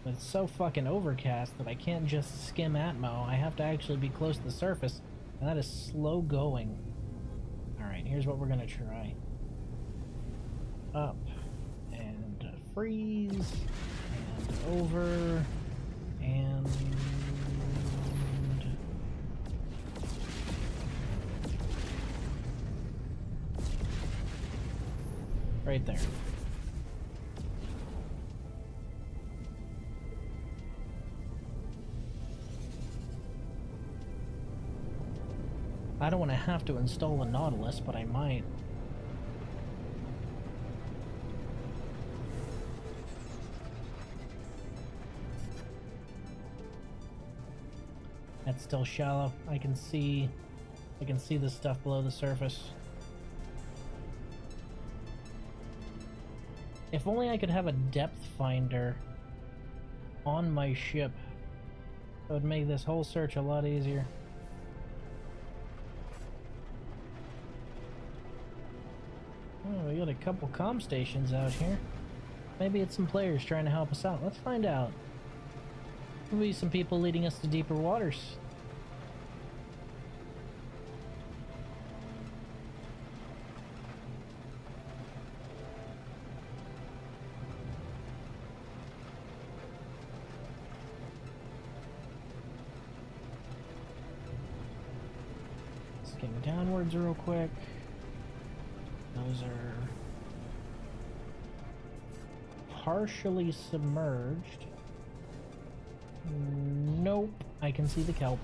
But it's so fucking overcast that I can't just skim Atmo. I have to actually be close to the surface, and that is slow going. Alright, here's what we're gonna try. Up, and freeze, and over, and... right there. I don't want to have to install a Nautilus, but I might. That's still shallow. I can see the stuff below the surface. If only I could have a depth finder on my ship. That would make this whole search a lot easier. Oh, we got a couple comm stations out here. Maybe it's some players trying to help us out. Let's find out. Maybe some people leading us to deeper waters. Skim downwards real quick. Those are partially submerged. Nope, I can see the kelp.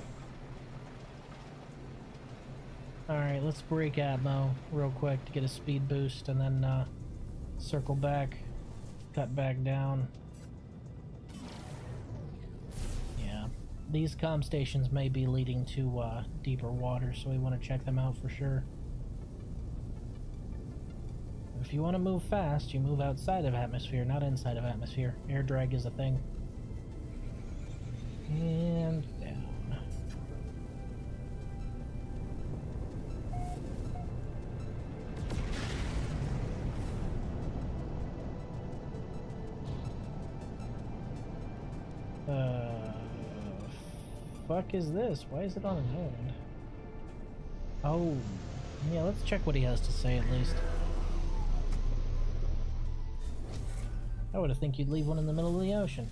Alright, let's break atmo real quick to get a speed boost and then circle back, cut back down. Yeah, these comm stations may be leading to deeper water, so we want to check them out for sure. If you want to move fast, you move outside of atmosphere, not inside of atmosphere. Air drag is a thing. And down. Fuck is this? Why is it on an island? Oh, yeah, let's check what he has to say at least. I would have think you'd leave one in the middle of the ocean.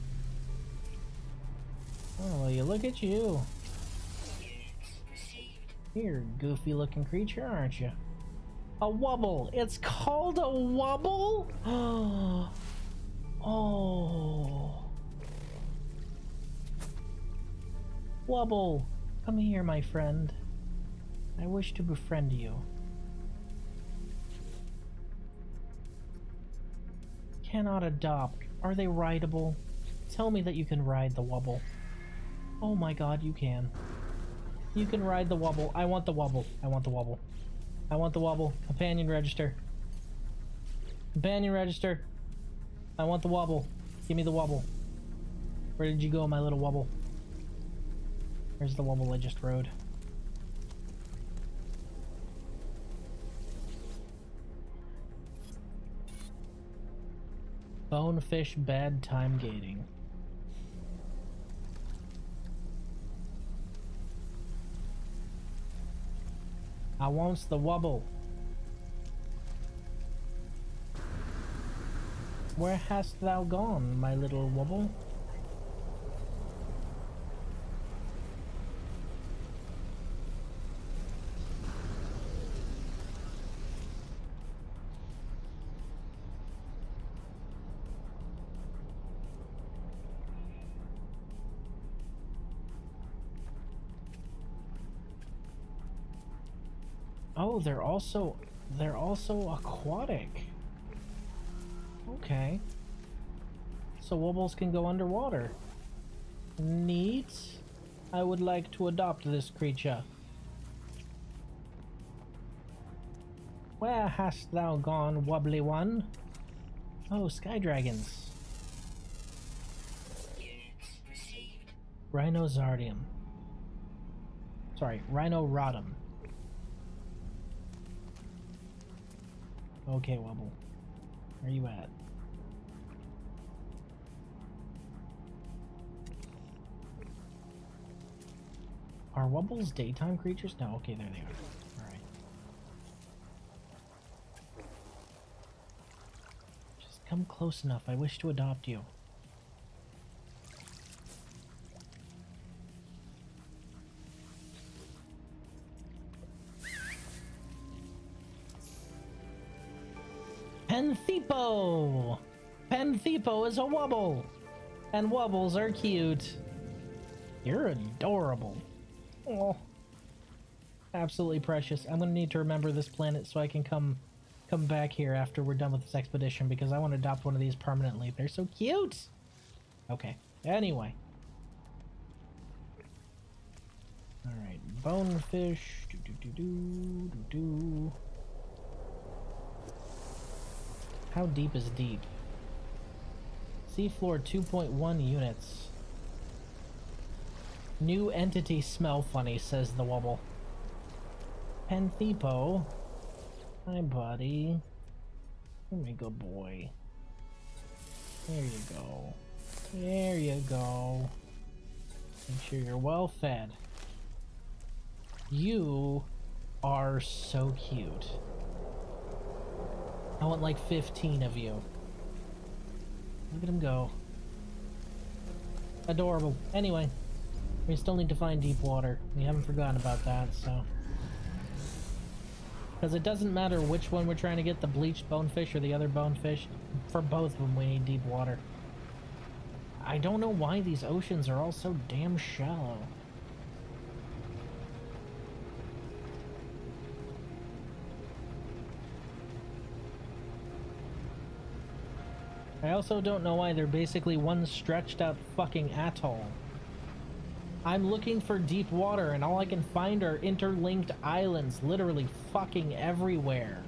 Oh, well, you look at you. You're a goofy looking creature, aren't you? A wobble! It's called a wobble? Oh. Wobble, come here, my friend. I wish to befriend you. Cannot adopt. Are they rideable? Tell me that you can ride the wobble. Oh my god, you can. You can ride the wobble. I want the wobble. I want the wobble. I want the wobble. Companion register. Companion register. I want the wobble. Give me the wobble. Where did you go, my little wobble? Where's the wobble I just rode? Bonefish bad time gating. I wants the wobble. Where hast thou gone, my little wobble? Oh, they're also aquatic. Okay. So wobbles can go underwater. Neat. I would like to adopt this creature. Where hast thou gone, wobbly one? Oh, sky dragons. Rhinozardium. Sorry, Rhinorodum. Okay, Wobble. Where you at? Are Wobbles daytime creatures? No, okay, there they are. Alright. Just come close enough. I wish to adopt you. Penthepo! Penthepo is a wobble! And wobbles are cute. You're adorable. Oh. Absolutely precious. I'm gonna need to remember this planet so I can come back here after we're done with this expedition because I want to adopt one of these permanently. They're so cute! Okay. Anyway. Alright, bonefish. Do, do, do, do, do, do. How deep is deep? Seafloor 2.1 units. New entity smell funny, says the Wubble. Penthepo. Hi, buddy. Let me go, boy. There you go. There you go. Make sure you're well fed. You are so cute. I want like 15 of you. Look at him go. Adorable. Anyway, we still need to find deep water. We haven't forgotten about that, so. Because it doesn't matter which one we're trying to get, the bleached bonefish or the other bonefish. For both of them, we need deep water. I don't know why these oceans are all so damn shallow. I also don't know why they're basically one stretched out fucking atoll. I'm looking for deep water and all I can find are interlinked islands literally fucking everywhere.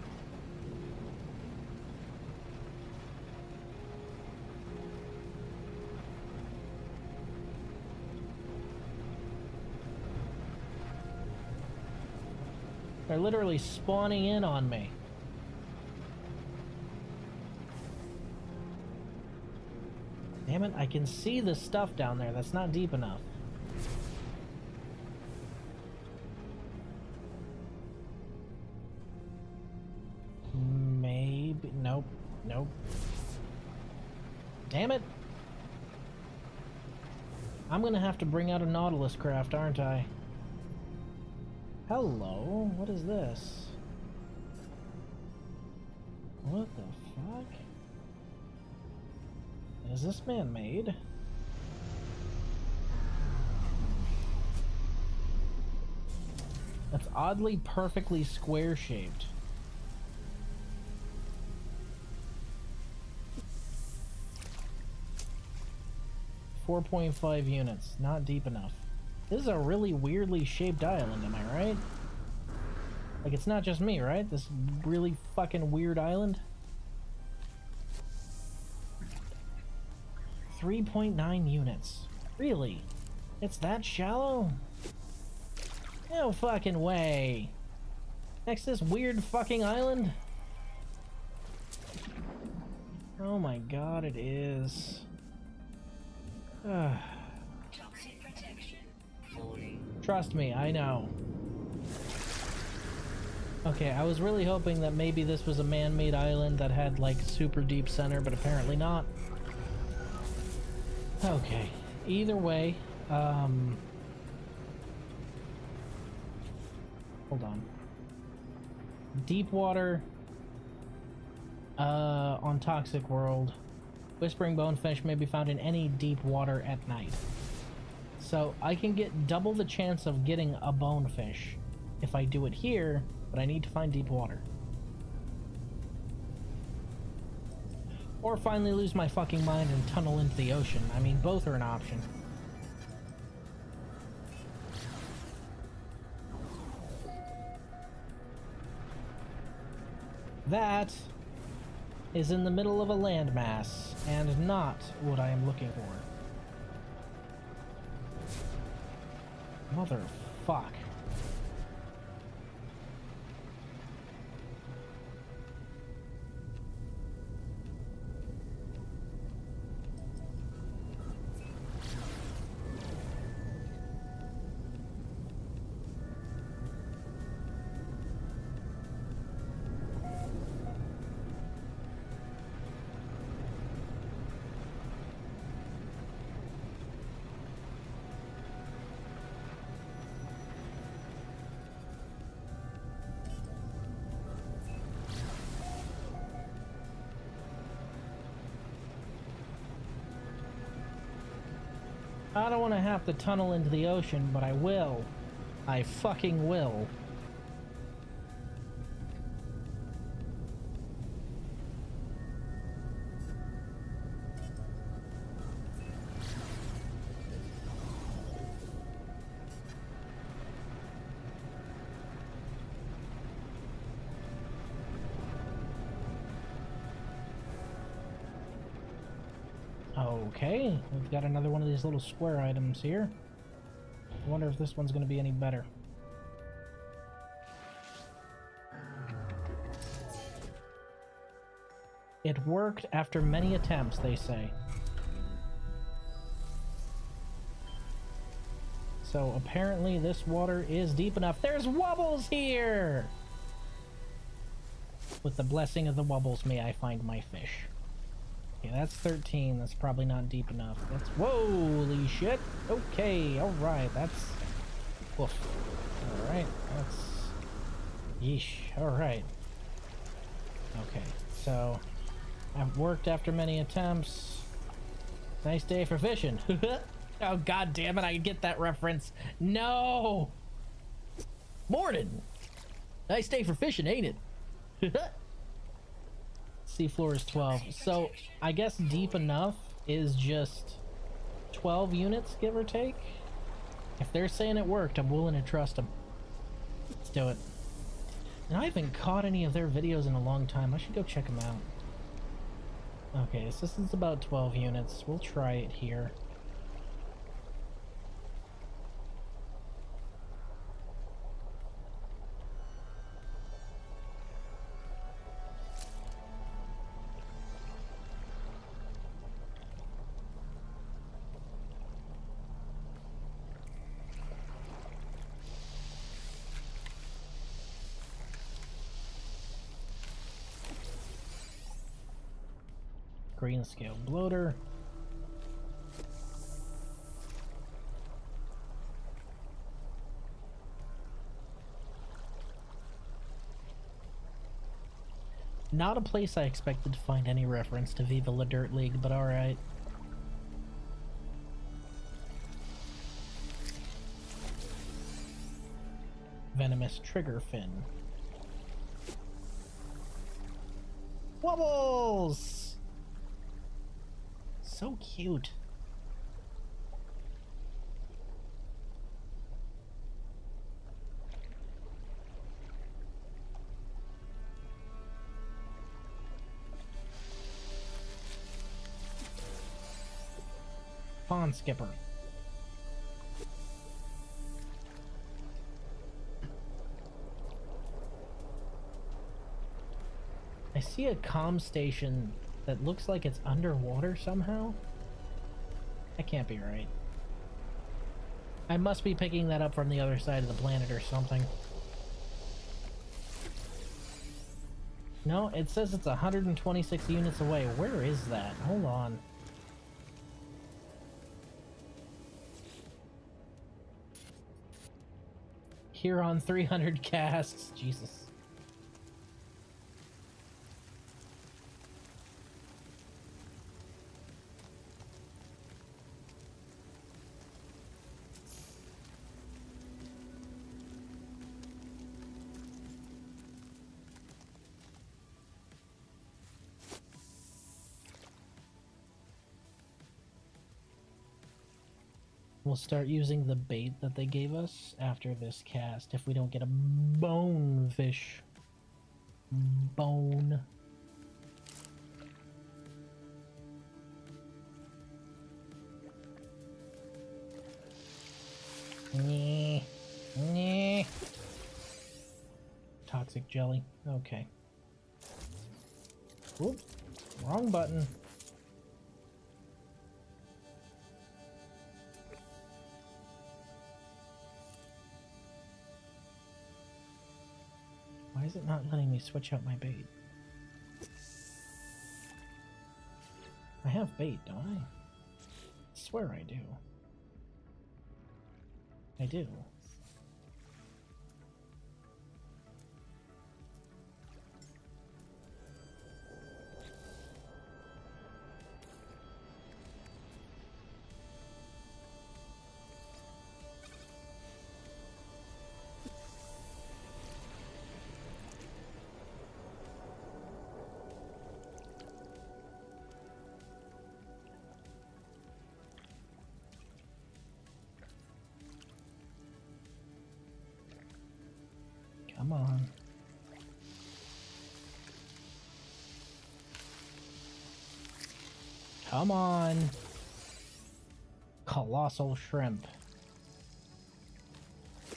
They're literally spawning in on me. Damn it, I can see the stuff down there. That's not deep enough. Maybe. Nope. Nope. Damn it! I'm gonna have to bring out a Nautilus craft, aren't I? Hello? What is this? What the fuck? Is this man-made? That's oddly perfectly square-shaped. .5 units, not deep enough. This is a really weirdly shaped island, am I right? Like, it's not just me, right? This really fucking weird island? 3.9 units. Really? It's that shallow? No fucking way. Next to this weird fucking island? Oh my god, it is. Toxic protection falling. Trust me, I know. Okay, I was really hoping that maybe this was a man-made island that had like super deep center, but apparently not. Okay, either way, hold on. Deep water, on Toxic World. Whispering bonefish may be found in any deep water at night. So I can get double the chance of getting a bonefish if I do it here, but I need to find deep water. Or finally lose my fucking mind and tunnel into the ocean. I mean, both are an option. That is in the middle of a landmass, and not what I am looking for. Motherfuck. I don't want to have to tunnel into the ocean, but I will. I fucking will. Okay, we've got another one of these little square items here. I wonder if this one's going to be any better. It worked after many attempts, they say. So apparently this water is deep enough. There's wobbles here! With the blessing of the wobbles, may I find my fish. Okay, that's 13. That's probably not deep enough. That's... Holy shit! Okay, alright, that's... Woof. Alright, that's... Yeesh, alright. Okay, so... I've worked after many attempts. Nice day for fishing. Oh, god damn it, I get that reference. No! Morning! Nice day for fishing, ain't it? Seafloor is 12. So, I guess deep enough is just 12 units, give or take. If they're saying it worked, I'm willing to trust them. Let's do it. And I haven't caught any of their videos in a long time. I should go check them out. Okay, so this is about 12 units. We'll try it here. Green scale bloater. Not a place I expected to find any reference to Viva La Dirt League, but alright. Venomous trigger fin. Wobbles! So cute. Pond skipper. I see a comm station that looks like it's underwater somehow. That can't be right. I must be picking that up from the other side of the planet or something. No, it says it's 126 units away. Where is that? Hold on. Here on 300 casts. Jesus. We'll start using the bait that they gave us after this cast if we don't get a bonefish. Bone. Nyeh. Nyeh. Toxic jelly. Okay. Oop. Wrong button. Why is it not letting me switch out my bait? I have bait, don't I? I swear I do. I do. Come on. Come on. Colossal shrimp.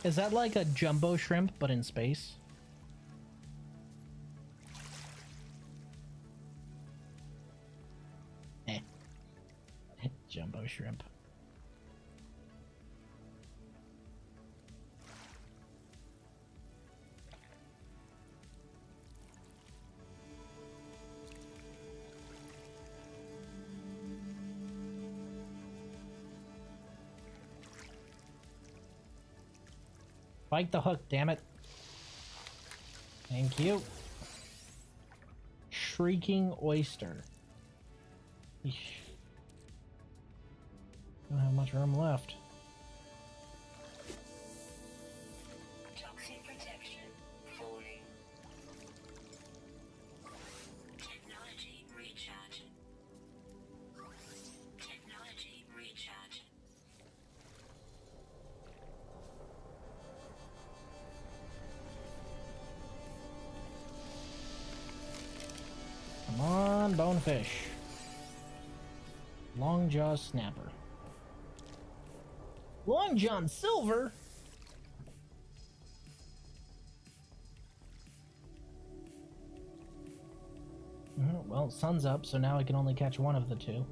Is that like a jumbo shrimp, but in space? Eh. Jumbo shrimp. Bite the hook, damn it. Thank you. Shrieking oyster. Eesh. Don't have much room left. Toxic protection. Falling. Technology recharge. Technology recharge. Come on, bonefish. Long jaw snapper. Long John Silver? Well, sun's up, so now I can only catch one of the two.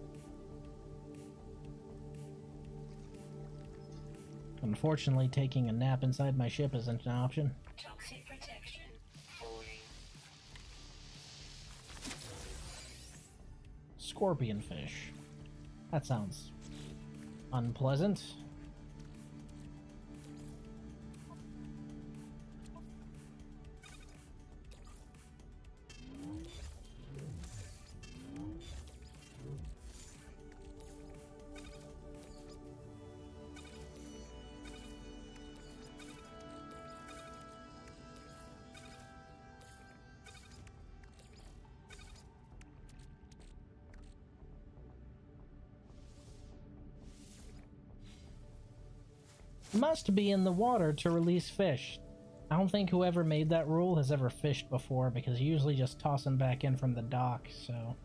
Unfortunately, taking a nap inside my ship isn't an option. Toxic protection. Falling. Scorpion fish. That sounds unpleasant. Must be in the water to release fish. I don't think whoever made that rule has ever fished before, because you usually just toss them back in from the dock, so...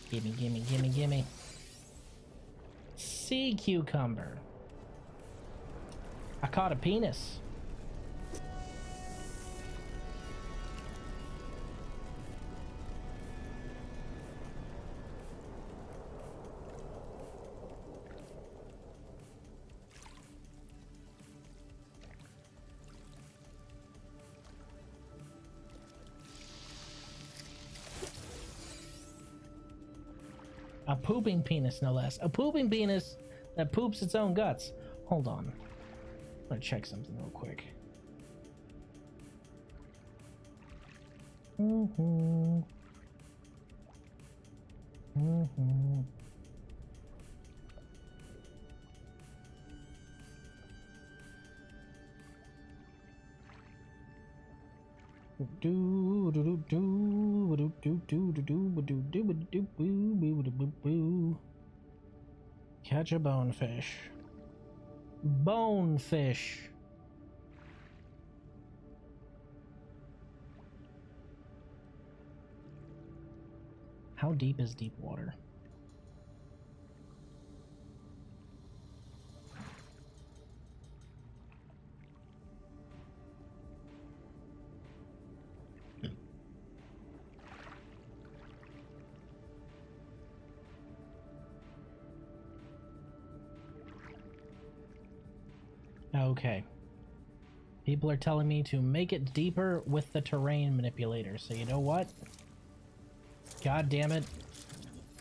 Gimme, gimme, gimme, gimme. Sea cucumber. I caught a penis. A pooping penis, no less. A pooping penis that poops its own guts. Hold on. I'm gonna check something real quick. Catch a bonefish. Bonefish. How deep is deep water? Okay. People are telling me to make it deeper with the terrain manipulator, so you know what? God damn it.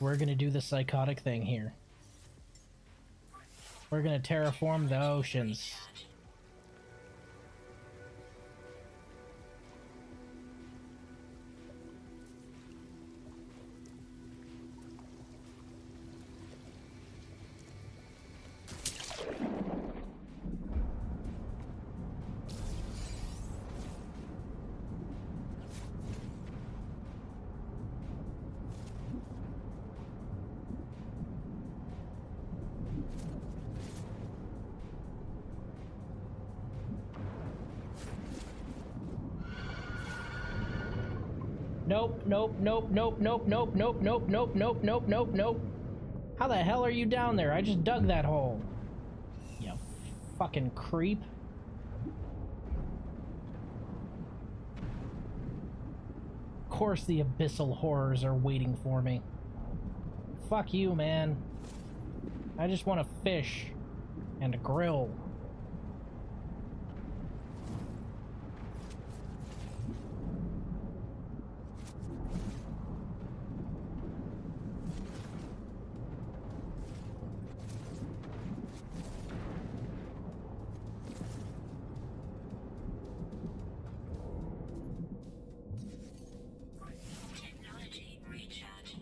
We're gonna do the psychotic thing here. We're gonna terraform the oceans. Nope, nope, nope, nope, nope, nope, nope, nope, nope, nope, nope, nope, nope. How the hell are you down there? I just dug that hole. You fucking creep. Of course the abyssal horrors are waiting for me. Fuck you, man. I just want to fish and grill. Technology recharge.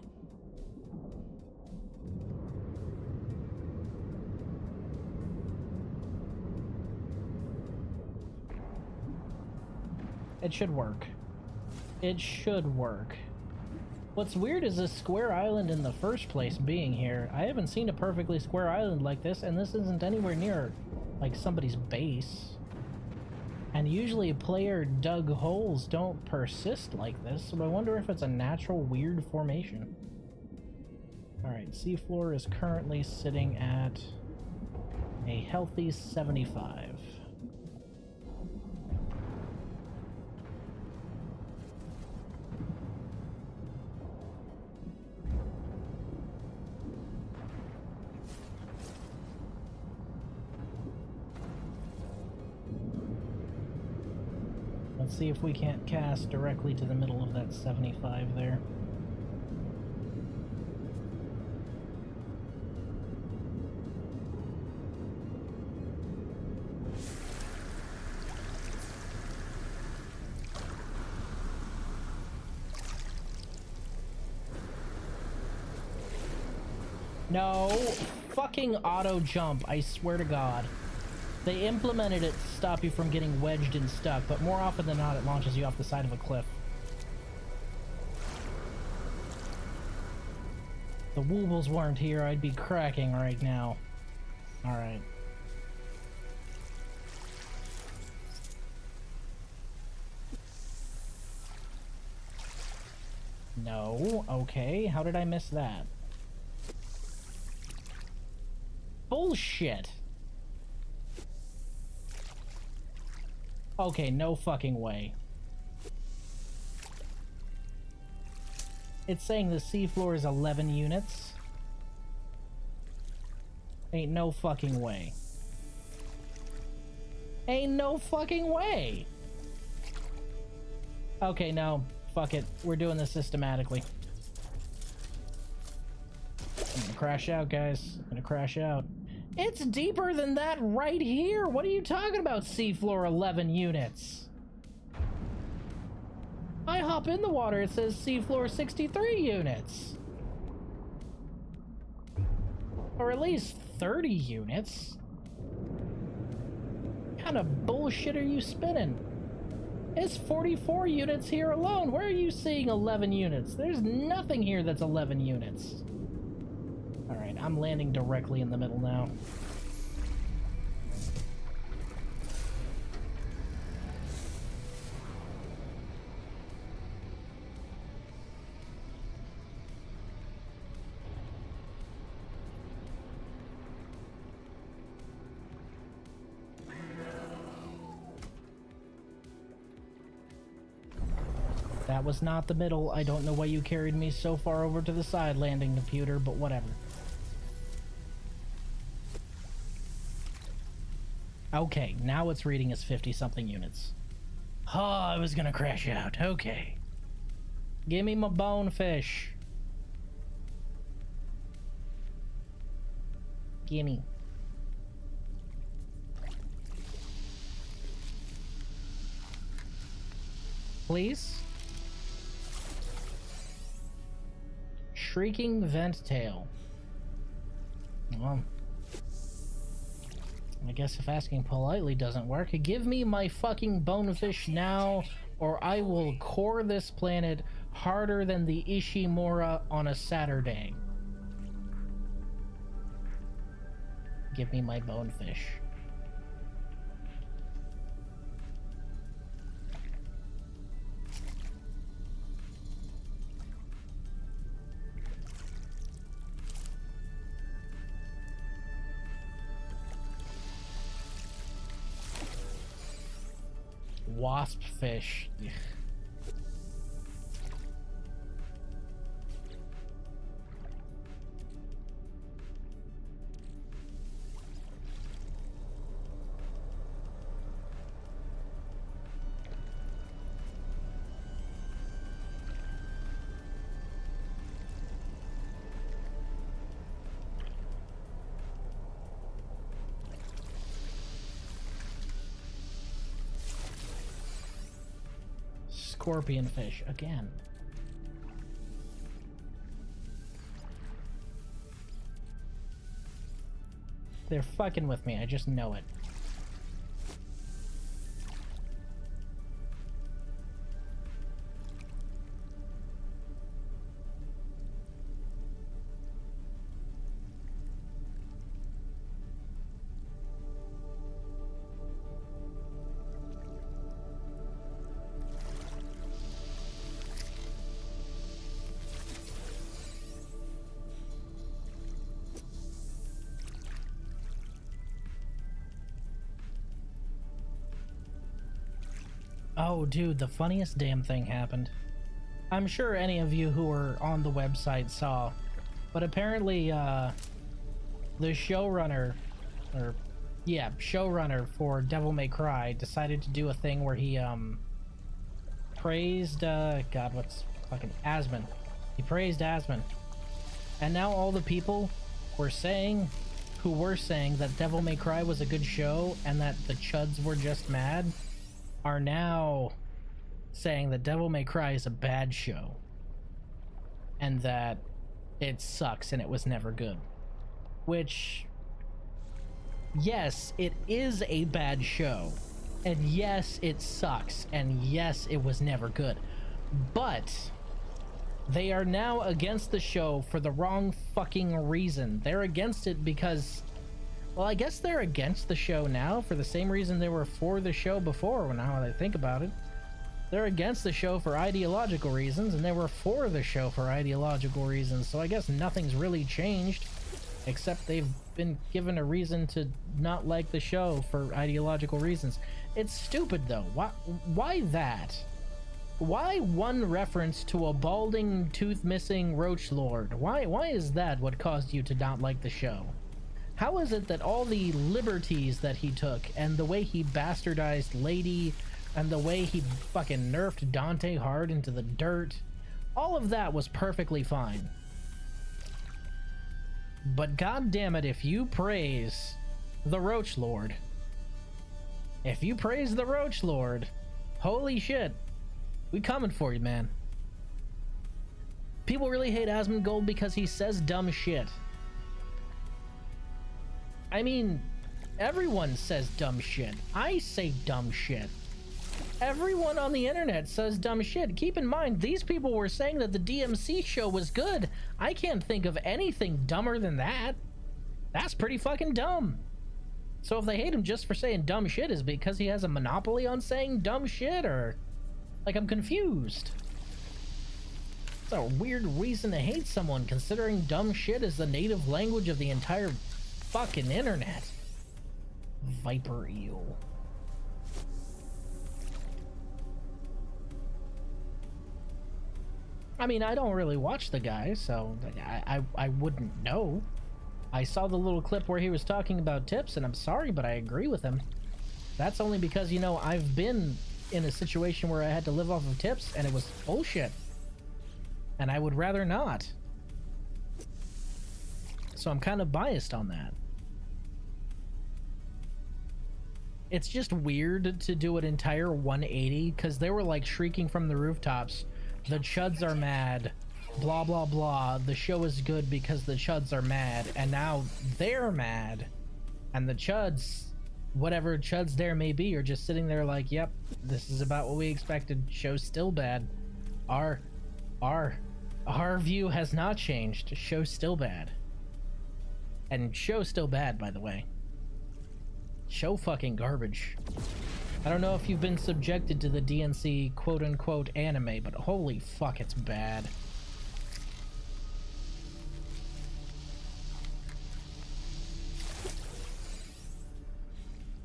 It should work. It should work. What's weird is this square island in the first place being here. I haven't seen a perfectly square island like this, and this isn't anywhere near, like, somebody's base. And usually player dug holes don't persist like this, so I wonder if it's a natural weird formation. Alright, seafloor is currently sitting at a healthy 75. Let's see if we can't cast directly to the middle of that 75 there. No fucking auto jump, I swear to God. They implemented it to stop you from getting wedged and stuck, but more often than not, it launches you off the side of a cliff. If the woobles weren't here, I'd be cracking right now. Alright. No, okay, how did I miss that? Bullshit! Okay, no fucking way. It's saying the seafloor is 11 units. Ain't no fucking way. Ain't no fucking way! Okay, no. Fuck it. We're doing this systematically. I'm gonna crash out, guys. I'm gonna crash out. It's deeper than that right here! What are you talking about, seafloor 11 units? I hop in the water, it says seafloor 63 units. Or at least 30 units. What kind of bullshit are you spinning? It's 44 units here alone. Where are you seeing 11 units? There's nothing here that's 11 units. Alright, I'm landing directly in the middle now. That was not the middle. I don't know why you carried me so far over to the side, landing computer, but whatever. Okay, now it's reading as 50-something units. Oh, I was gonna crash out. Okay. Give me my bonefish. Gimme. Please? Shrieking vent tail. Well, I guess if asking politely doesn't work, give me my fucking bonefish now, or I will core this planet harder than the Ishimura on a Saturday. Give me my bonefish. wasp fish. Scorpion fish again. They're fucking with me, I just know it. Oh, dude, the funniest damn thing happened. I'm sure any of you who were on the website saw, but apparently, the showrunner, showrunner for Devil May Cry decided to do a thing where he, praised, God, what's fucking Asmon. He praised Asmon. And now all the people who were saying that Devil May Cry was a good show and that the chuds were just mad are now saying that Devil May Cry is a bad show and that it sucks and it was never good. Which, yes, it is a bad show, and yes, it sucks, and yes, it was never good, but they are now against the show for the wrong fucking reason. They're against it because, well, I guess they're against the show now for the same reason they were for the show before, when now that I think about it. They're against the show for ideological reasons, and they were for the show for ideological reasons, so I guess nothing's really changed, except they've been given a reason to not like the show for ideological reasons. It's stupid, though. Why that? Why one reference to a balding, tooth-missing roach lord? Why is that what caused you to not like the show? How is it that all the liberties that he took, and the way he bastardized Lady, and the way he fucking nerfed Dante hard into the dirt, all of that was perfectly fine? But god damn it, if you praise the Roach Lord, holy shit, we coming for you, man. People really hate Asmongold because he says dumb shit. I mean, everyone says dumb shit. I say dumb shit. Everyone on the internet says dumb shit. Keep in mind, these people were saying that the DMC show was good. I can't think of anything dumber than that. That's pretty fucking dumb. So if they hate him just for saying dumb shit, is it because he has a monopoly on saying dumb shit, or... Like, I'm confused. It's a weird reason to hate someone, considering dumb shit is the native language of the entire fucking internet. Viper eel. I mean, I don't really watch the guy, so I wouldn't know. I saw the little clip where he was talking about tips, and I'm sorry, but I agree with him. That's only because, you know, I've been in a situation where I had to live off of tips, and it was bullshit. And I would rather not. So I'm kind of biased on that. It's just weird to do an entire 180, because they were like shrieking from the rooftops, the chuds are mad, blah blah blah, the show is good because the chuds are mad, and now they're mad, and the chuds, whatever chuds there may be, are just sitting there like, yep, this is about what we expected, show's still bad. Our view has not changed, show's still bad. And show's still bad, by the way. Show fucking garbage. I don't know if you've been subjected to the DNC quote-unquote anime, but holy fuck, it's bad.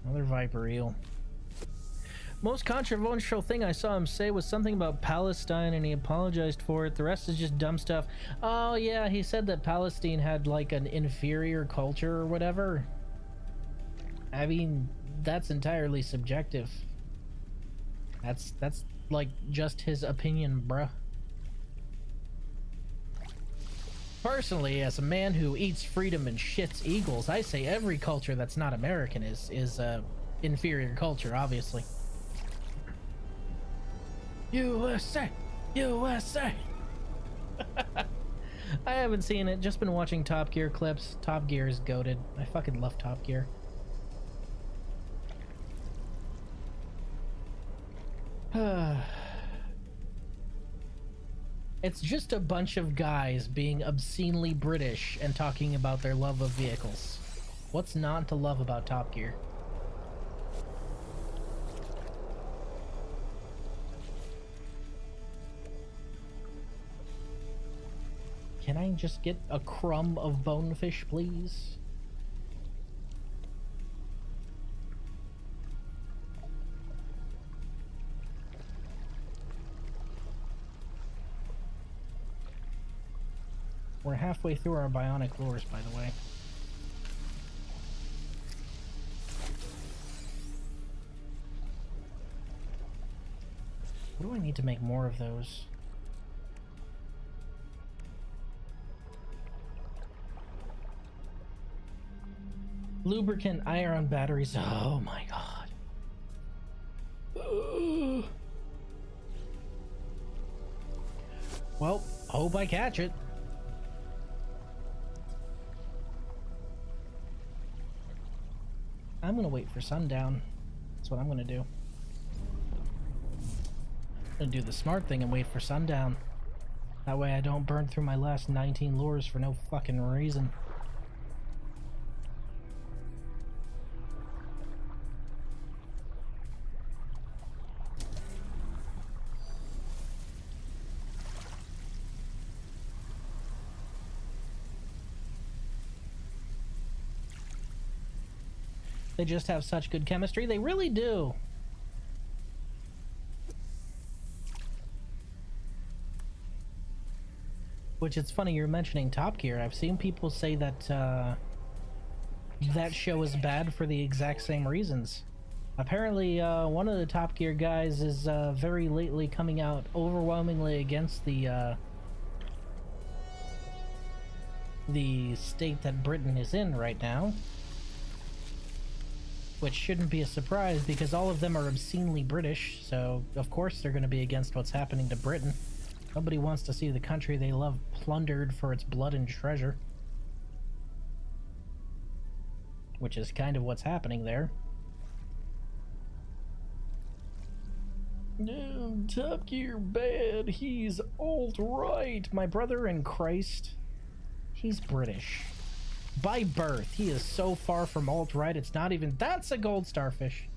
Another Viper eel. Most controversial thing I saw him say was something about Palestine, and he apologized for it. The rest is just dumb stuff. Oh yeah, he said that Palestine had like an inferior culture or whatever. I mean, that's entirely subjective. That's like just his opinion, bruh. Personally, as a man who eats freedom and shits eagles, I say every culture that's not American is inferior culture, obviously. USA! USA! I haven't seen it, just been watching Top Gear clips. Top Gear is goated. I fucking love Top Gear. It's just a bunch of guys being obscenely British and talking about their love of vehicles. What's not to love about Top Gear? Can I just get a crumb of bonefish, please? We're halfway through our bionic lures, by the way. What do I need to make more of those? Lubricant iron batteries. Oh my god. Well, hope I catch it. I'm gonna wait for sundown. That's what I'm gonna do. I'm gonna do the smart thing and wait for sundown. That way I don't burn through my last 19 lures for no fucking reason. They just have such good chemistry. They really do. Which, it's funny you're mentioning Top Gear. I've seen people say that that show is bad for the exact same reasons. Apparently, one of the Top Gear guys is very lately coming out overwhelmingly against the state that Britain is in right now. Which shouldn't be a surprise because all of them are obscenely British, so of course they're going to be against what's happening to Britain. Nobody wants to see the country they love plundered for its blood and treasure. Which is kind of what's happening there. No, Top Gear bad. He's alt-right. My brother in Christ. He's British. By birth, he is so far from alt-right, it's not even... That's a gold starfish.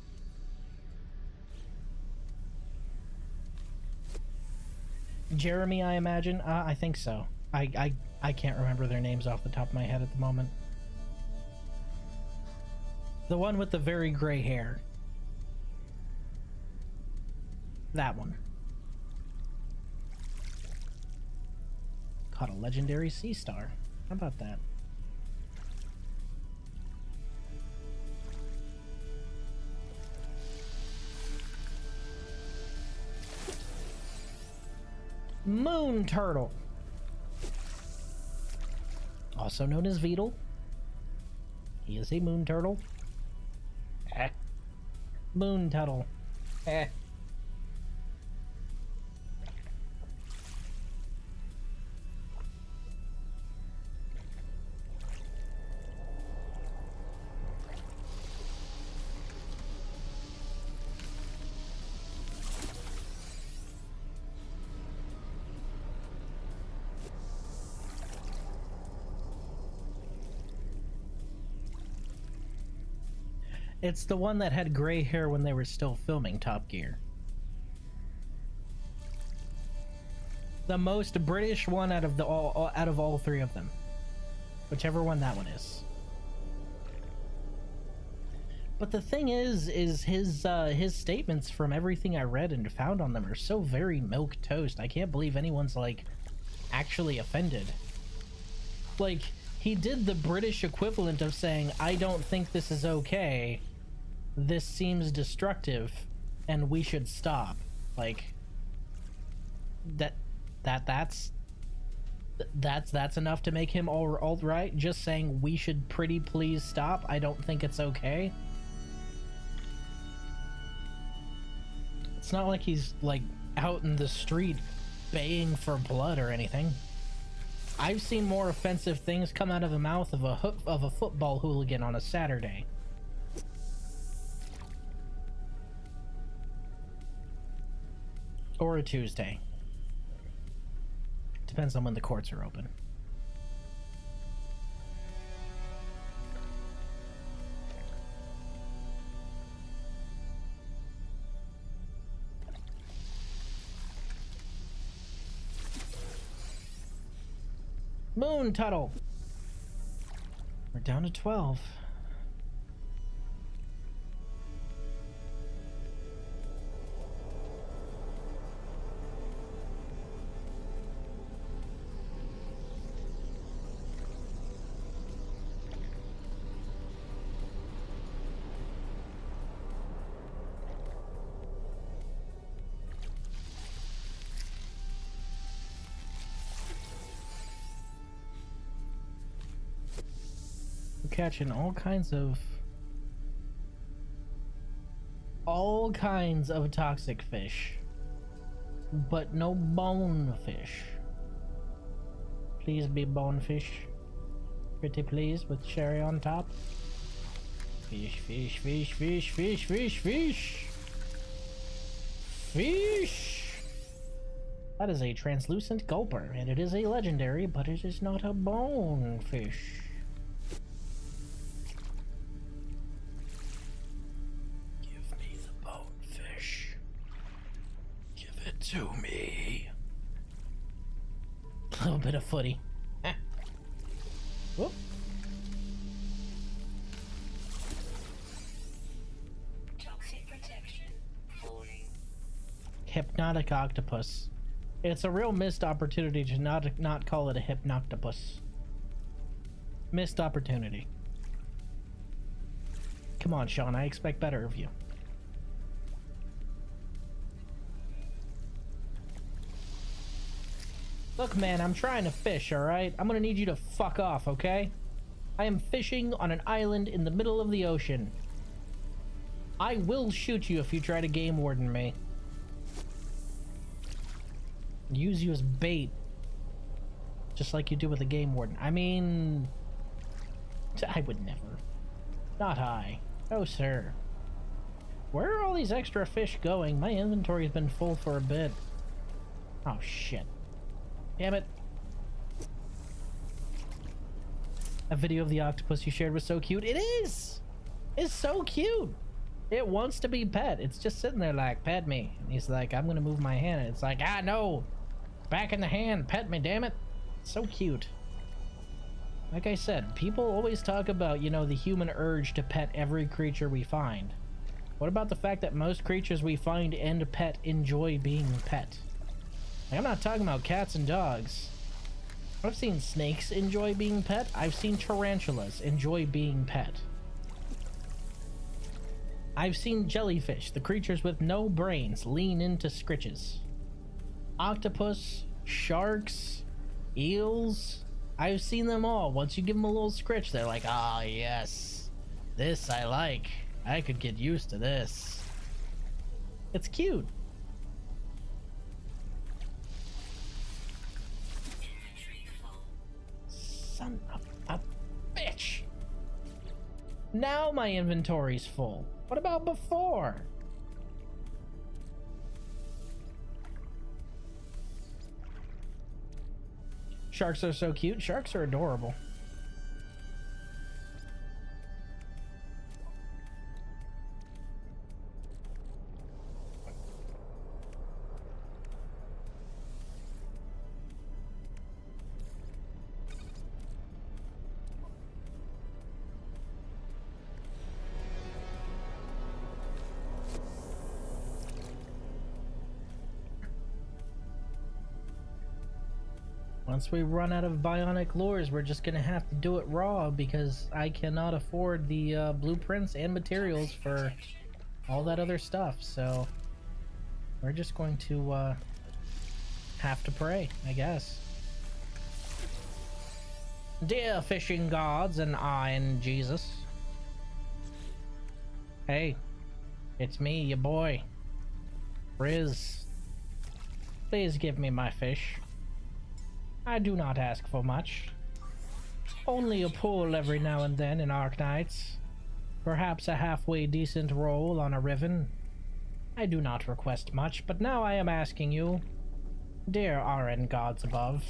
Jeremy, I imagine? I think so. I can't remember their names off the top of my head at the moment. The one with the very gray hair. That one. Caught a legendary sea star. How about that? Moon turtle, also known as Beetle. He is a moon turtle. Moon turtle. It's the one that had gray hair when they were still filming Top Gear. The most British one out of all three of them. Whichever one that one is. But the thing is his statements from everything I read and found on them are so very milk toast. I can't believe anyone's like actually offended. Like, he did the British equivalent of saying, I don't think this is okay. This seems destructive and we should stop. Like, that's enough to make him all right. Just saying we should pretty please stop. I don't think it's okay. It's not like he's like out in the street baying for blood or anything. I've seen more offensive things come out of the mouth of a football hooligan on a Saturday. Or a Tuesday. Depends on when the courts are open. Moon Tuttle! We're down to 12. Catching all kinds of toxic fish, but no bonefish. Please be bonefish, pretty please, with cherry on top. Fish, fish, fish, fish, fish, fish, fish, fish. That is a translucent gulper, and it is a legendary, but it is not a bonefish. To me. A little bit of footy. Whoop. Toxic protection falling. Hypnotic octopus. It's a real missed opportunity to not call it a hypnoctopus. Missed opportunity. Come on, Sean, I expect better of you. Look, man, I'm trying to fish, alright? I'm gonna need you to fuck off, okay? I am fishing on an island in the middle of the ocean. I will shoot you if you try to game warden me. Use you as bait. Just like you do with a game warden. I mean... I would never. Not I. Oh, sir. Where are all these extra fish going? My inventory's been full for a bit. Oh, shit. Damn it. That video of the octopus you shared was so cute. It is! It's so cute! It wants to be pet. It's just sitting there like, pet me. And he's like, I'm gonna move my hand. And it's like, ah, no! Back in the hand, pet me, damn it! So cute. Like I said, people always talk about, you know, the human urge to pet every creature we find. What about the fact that most creatures we find and pet enjoy being pet? Like, I'm not talking about cats and dogs. I've seen snakes enjoy being pet. I've seen tarantulas enjoy being pet. I've seen jellyfish, the creatures with no brains, lean into scritches. Octopus, sharks, eels. I've seen them all. Once you give them a little scritch, they're like, ah, yes. This I like. I could get used to this. It's cute. Son of a bitch! Now my inventory's full. What about before? Sharks are so cute. Sharks are adorable. Once we run out of bionic lures, we're just gonna have to do it raw because I cannot afford the blueprints and materials for all that other stuff. So we're just going to have to pray, I guess. Dear fishing gods and Iron Jesus. Hey, it's me, your boy, Riz. Please give me my fish. I do not ask for much. Only a pull every now and then in Arknights. Perhaps a halfway decent roll on a Riven. I do not request much, but now I am asking you, dear RN gods above,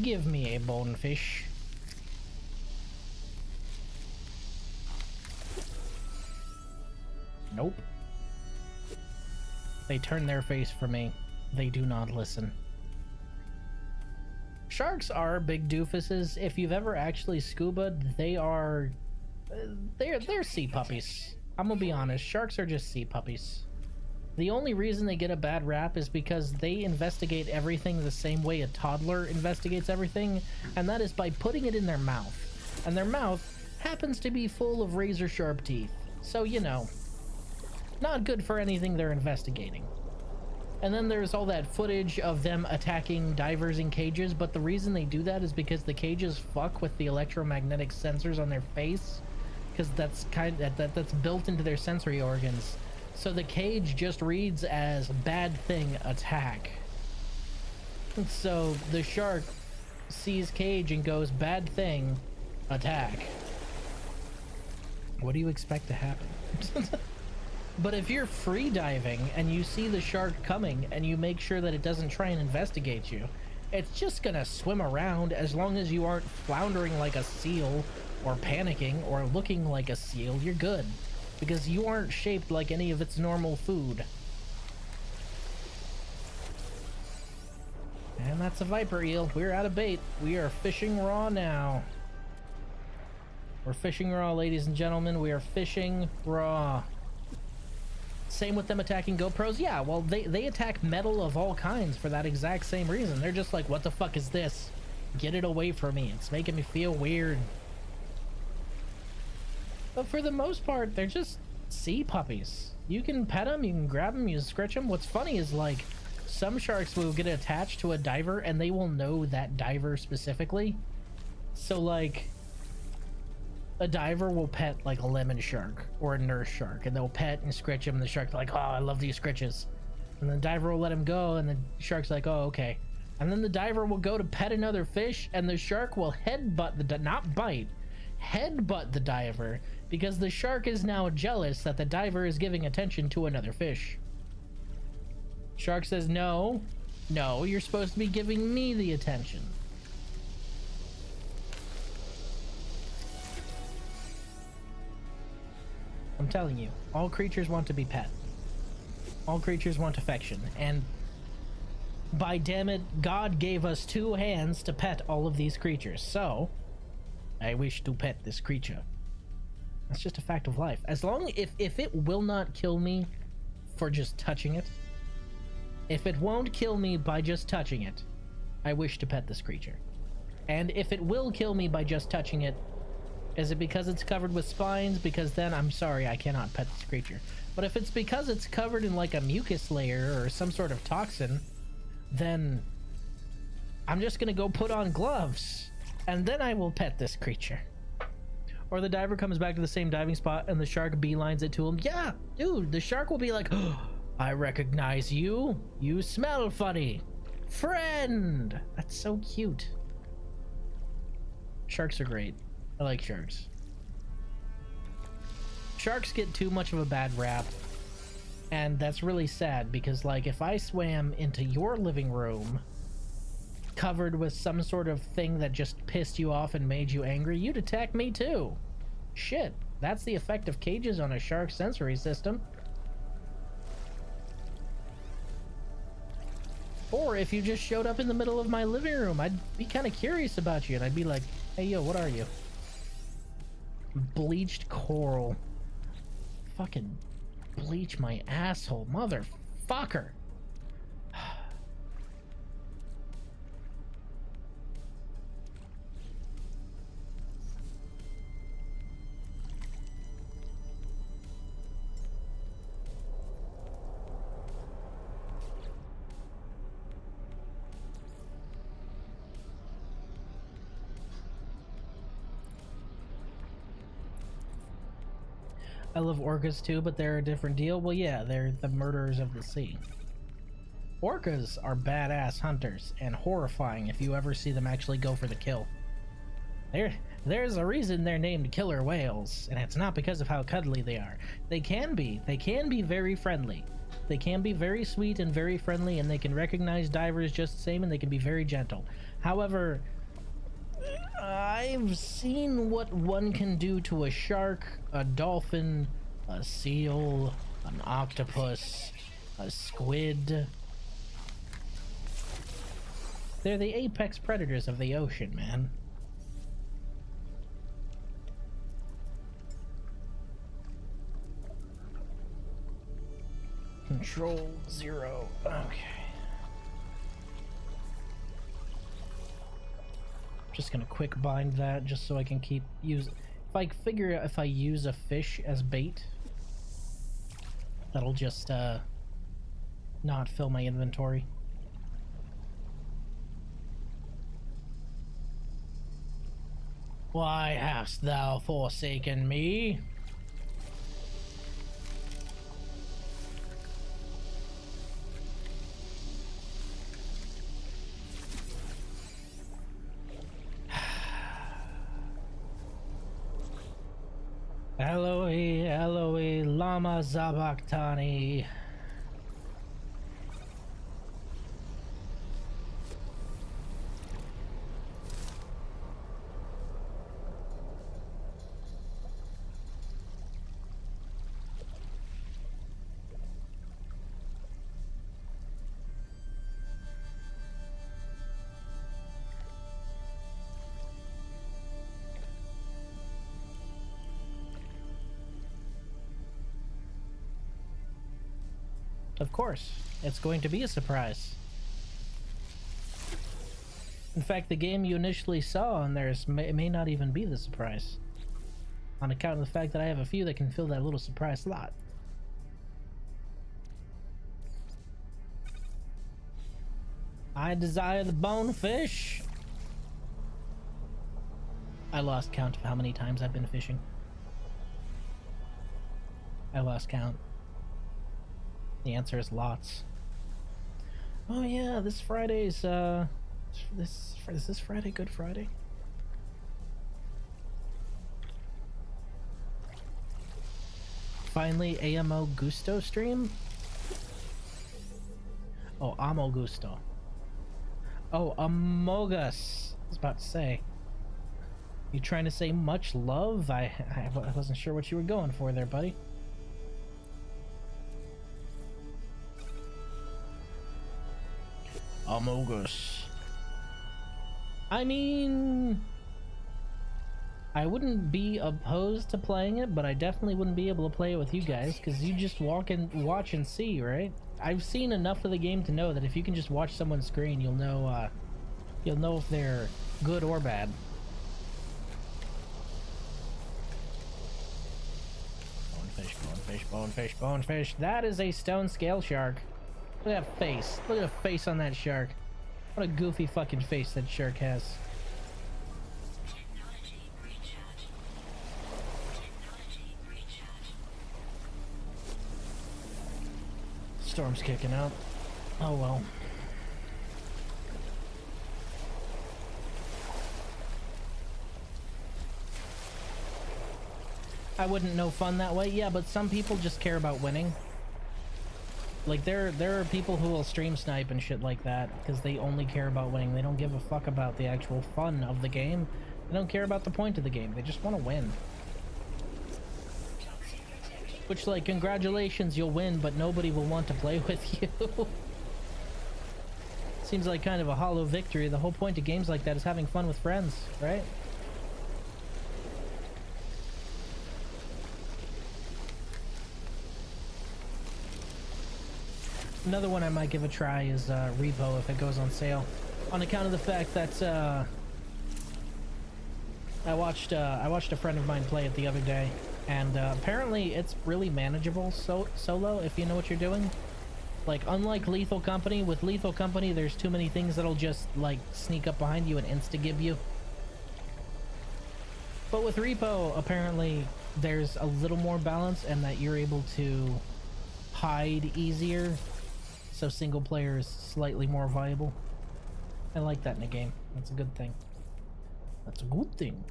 give me a bonefish. Nope. They turn their face from me. They do not listen. Sharks are big doofuses. If you've ever actually scubaed, they are... They're sea puppies. I'm gonna be honest, sharks are just sea puppies. The only reason they get a bad rap is because they investigate everything the same way a toddler investigates everything, and that is by putting it in their mouth. And their mouth happens to be full of razor sharp teeth. So, you know, not good for anything they're investigating. And then there's all that footage of them attacking divers in cages, but the reason they do that is because the cages fuck with the electromagnetic sensors on their face, because that's that's built into their sensory organs. So the cage just reads as bad thing attack. And so the shark sees cage and goes bad thing attack. What do you expect to happen? But if you're free diving and you see the shark coming and you make sure that it doesn't try and investigate you, it's just gonna swim around as long as you aren't floundering like a seal or panicking or looking like a seal. You're good because you aren't shaped like any of its normal food. And that's a viper eel. We're out of bait. We are fishing raw now. We're fishing raw, ladies and gentlemen. We are fishing raw. Same with them attacking GoPros. Yeah, well, they attack metal of all kinds for that exact same reason. They're just like, what the fuck is this? Get it away from me. It's making me feel weird. But for the most part, they're just sea puppies. You can pet them, you can grab them, you can scratch them. What's funny is, like, some sharks will get attached to a diver and they will know that diver specifically. So, like, a diver will pet like a lemon shark or a nurse shark, and they'll pet and scratch him, and the shark's like, oh, I love these scratches. And the diver will let him go, and the shark's like, oh, okay. And then the diver will go to pet another fish, and the shark will headbutt the not bite, headbutt the diver, because the shark is now jealous that the diver is giving attention to another fish. Shark says, no, you're supposed to be giving me the attention. I'm telling you, all creatures want to be pet. All creatures want affection, and by damn it, God gave us 2 hands to pet all of these creatures, so I wish to pet this creature. That's just a fact of life. As long if it will not kill me for just touching it, if it won't kill me by just touching it, I wish to pet this creature. And if it will kill me by just touching it, is it because it's covered with spines? Because then I'm sorry, I cannot pet this creature. But if it's because it's covered in like a mucus layer or some sort of toxin, then I'm just gonna go put on gloves and then I will pet this creature. Or the diver comes back to the same diving spot and the shark beelines it to him. Yeah, dude, the shark will be like, oh, I recognize you. You smell funny. Friend. That's so cute. Sharks are great. I like sharks. Sharks get too much of a bad rap, and that's really sad because, like, if I swam into your living room covered with some sort of thing that just pissed you off and made you angry, you'd attack me too. Shit, that's the effect of cages on a shark's sensory system. Or if you just showed up in the middle of my living room, I'd be kind of curious about you, and I'd be like, hey, yo, what are you? Bleached coral. Fucking bleach my asshole, motherfucker. I love orcas too, but they're a different deal. Well, yeah, they're the murderers of the sea. Orcas are badass hunters and horrifying if you ever see them actually go for the kill. There's a reason they're named killer whales, and it's not because of how cuddly they are. They can be very friendly. They can be very sweet and very friendly, and they can recognize divers just the same, and they can be very gentle. However, I've seen what one can do to a shark, a dolphin, a seal, an octopus, a squid. They're the apex predators of the ocean, man. Control 0. Okay. Just gonna quick bind that just so I can keep use. If I use a fish as bait, that'll just not fill my inventory. Why hast thou forsaken me? Eloi, Eloi, lama sabachthani. Of course, it's going to be a surprise. In fact, the game you initially saw on there may not even be the surprise, on account of the fact that I have a few that can fill that little surprise slot. I desire the bonefish. I lost count of how many times I've been fishing. I lost count. The answer is lots. Oh yeah, this Friday's is this Friday Good Friday? Finally, AMO Gusto stream? Oh, Amo Gusto. Oh, Amogus. I was about to say. You trying to say much love? I wasn't sure what you were going for there, buddy. Amogus. I mean, I wouldn't be opposed to playing it, but I definitely wouldn't be able to play it with you guys, because you just watch and see, right? I've seen enough of the game to know that if you can just watch someone's screen, you'll know if they're good or bad. Bonefish, bonefish, bonefish, bonefish. That is a stone scale shark. Look at that face. Look at the face on that shark. What a goofy fucking face that shark has. Technology recharge. Technology recharge. Storm's kicking out. Oh well. I wouldn't know fun that way. Yeah, but some people just care about winning. Like, there are people who will stream snipe and shit like that because they only care about winning. They don't give a fuck about the actual fun of the game. They don't care about the point of the game. They just want to win. Which, like, congratulations, you'll win, but nobody will want to play with you. Seems like kind of a hollow victory. The whole point of games like that is having fun with friends, right? Another one I might give a try is Repo if it goes on sale, on account of the fact that I watched a friend of mine play it the other day, and apparently it's really manageable solo if you know what you're doing. Like, unlike Lethal Company, with Lethal Company there's too many things that'll just like sneak up behind you and insta-gib you. But with Repo, apparently there's a little more balance and that you're able to hide easier, so single player is slightly more viable. I like that in a game. That's a good thing. That's a good thing.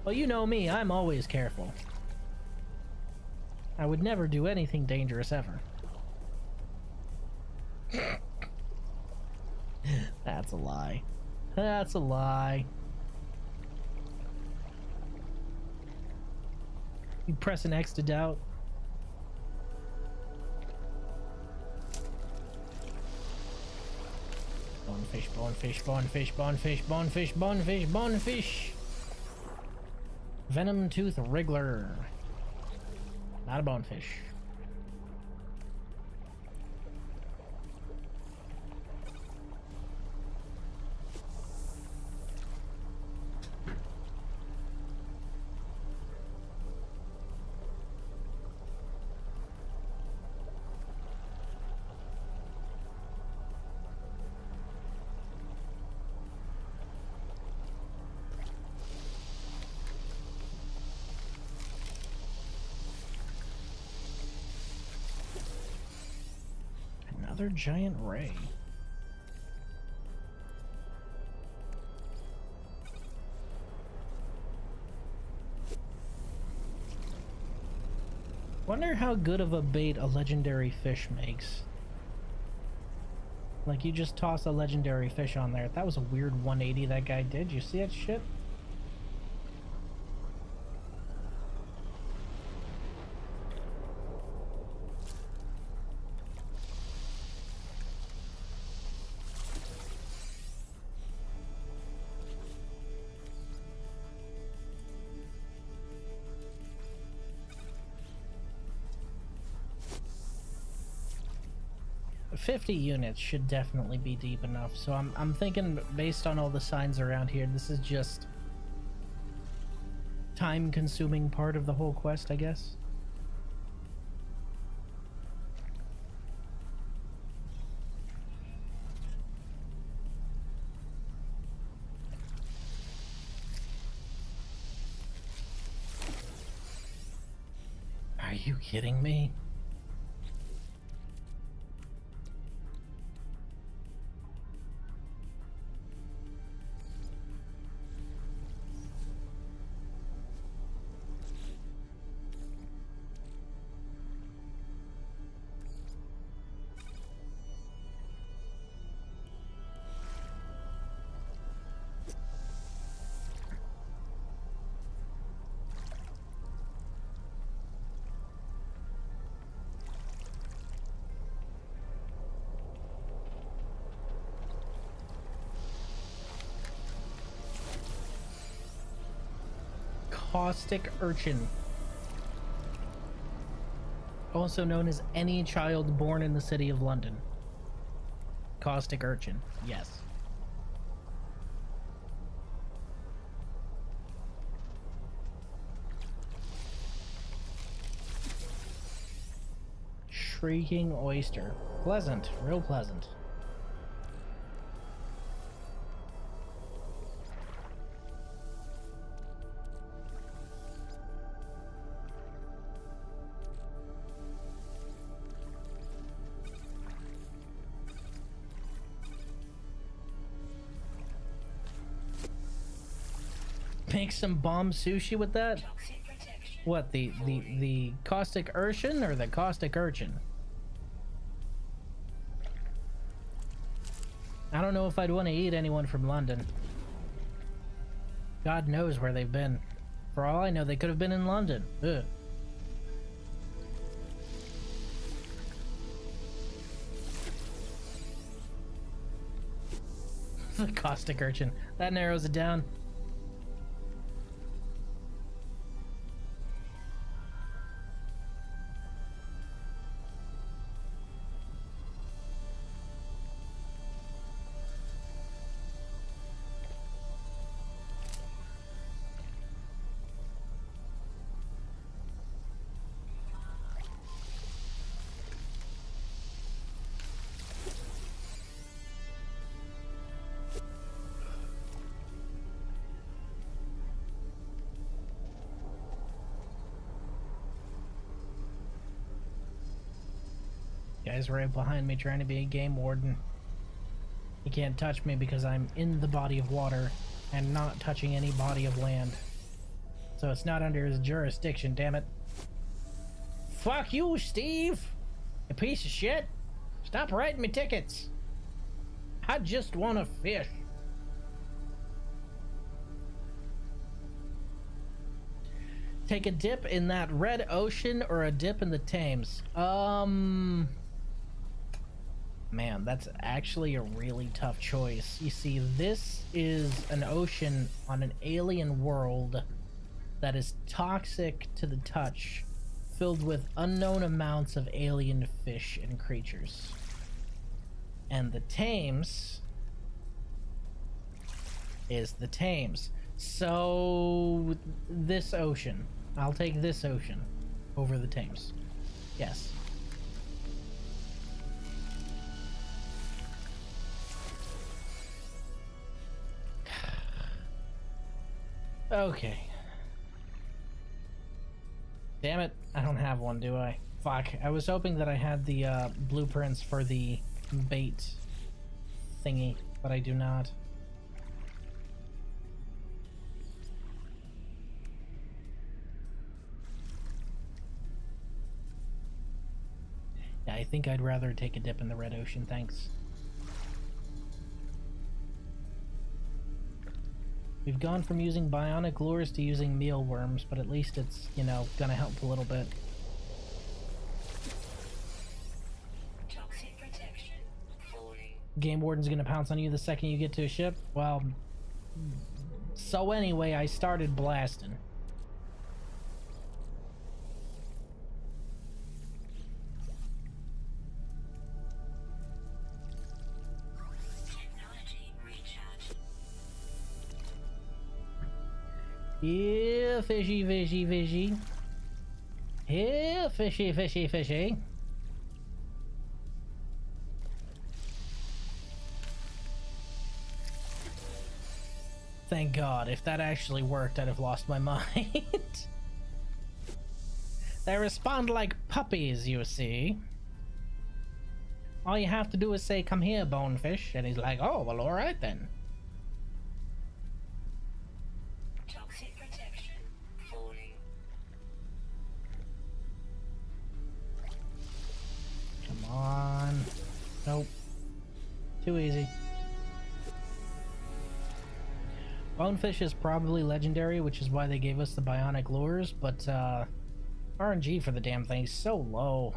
Well, you know me, I'm always careful. I would never do anything dangerous ever. That's a lie. That's a lie. You press an X to doubt. Bonefish, bonefish, bonefish, bonefish, bonefish, bonefish, bonefish. Venom tooth wriggler. Not a bonefish. Another giant ray. Wonder how good of a bait a legendary fish makes. Like, you just toss a legendary fish on there. That was a weird 180 that guy did. You see that shit? $50 units should definitely be deep enough, so I'm thinking, based on all the signs around here, this is just time-consuming part of the whole quest, I guess. Are you kidding me? Caustic urchin, also known as any child born in the city of London. Caustic urchin, yes. Shrieking oyster, pleasant, real pleasant. Make some bomb sushi with that? What, the caustic urchin or the caustic urchin? I don't know if I'd want to eat anyone from London. God knows where they've been. For all I know, they could have been in London. Ugh. The caustic urchin. That narrows it down. guy's right behind me trying to be a game warden. He can't touch me because I'm in the body of water and not touching any body of land. So it's not under his jurisdiction, damn it. Fuck you, Steve! You piece of shit! Stop writing me tickets! I just want to fish. Take a dip in that red ocean or a dip in the Thames? Man, that's actually a really tough choice. You see, this is an ocean on an alien world that is toxic to the touch, filled with unknown amounts of alien fish and creatures. And the Thames is the Thames. So, this ocean. I'll take this ocean over the Thames. Yes. Okay. Damn it, I don't have one, do I? Fuck, I was hoping that I had the blueprints for the bait thingy, but I do not. Yeah, I think I'd rather take a dip in the red ocean, thanks. We've gone from using bionic lures to using mealworms, but at least it's, you know, gonna help a little bit. Toxic protection falling. Game warden's gonna pounce on you the second you get to a ship? Well, so anyway, I started blasting. Technology recharge. Yeah, fishy, fishy, fishy. Yeah, fishy, fishy, fishy. Thank God. If that actually worked, I'd have lost my mind. They respond like puppies, you see. All you have to do is say, "Come here, bonefish," and he's like, "Oh, well, all right then." Toxic protection falling. Come on. Nope. Too easy. Bonefish is probably legendary, which is why they gave us the bionic lures, but RNG for the damn thing is so low.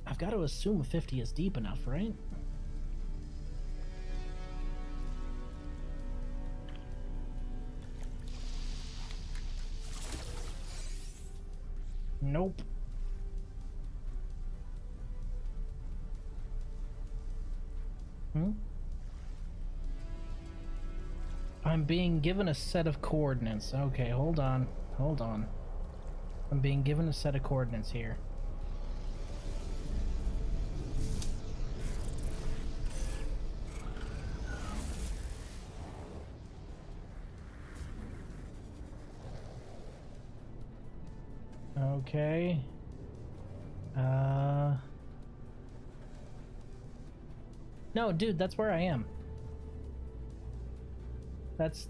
I've got to assume 50 is deep enough, right? Nope. I'm being given a set of coordinates. Okay, hold on. Hold on. I'm being given a set of coordinates here. Okay. No, dude, that's where I am. That's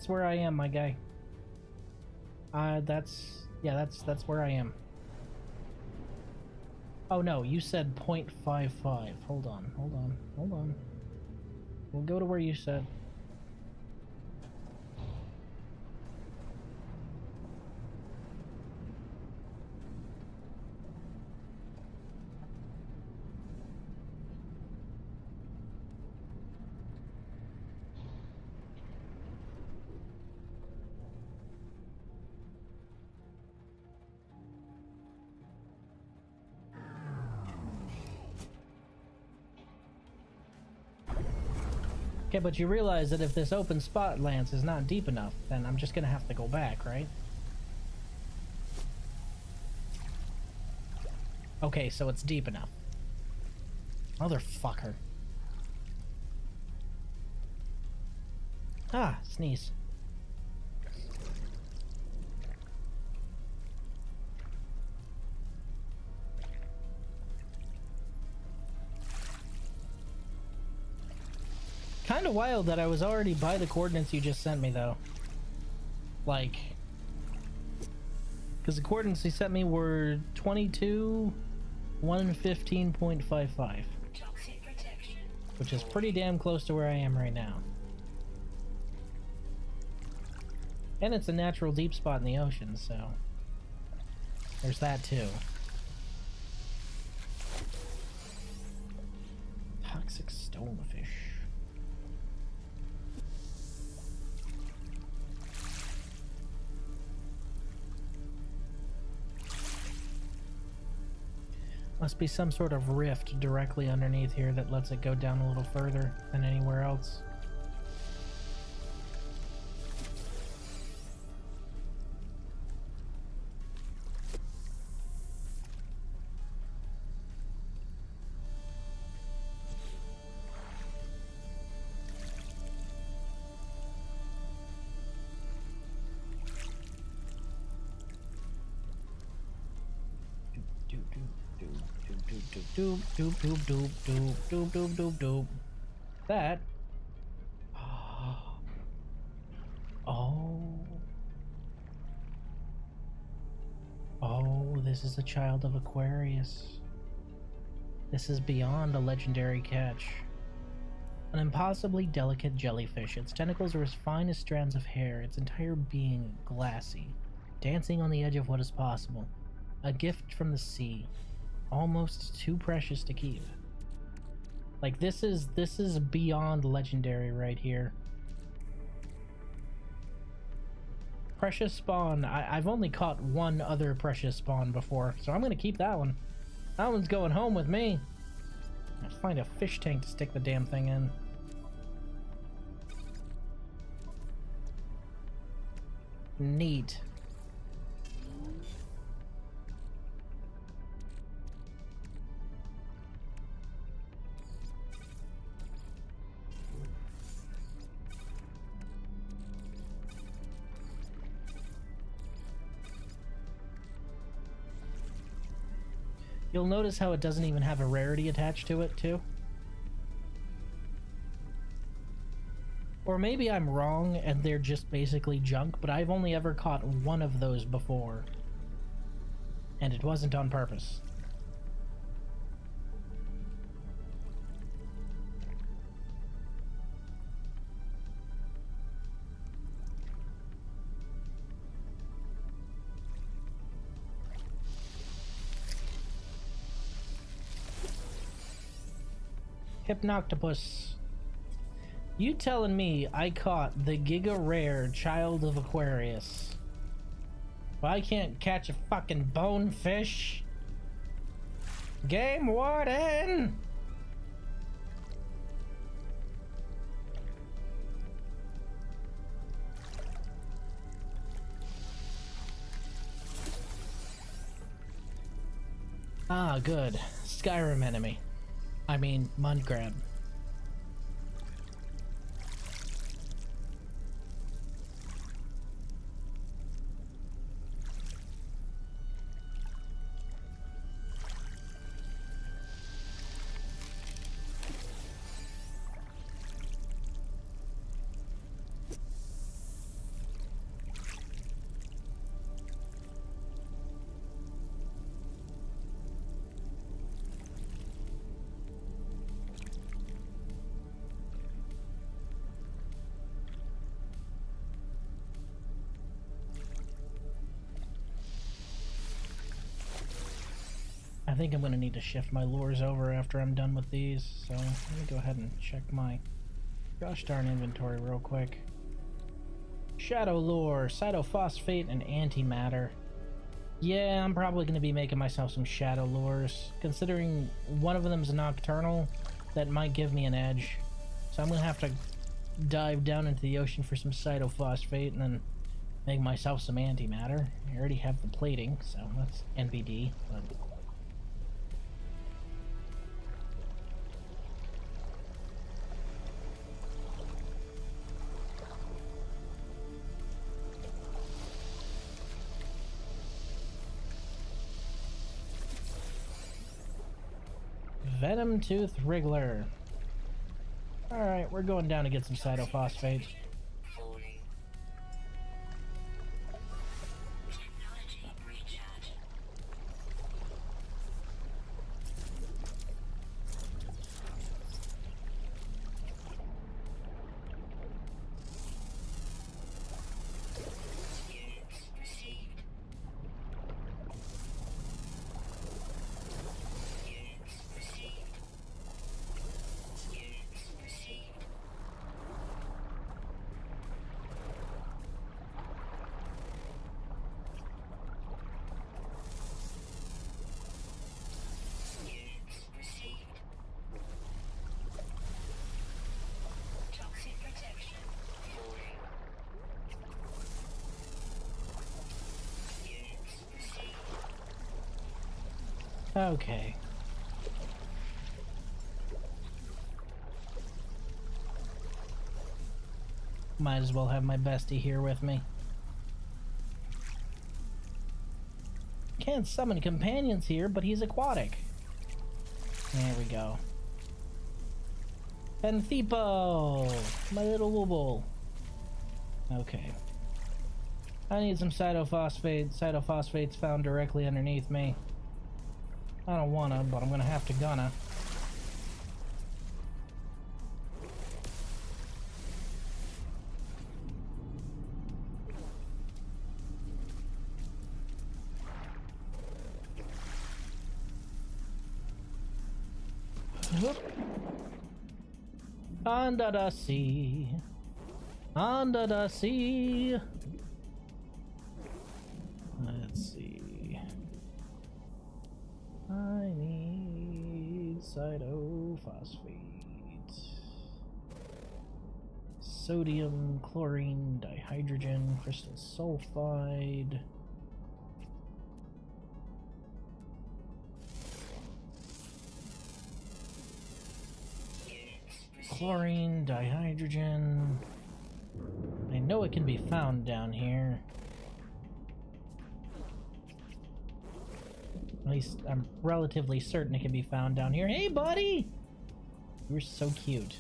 where I am, my guy. That's where I am. Oh no, you said 0.55. Hold on, hold on, hold on. We'll go to where you said. Okay, but you realize that if this open spot lance is not deep enough, then I'm just gonna have to go back, right? Okay, so it's deep enough. Motherfucker. Ah, sneeze. Kind of wild that I was already by the coordinates you just sent me, though. Like, because the coordinates you sent me were 22, 115.55, Toxic protection. which is pretty damn close to where I am right now. And it's a natural deep spot in the ocean, so there's that too. Toxic stonefish. Must be some sort of rift directly underneath here that lets it go down a little further than anywhere else. Doop doop doop doop doop doop doop doop doop. That. Oh. Oh, this is a child of Aquarius. This is beyond a legendary catch. An impossibly delicate jellyfish. Its tentacles are as fine as strands of hair, its entire being glassy, dancing on the edge of what is possible. A gift from the sea. Almost too precious to keep. Like, this is beyond legendary right here. Precious spawn. I've only caught one other precious spawn before, so I'm gonna keep that one. That one's going home with me. I'll find a fish tank to stick the damn thing in. Neat. You'll notice how it doesn't even have a rarity attached to it, too. Or maybe I'm wrong and they're just basically junk, but I've only ever caught one of those before. And it wasn't on purpose. Hypnoctopus. You telling me I caught the Giga Rare Child of Aquarius? Well, I can't catch a fucking bonefish. Game Warden! Ah, good. Skyrim enemy. I mean, mud crab. I think I'm going to need to shift my lures over after I'm done with these, so let me go ahead and check my gosh darn inventory real quick. Shadow lure, cytophosphate, and antimatter. Yeah, I'm probably going to be making myself some shadow lures. Considering one of them's nocturnal, that might give me an edge. So I'm going to have to dive down into the ocean for some cytophosphate and then make myself some antimatter. I already have the plating, so that's NBD, but... Venom Tooth Wriggler. Alright, we're going down to get some cytophosphate. Falling. Technology recharge. Units received. Units received. Units received. Units received. Toxic protection. Falling. Units received. Okay. Might as well have my bestie here with me. Can't summon companions here, but he's aquatic. There we go. Penthepo! My little wooble. Okay. I need some cytophosphate. Cytophosphate's found directly underneath me. I don't wanna, but I'm gonna have to gonna. Whoop. Under the sea. Under the sea. Let's see. I need cytophosphate. Sodium, chlorine, dihydrogen, crystal sulfide. Chlorine, dihydrogen. I know it can be found down here. At least I'm relatively certain it can be found down here. Hey, buddy! You're so cute.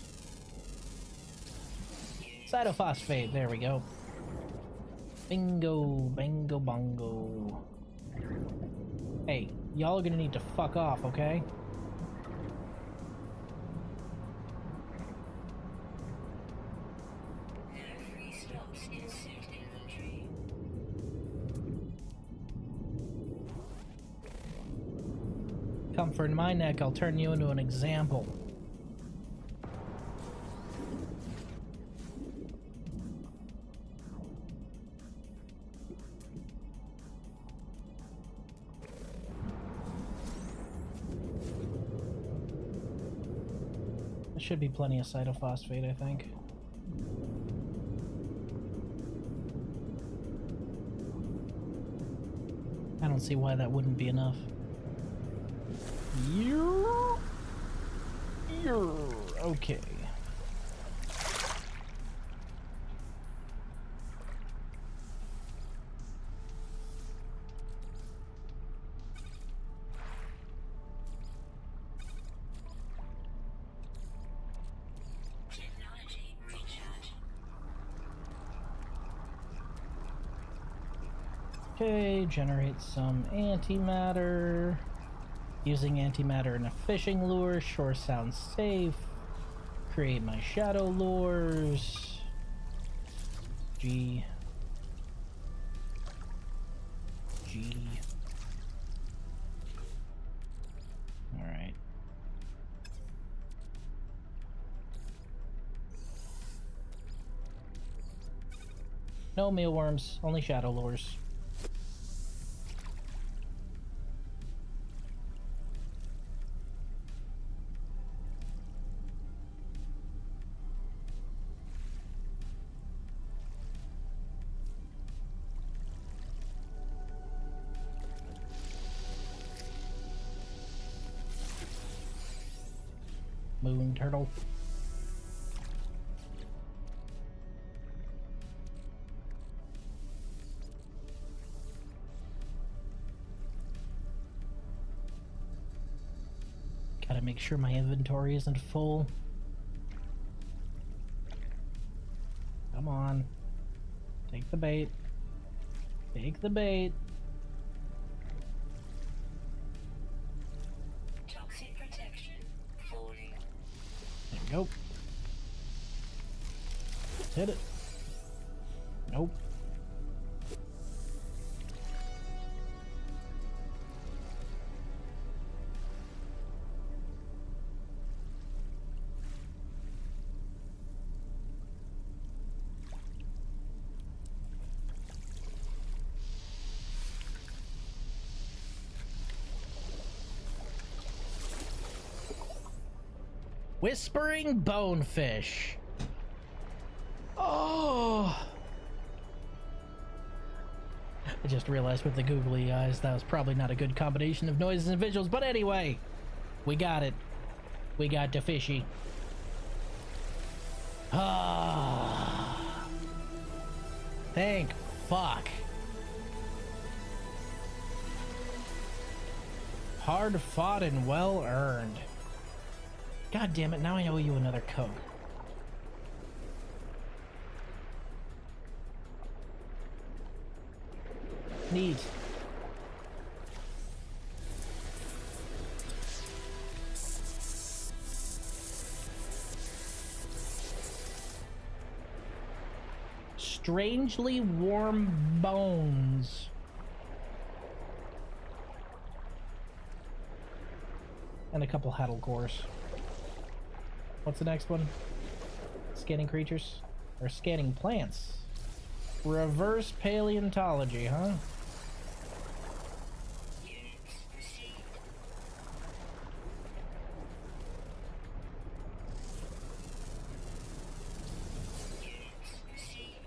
Cytophosphate, there we go. Bingo, bango, bongo. Hey, y'all are gonna need to fuck off, okay? Free slots in suit inventory. Comfort in my neck, I'll turn you into an example. There should be plenty of cytophosphate, I think. I don't see why that wouldn't be enough. Okay. Technology recharge. Okay, generate some antimatter. Using antimatter in a fishing lure sure sounds safe. Create my shadow lures. G. Alright. No mealworms, only shadow lures. Moon turtle. Gotta make sure my inventory isn't full. Come on. Take the bait. Take the bait. Toxic protection falling. There we go. Hit it. Nope. Whispering bonefish. Oh! I just realized with the googly eyes that was probably not a good combination of noises and visuals, but anyway, we got it. We got the fishy. Ah! Thank fuck. Hard fought and well earned. God damn it, now I owe you another Coke. Neat. Strangely warm bones. And a couple Haddle cores. What's the next one? Scanning creatures? Or scanning plants? Reverse paleontology, huh? Units received. Units received.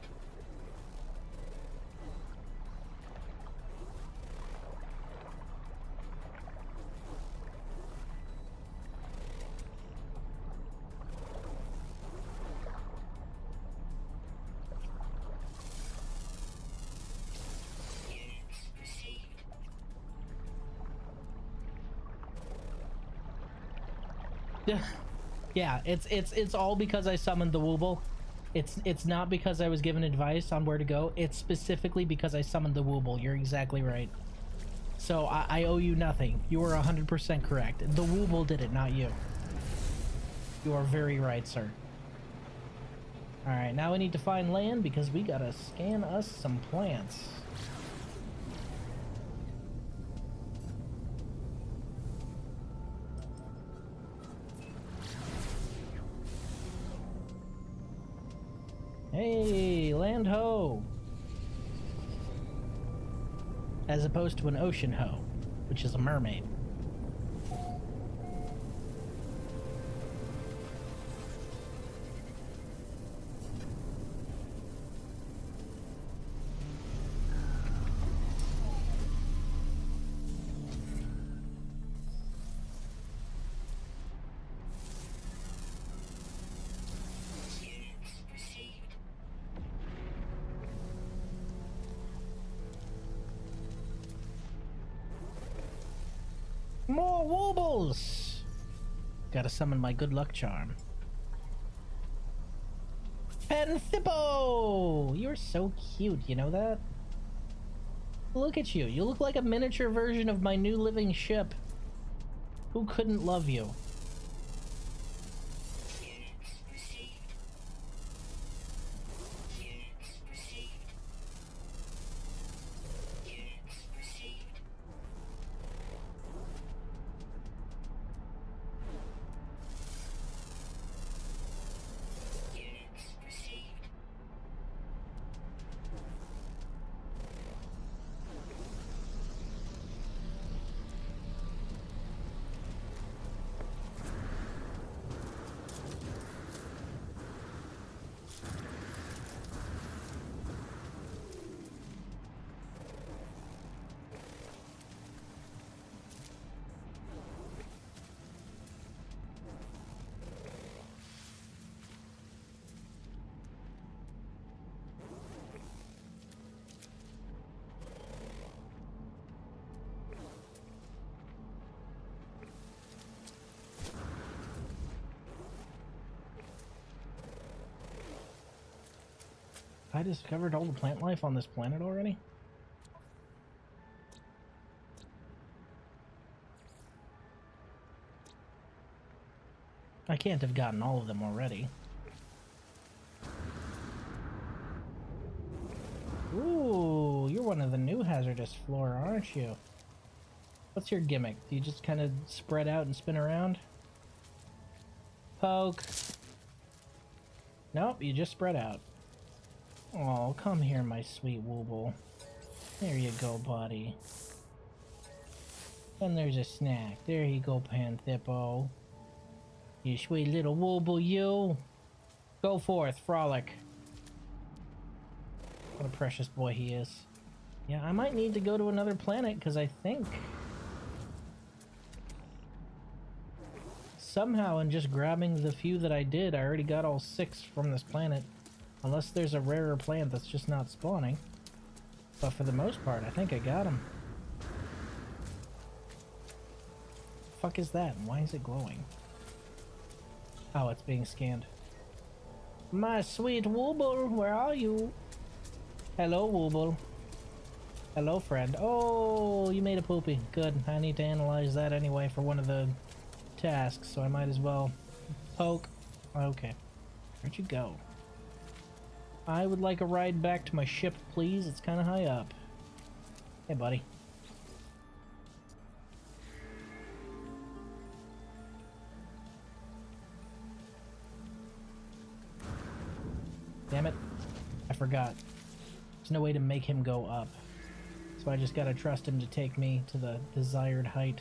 Units received. Yeah, it's all because I summoned the Wooble. It's not because I was given advice on where to go. It's specifically because I summoned the Wooble. You're exactly right. So I owe you nothing. You are 100% correct. The Wooble did it, not you. You are very right, sir. Alright, now we need to find land because we gotta scan us some plants. Hey, land ho! As opposed to an ocean hoe, which is a mermaid. Units received. More Woobles! Gotta summon my good luck charm. Penthippo! You're so cute, you know that? Look at you. You look like a miniature version of my new living ship. Who couldn't love you? Units received. Units received. Units received. Units received. I discovered all the plant life on this planet already? I can't have gotten all of them already. Ooh, you're one of the new hazardous flora, aren't you? What's your gimmick? Do you just kind of spread out and spin around? Poke. Nope, you just spread out. Oh, come here, my sweet Wooble. There you go, buddy. And there's a snack. There you go, Panthippo. You sweet little Wooble, you. Go forth, frolic. What a precious boy he is. Yeah, I might need to go to another planet, because I think somehow in just grabbing the few that I did, I already got all 6 from this planet. Unless there's a rarer plant that's just not spawning. But for the most part, I think I got them. Fuck is that? Why is it glowing? Oh, it's being scanned. My sweet Wooble, where are you? Hello, Wooble. Hello, friend. Oh, you made a poopy. Good. I need to analyze that anyway for one of the tasks, so I might as well poke. Okay. Where'd you go? I would like a ride back to my ship, please. It's kind of high up. Hey, buddy. Damn it. I forgot. There's no way to make him go up. So I just gotta trust him to take me to the desired height.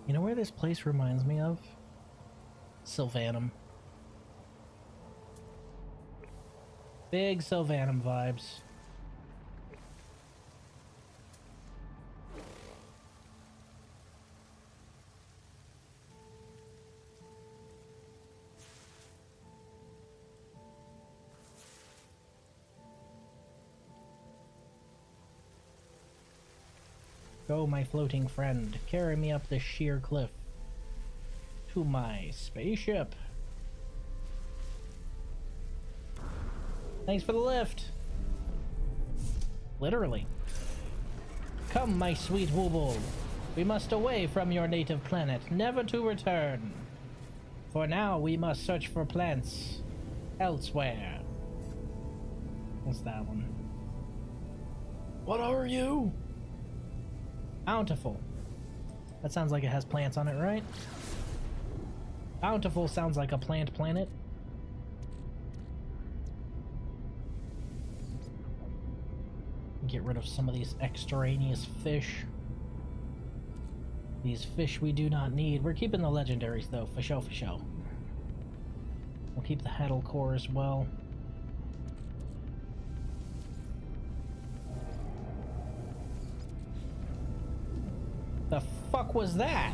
You know where this place reminds me of? Sylvanum. Big Sylvanum vibes. Go, my floating friend. Carry me up this sheer cliff. To my spaceship. Thanks for the lift. Literally. Come, my sweet Wooble. We must away from your native planet, never to return. For now, we must search for plants elsewhere. What's that one? What are you? Bountiful. That sounds like it has plants on it, right? Bountiful sounds like a plant planet. Get rid of some of these extraneous fish. These fish we do not need. We're keeping the legendaries though, for show, for show. We'll keep the Haddle core as well. The fuck was that?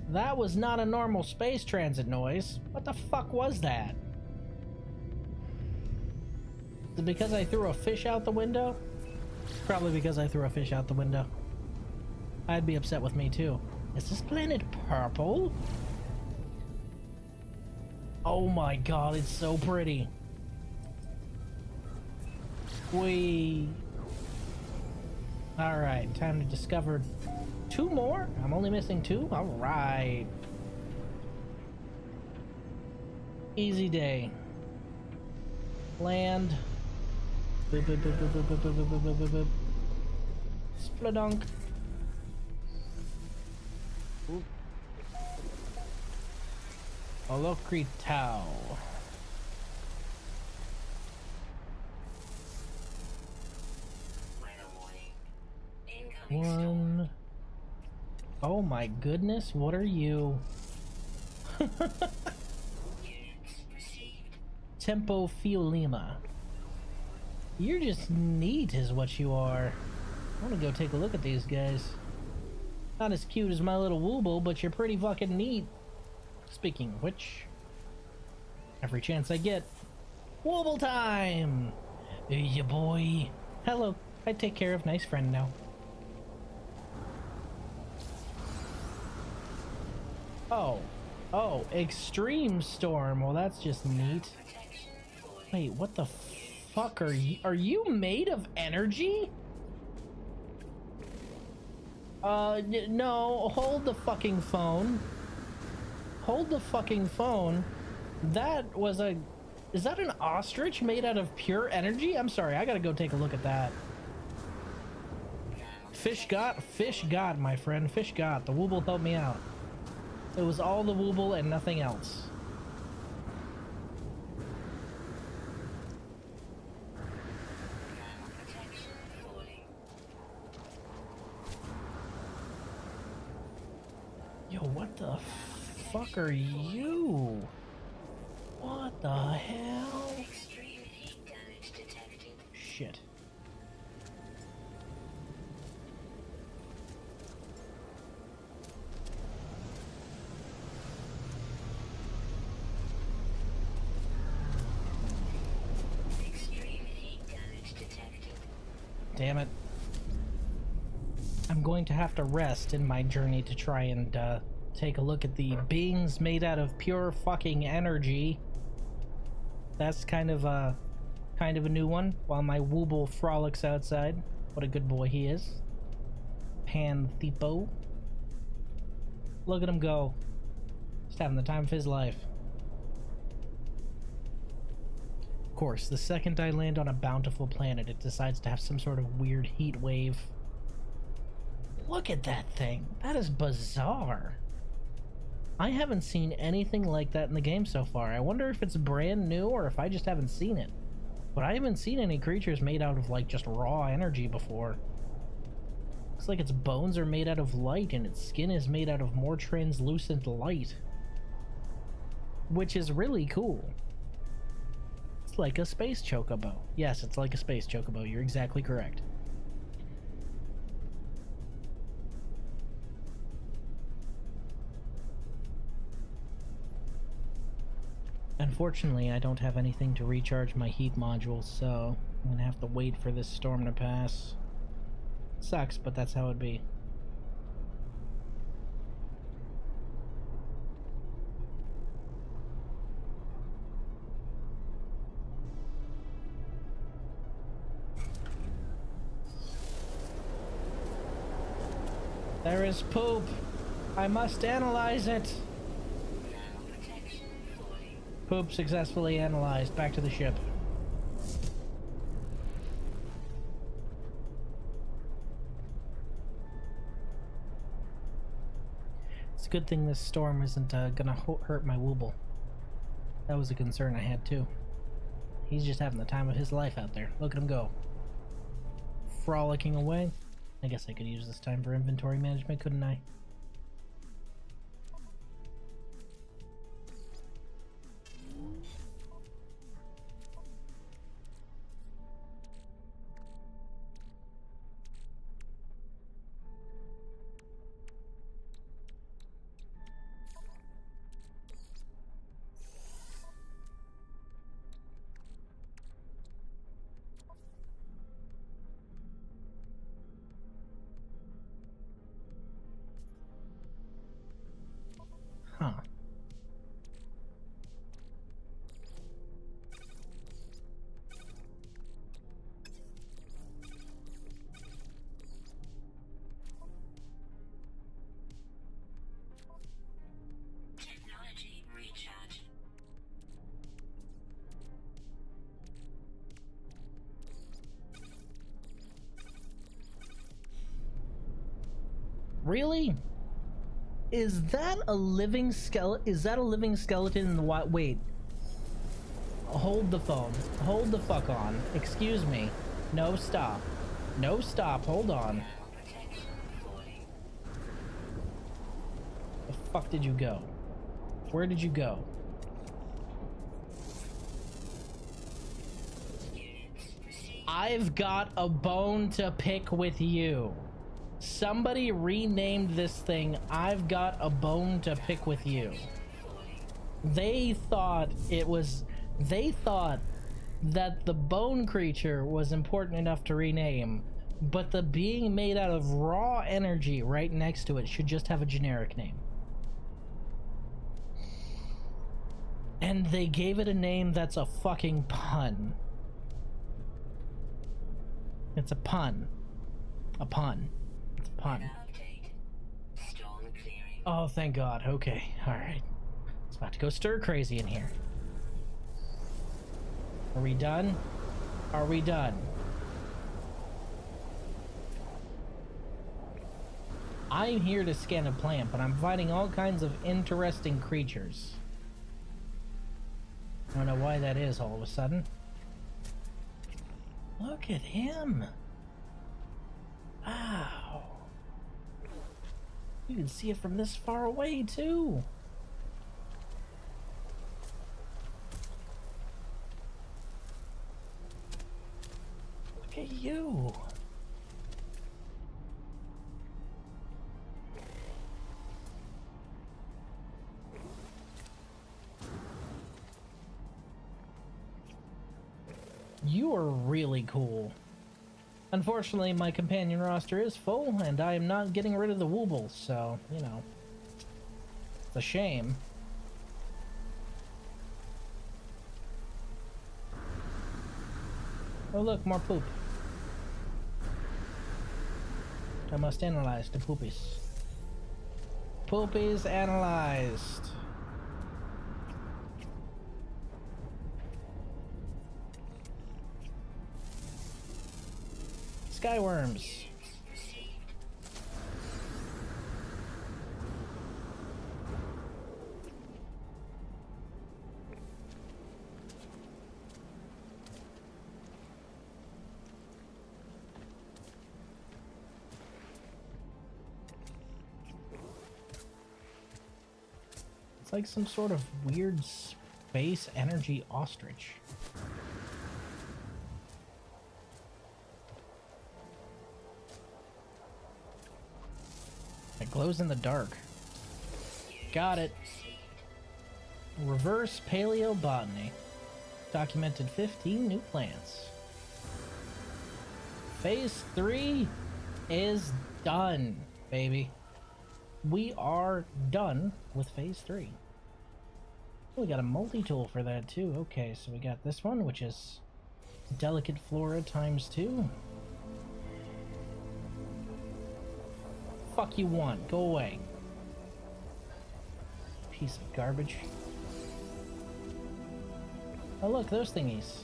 That was not a normal space transit noise. What the fuck was that? Is it because I threw a fish out the window? Probably because I threw a fish out the window. I'd be upset with me too. Is this planet purple? Oh my god, it's so pretty. Alright, time to discover 2 more? I'm only missing 2? Alright. Easy day. Land. Boop, boop, boop, boop, boop, boop, boop, boop, boop, boop, boop. Spladunk. Olokritao. One. Oh my goodness, what are you? Tempo Fiolima. You're just neat is what you are. I want to go take a look at these guys. Not as cute as my little Wooble, but you're pretty fucking neat. Speaking of which, Every chance I get. Wobble time! Hey, ya boy. Hello. I take care of nice friend now. Oh. Oh, extreme storm. Well, that's just neat. Wait, what the fuck are you? Are you made of energy? No. Hold the fucking phone. Hold the fucking phone. That was a... Is that an ostrich made out of pure energy? I'm sorry, I gotta go take a look at that. Fish got, my friend. Fish got. The wooble helped me out. It was all the wooble and nothing else. Yo, what the fuck are you? What the hell? Extreme heat damage detected. Shit. Extreme heat damage detected. Damn it. I'm going to have to rest in my journey to try and take a look at the beings made out of pure fucking energy. That's kind of a new one while my wooble frolics outside. What a good boy he is. Panthepo. Look at him go. Just having the time of his life. Of course, the second I land on a bountiful planet, it decides to have some sort of weird heat wave. Look at that thing. That is bizarre. I haven't seen anything like that in the game so far. I wonder if it's brand new or if I just haven't seen it. But I haven't seen any creatures made out of like just raw energy before. Looks like its bones are made out of light and its skin is made out of more translucent light. Which is really cool. It's like a space chocobo. Yes, it's like a space chocobo. You're exactly correct. Unfortunately, I don't have anything to recharge my heat module, so I'm gonna have to wait for this storm to pass. Sucks, but that's how it be. There is poop. I must analyze it. Poop successfully analyzed. Back to the ship. It's a good thing this storm isn't gonna hurt my wooble. That was a concern I had too. He's just having the time of his life out there. Look at him go. Frolicking away. I guess I could use this time for inventory management, couldn't I? Huh. Technology recharge. Really? Is that a living skeleton? Is that a living skeleton in the wild? Wait. Hold the phone. Hold the fuck on. Excuse me. No, stop. No, stop. Hold on. The fuck did you go? Where did you go? I've got a bone to pick with you. Somebody renamed this thing. I've got a bone to pick with you. They thought it was. They thought that the bone creature was important enough to rename, but the being made out of raw energy right next to it should just have a generic name. And they gave it a name that's a fucking pun. It's a pun. A pun. It's a pun. Update. Storm clearing. Oh, thank God. Okay. Alright. It's about to go stir crazy in here. Are we done? Are we done? I'm here to scan a plant, but I'm finding all kinds of interesting creatures. I don't know why that is all of a sudden. Look at him. Wow. You can see it from this far away, too. Look at you. You are really cool. Unfortunately, my companion roster is full, and I am not getting rid of the woobles, so, you know. It's a shame. Oh look, more poop. I must analyze the poopies. Poopies analyzed. Skyworms. It's like some sort of weird space energy ostrich. It glows in the dark. Got it. Reverse paleobotany. Documented 15 new plants. Phase 3 is done, baby. We are done with Phase 3. Oh, we got a multi-tool for that too. Okay, so we got this one, which is Delicate Flora ×2. Fuck you want. Go away. Piece of garbage. Oh look, those thingies.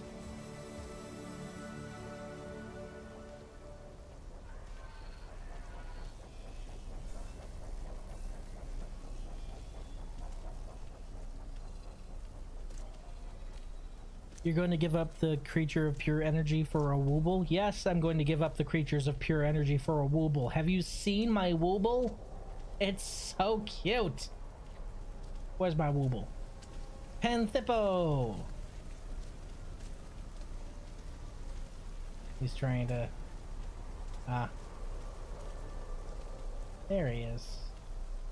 You're going to give up the creature of pure energy for a wooble? Yes, I'm going to give up the creatures of pure energy for a wooble. Have you seen my wooble? It's so cute. Where's my wooble? Panthippo! He's trying to... Ah. There he is.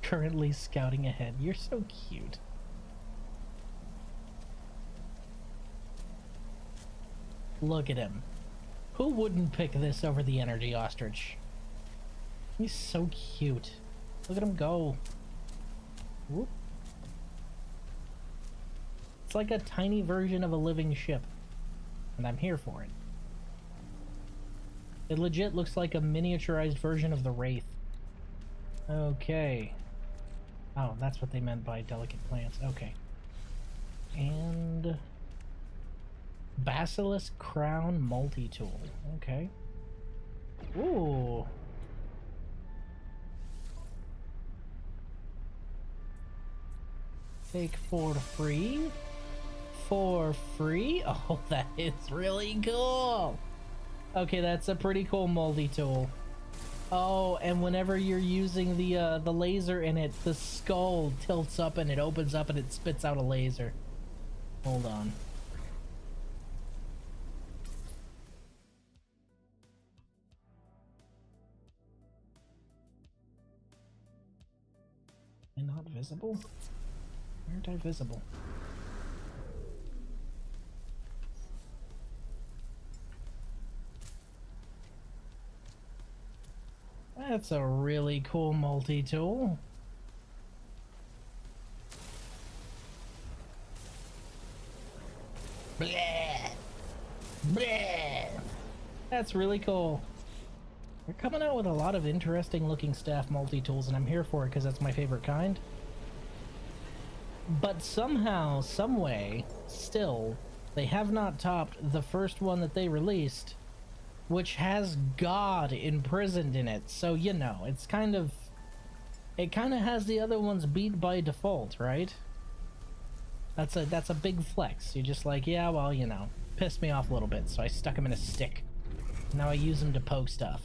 Currently scouting ahead. You're so cute. Look at him. Who wouldn't pick this over the energy ostrich? He's so cute. Look at him go. Whoop. It's like a tiny version of a living ship. And I'm here for it. It legit looks like a miniaturized version of the Wraith. Okay. Oh, that's what they meant by delicate plants. Okay. And... Basilisk Crown Multi-Tool. Okay. Ooh. Take for free? For free? Oh, that is really cool. Okay, that's a pretty cool multi-tool. Oh, and whenever you're using the laser in it, the skull tilts up and it opens up and it spits out a laser. Hold on. And not visible? Why aren't I visible? That's a really cool multi-tool. Bleh. Bleh. That's really cool. They're coming out with a lot of interesting looking staff multi-tools, and I'm here for it because that's my favorite kind. But somehow, someway, still, they have not topped the first one that they released, which has God imprisoned in it. So, you know, it's kind of... It kind of has the other ones beat by default, right? That's a big flex. You're just like, yeah, well, you know, pissed me off a little bit, so I stuck him in a stick. Now I use him to poke stuff.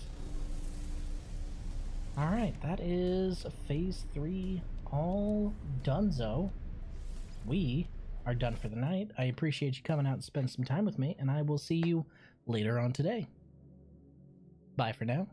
Alright, that is Phase 3 all donezo. We are done for the night. I appreciate you coming out and spending some time with me, and I will see you later on today. Bye for now.